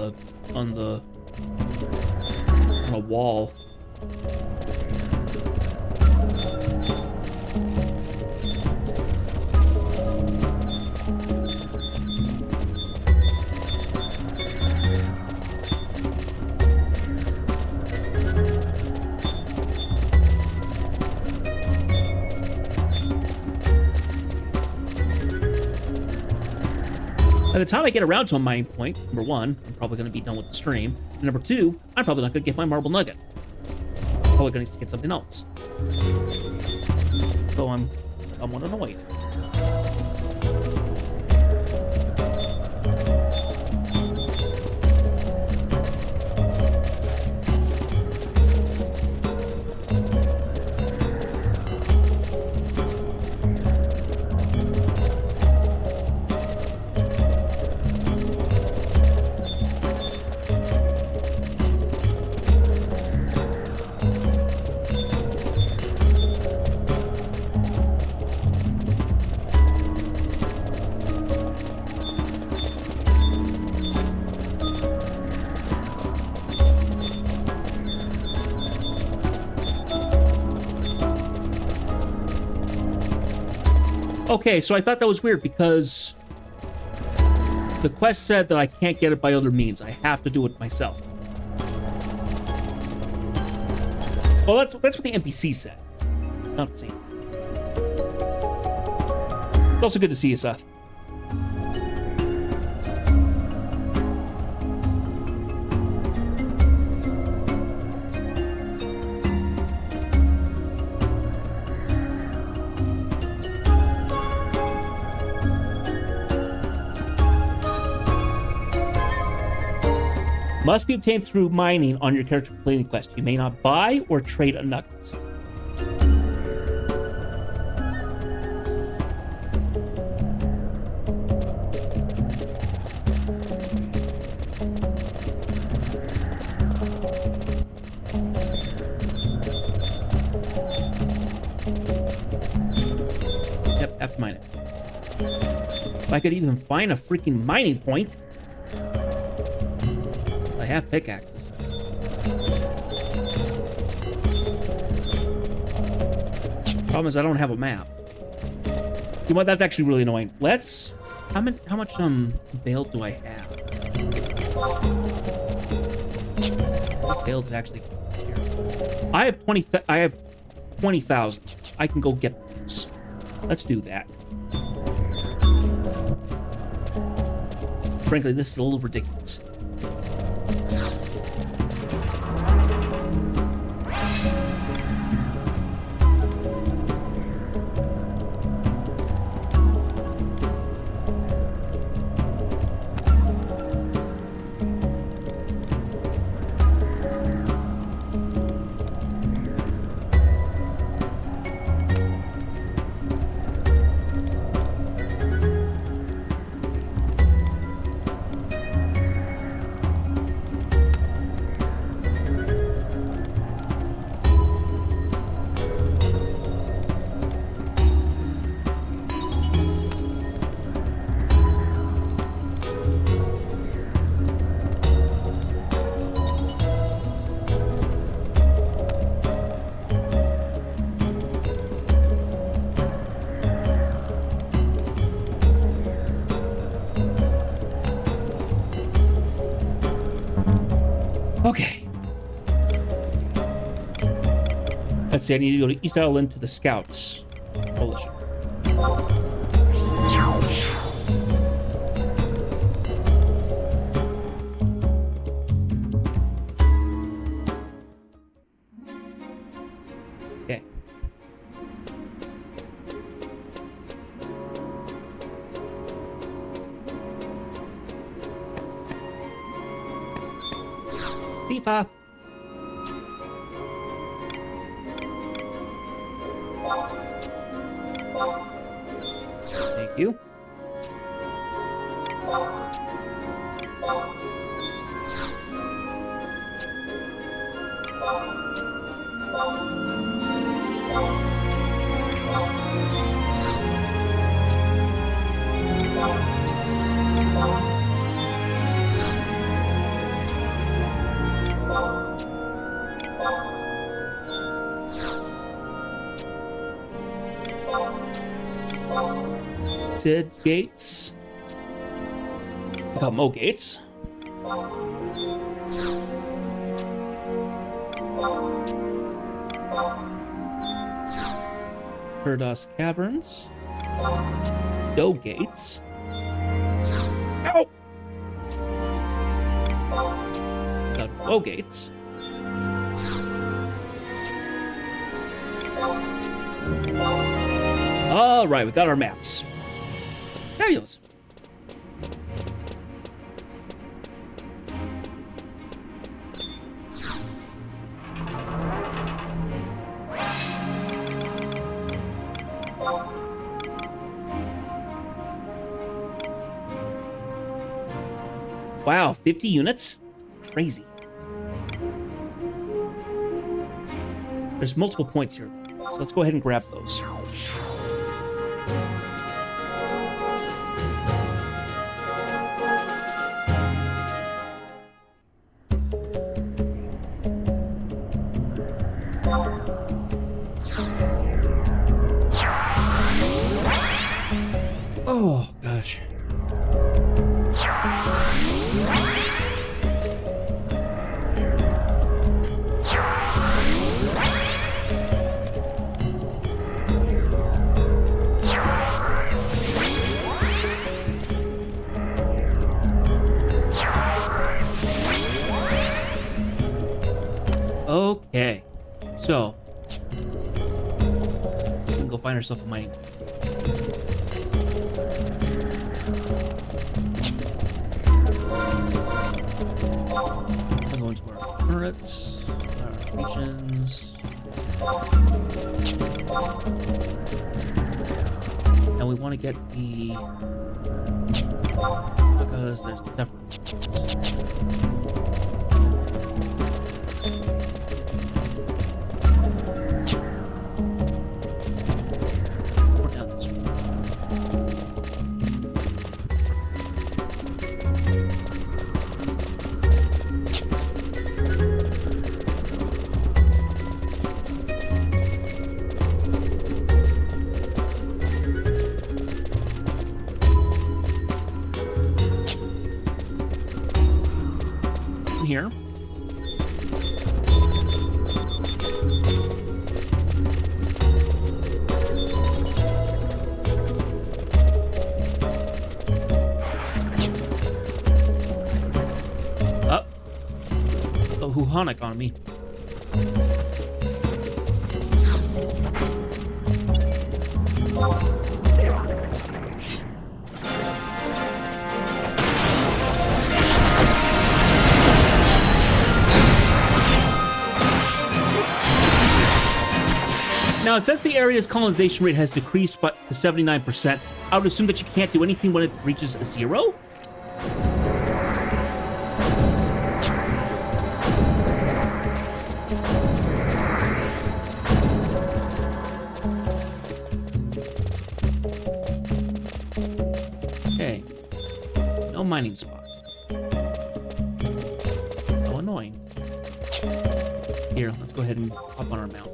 a wall. By the time I get around to a mining point, number one, I'm probably going to be done with the stream. And number two, I'm probably not going to get my marble nugget. Probably going to get something else. So I'm somewhat annoyed. Okay, so I thought that was weird because the quest said that I can't get it by other means. I have to do it myself. Well, that's what the NPC said. Not the same. It's also good to see you, Seth. Must be obtained through mining on your character completing quest. You may not buy or trade a nugget. Yep, have to mine it. If I could even find a freaking mining point. I have pickaxes. Problem is I don't have a map. You know what? That's actually really annoying. Let's. How much bale do I have? What bale is actually here? I have 20,000. I can go get this. Let's do that. Frankly, this is a little ridiculous. Okay. Let's see, I need to go to East Adoulin to the Scouts Coalition. Okay. Sifa. Thank you. Sid Gates. I got Mo Gates. Perdos Caverns. Doe Gates. Ow! Got Mo Gates. All right, we got our maps. Fabulous. Wow, 50 units? Crazy. There's multiple points here, so let's go ahead and grab those. Oh, gosh. Okay, so we can go find ourselves a mining. I'm going to our turrets, our regions, and we want to get the because there's the difference. Here. Up. The Huhonic on me. Now, it says the area's colonization rate has decreased but to 79%. I would assume that you can't do anything when it reaches a 0? Okay. No mining spots. How annoying. Here, let's go ahead and hop on our mount.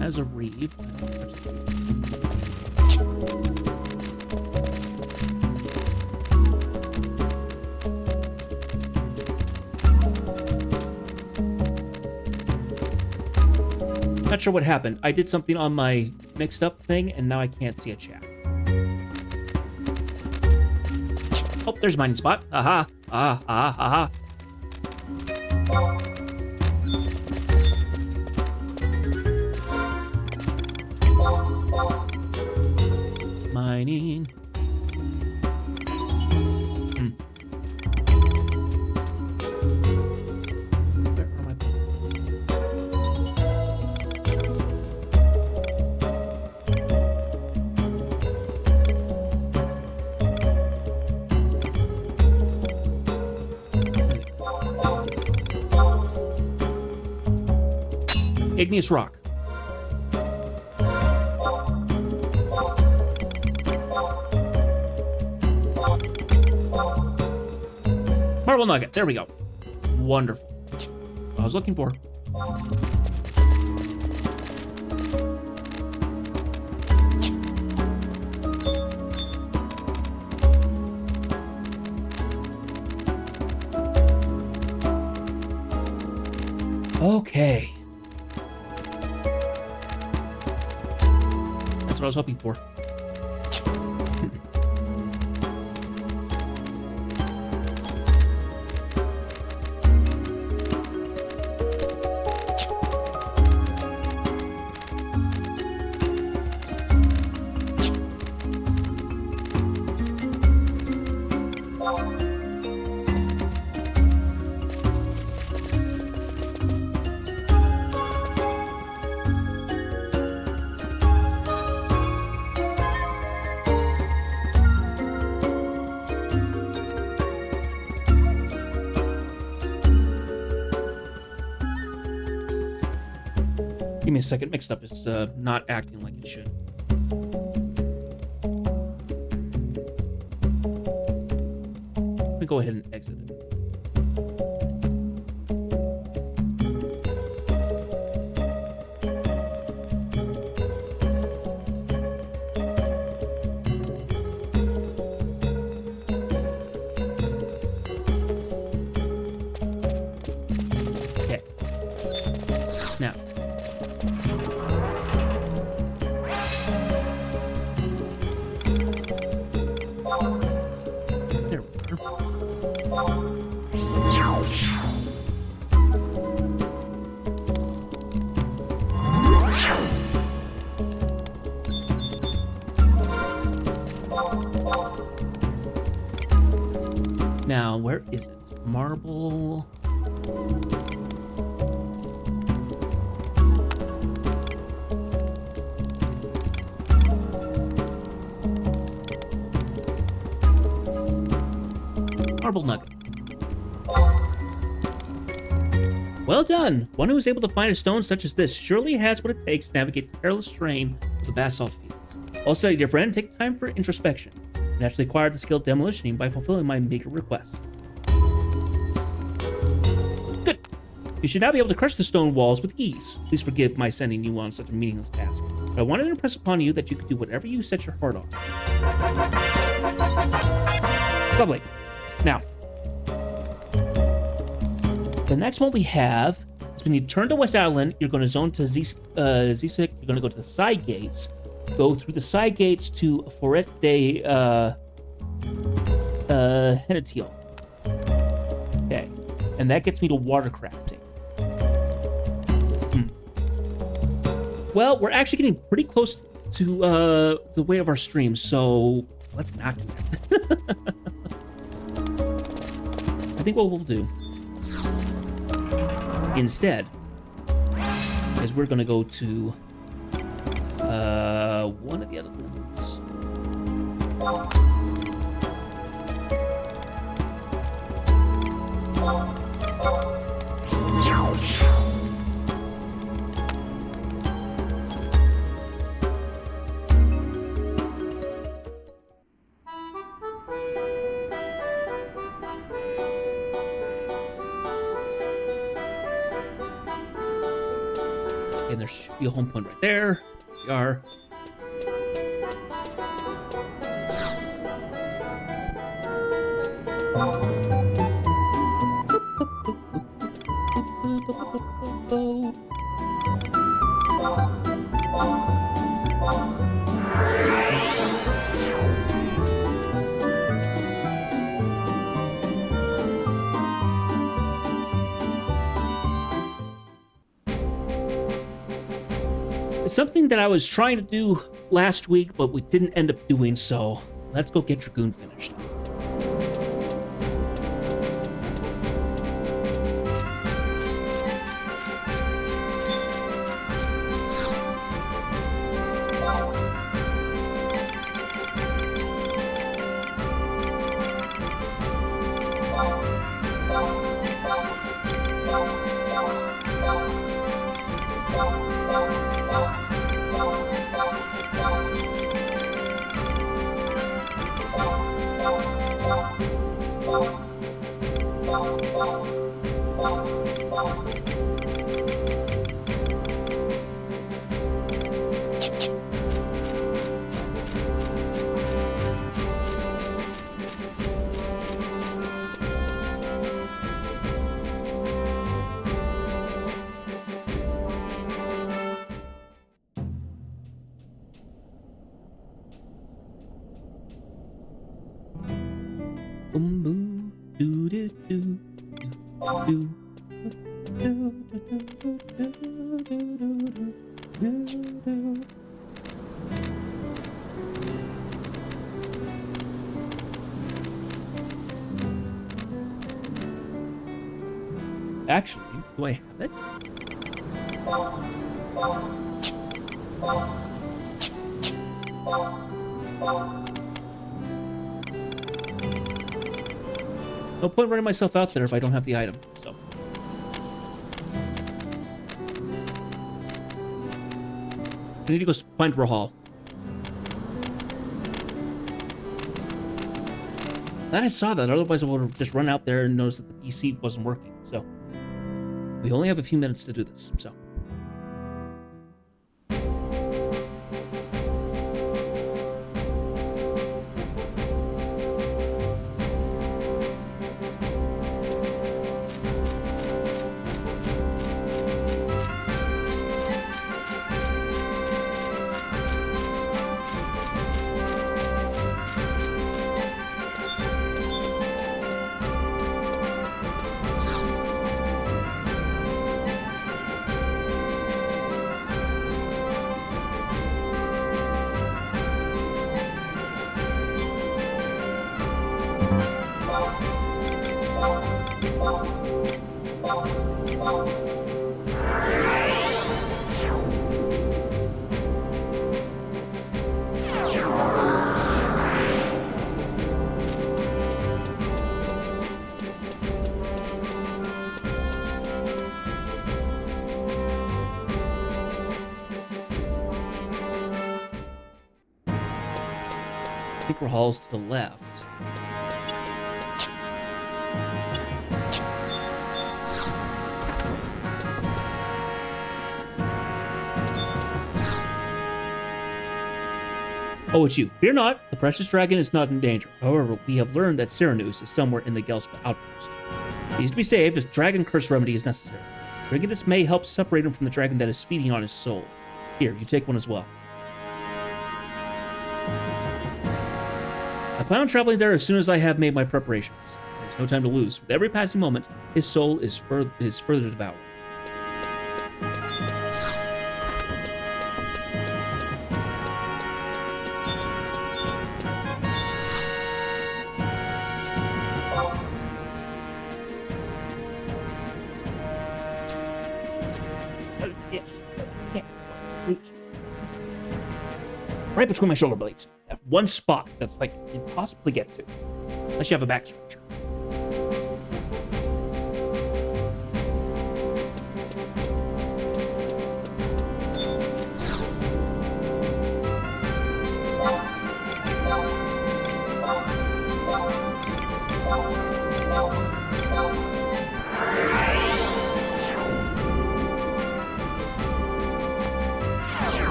As a reef. Not sure what happened. I did something on my mixed up thing, and now I can't see a chat. Oh, there's a mining spot. Aha. Aha. Mining. Where are my igneous rock. Marble nugget. There we go. Wonderful. What I was looking for. Okay. That's what I was hoping for. Give me a second. Mixed up. It's not acting like it should. Let me go ahead and exit it. Okay. Now. There we are. Now, where is it? Marble. Marble nugget. Well done! One who is able to find a stone such as this surely has what it takes to navigate the perilous terrain of the basalt fields. Well studied, dear friend. Take time for introspection. I naturally acquired the skill of demolitioning by fulfilling my meager request. Good. You should now be able to crush the stone walls with ease. Please forgive my sending you on such a meaningless task, but I wanted to impress upon you that you could do whatever you set your heart on. Lovely. Now, the next one we have is when you turn to West Adoulin, you're going to zone to Zisik. You're going to go to the side gates. Go through the side gates to Forêt de Hennetil. Okay, and that gets me to water crafting. Well, we're actually getting pretty close to the way of our stream, so let's not do that. I think what we'll do instead is we're going to go to one of the other ones. And there should be a home point right there. We are. something that I was trying to do last week, but we didn't end up doing, so let's go get Dragoon finished. Actually, do I have it? No point running myself out there if I don't have the item, so. I need to go find Rahal. Glad I saw that, otherwise I would have just run out there and noticed that the PC wasn't working, so. We only have a few minutes to do this, so. I think Rahal's to the left. Oh, it's you. Fear not, the precious dragon is not in danger. However, we have learned that Cyranus is somewhere in the Gelspa outpost. He needs to be saved. A dragon curse remedy is necessary. Drinking this may help separate him from the dragon that is feeding on his soul. Here, you take one as well. I plan on traveling there as soon as I have made my preparations. There's no time to lose. With every passing moment, his soul is further devoured. Right between my shoulder blades. At one spot that's like impossible to get to. Unless you have a back structure.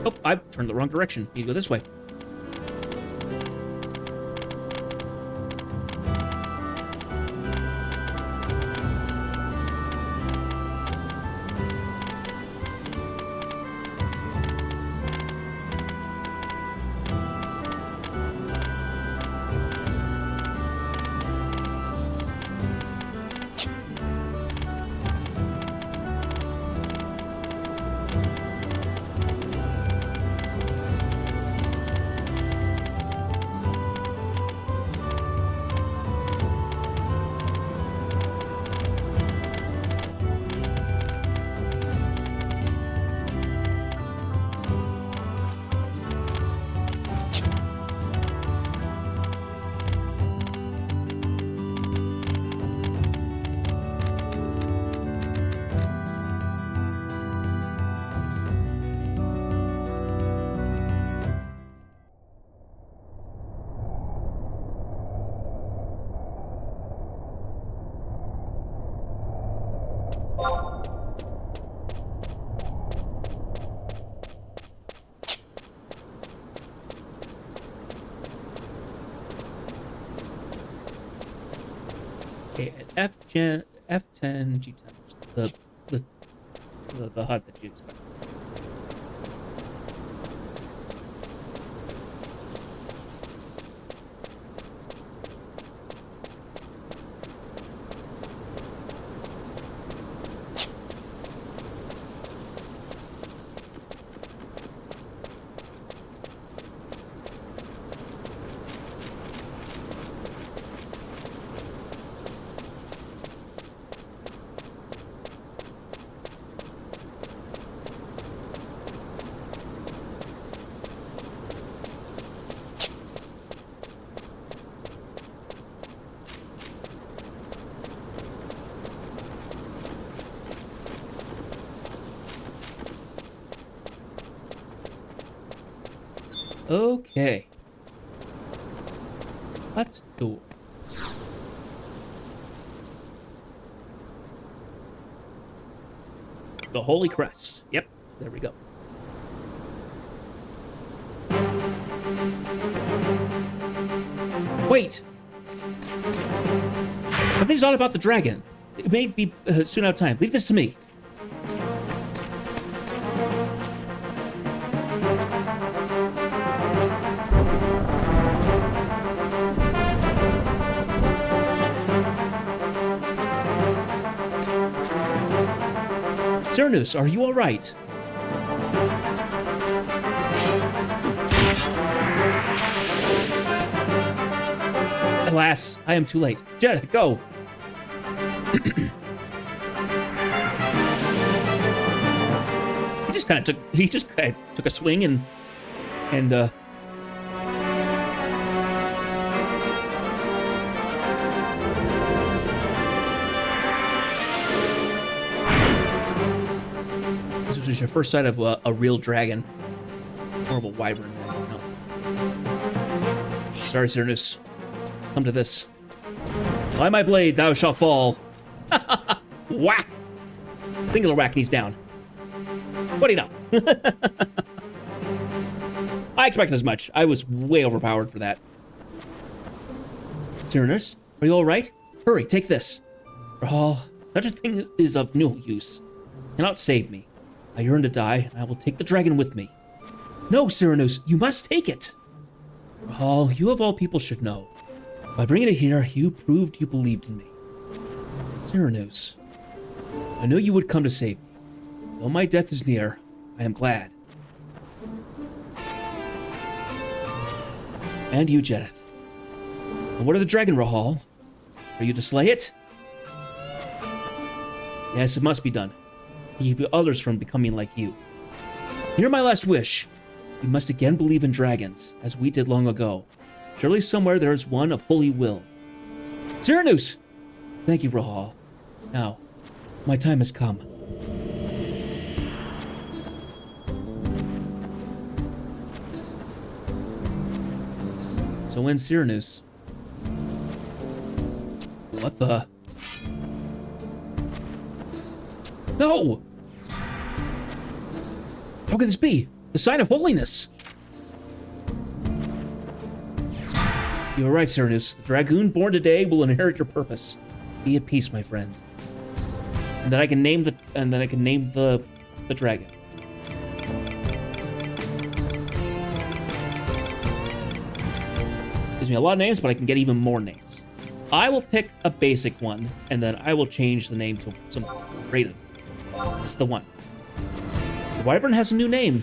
Oh, I turned the wrong direction. You go this way. Okay, at F10, G10, the HUD that you expect. Okay. Let's do it. The Holy Crest. Yep, there we go. Wait! I think it's all about the dragon. It may be soon out of time. Leave this to me. Cernus, are you all right? Alas, I am too late. Jedith, go! He just kind of took a swing and this was your first sight of a real dragon. More of a wyvern. No. Sorry, Cernus. Let's come to this. By my blade, thou shalt fall. Whack! Singular whack, and he's down. What do you know? I expected as much. I was way overpowered for that. Cernus, are you all right? Hurry, take this. Oh, such a thing is of no use. Cannot save me. I yearn to die, and I will take the dragon with me. No, Cyranoos, you must take it. Rahal, you of all people should know. By bringing it here, you proved you believed in me. Cyranoos, I know you would come to save me. Though my death is near, I am glad. And you, Jedith. And what of the dragon, Rahal? Are you to slay it? Yes, it must be done. To keep others from becoming like you. Hear my last wish. We must again believe in dragons, as we did long ago. Surely somewhere there is one of holy will. Cyranoos! Thank you, Rahal. Now, my time has come. So ends Cyranoos. What the? No! How could this be? The sign of holiness! You are right, Cyranoos. The dragoon born today will inherit your purpose. Be at peace, my friend. And then I can name the dragon. Gives me a lot of names, but I can get even more names. I will pick a basic one, and then I will change the name to some greater. It's the one. The wyvern has a new name.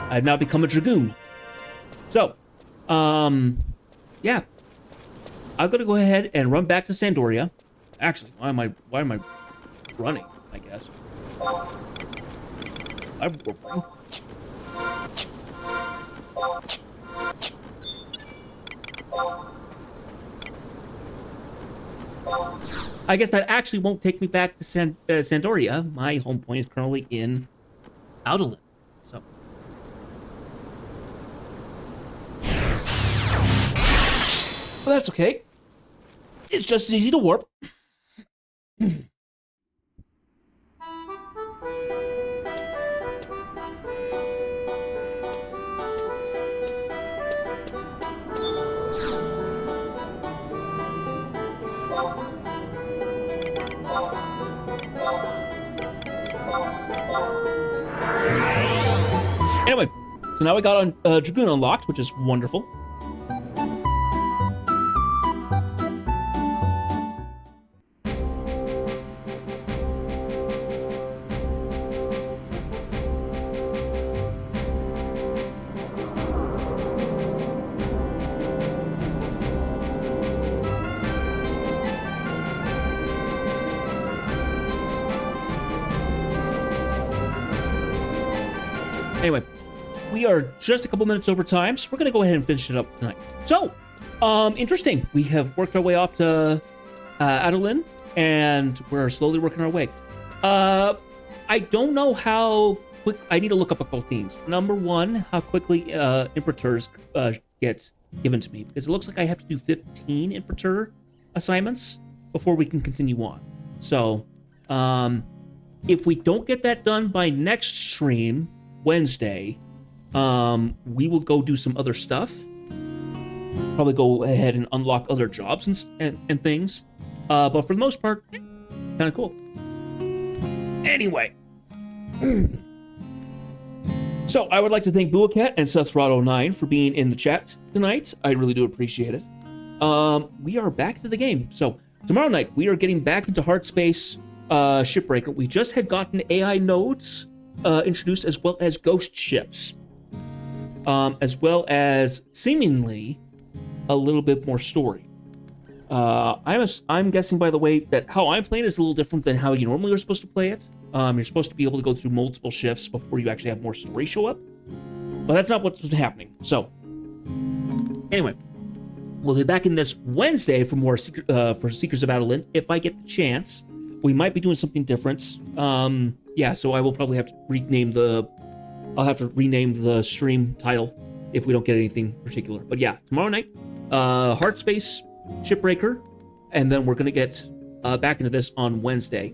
I've now become a dragoon. So, yeah. I'm gonna go ahead and run back to Sandoria. Actually, why am I running, I guess? I'm warping. I guess that actually won't take me back to Sandoria. My home point is currently in Adoulin. So. Well, that's okay. It's just as easy to warp. Anyway, so now we got on Dragoon unlocked, which is wonderful. Anyway, we are just a couple minutes over time, so we're going to go ahead and finish it up tonight. So, interesting. We have worked our way off to Adoulin, and we're slowly working our way. I don't know how quick... I need to look up a couple things. Number one, how quickly Imperators get given to me, because it looks like I have to do 15 Imperator assignments before we can continue on. So, if we don't get that done by next stream... Wednesday, we will go do some other stuff. Probably go ahead and unlock other jobs and things. But for the most part, kind of cool. Anyway. So, I would like to thank Buacat and SethRod09 for being in the chat tonight. I really do appreciate it. We are back to the game. So, tomorrow night, we are getting back into Heartspace Shipbreaker. We just had gotten AI nodes introduced, as well as ghost ships, as well as seemingly a little bit more story. I'm guessing, by the way, that how I'm playing is a little different than how you normally are supposed to play it. You're supposed to be able to go through multiple shifts before you actually have more story show up, but that's not what's happening. So, anyway, we'll be back in this Wednesday for more for Seekers of Adoulin if I get the chance. We might be doing something different. Yeah, so I will probably have to rename the stream title if we don't get anything particular. But yeah, tomorrow night, Heartspace Shipbreaker, and then we're gonna get back into this on Wednesday.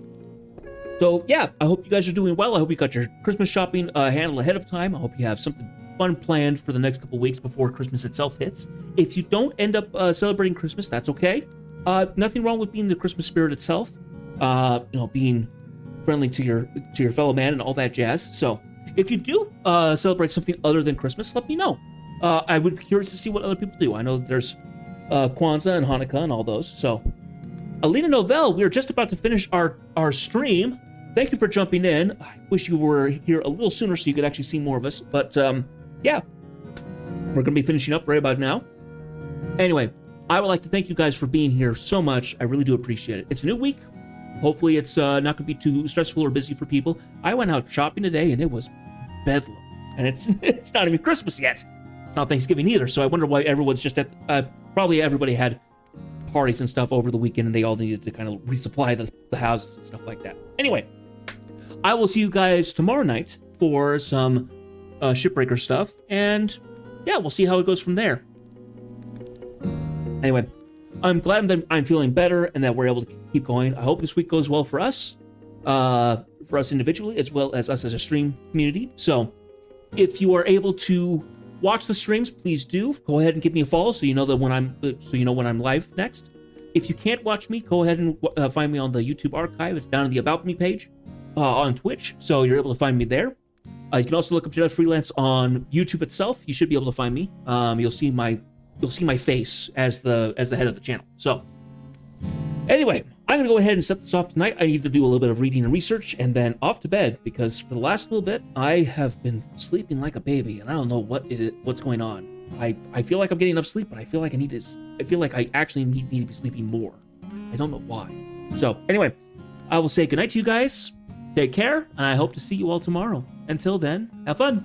So yeah, I hope you guys are doing well. I hope you got your Christmas shopping handled ahead of time. I hope you have something fun planned for the next couple weeks before Christmas itself hits. If you don't end up celebrating Christmas, that's okay. Nothing wrong with being the Christmas spirit itself. Being friendly to your fellow man and all that jazz. So if you do celebrate something other than Christmas, let me know. I would be curious to see what other people do. I know that there's Kwanzaa and Hanukkah and all those. So Alina Novell, we are just about to finish our stream. Thank you for jumping in. I wish you were here a little sooner so you could actually see more of us. But yeah, we're going to be finishing up right about now. Anyway, I would like to thank you guys for being here so much. I really do appreciate it. It's a new week. Hopefully it's not going to be too stressful or busy for people. I went out shopping today and it was bedlam. And it's not even Christmas yet. It's not Thanksgiving either. So I wonder why everyone's just probably everybody had parties and stuff over the weekend and they all needed to kind of resupply the houses and stuff like that. Anyway, I will see you guys tomorrow night for some Shipbreaker stuff. And yeah, we'll see how it goes from there. Anyway, I'm glad that I'm feeling better and that we're able to keep going. I hope this week goes well for us individually, as well as us as a stream community. So if you are able to watch the streams, please do go ahead and give me a follow so you know that when I'm live next. If you can't watch me, go ahead and find me on the YouTube archive. It's down in the About Me page on Twitch, so you're able to find me there. You can also look up Jedi Freelance on YouTube itself. You should be able to find me. You'll see my face as the head of the channel. So anyway, I'm gonna go ahead and set this off tonight. I need to do a little bit of reading and research and then off to bed, because for the last little bit I have been sleeping like a baby and I don't know what's going on. I feel like I'm getting enough sleep, but I feel like I actually need to be sleeping more. I don't know why. So anyway, I will say goodnight to you guys. Take care, and I hope to see you all tomorrow. Until then, have fun.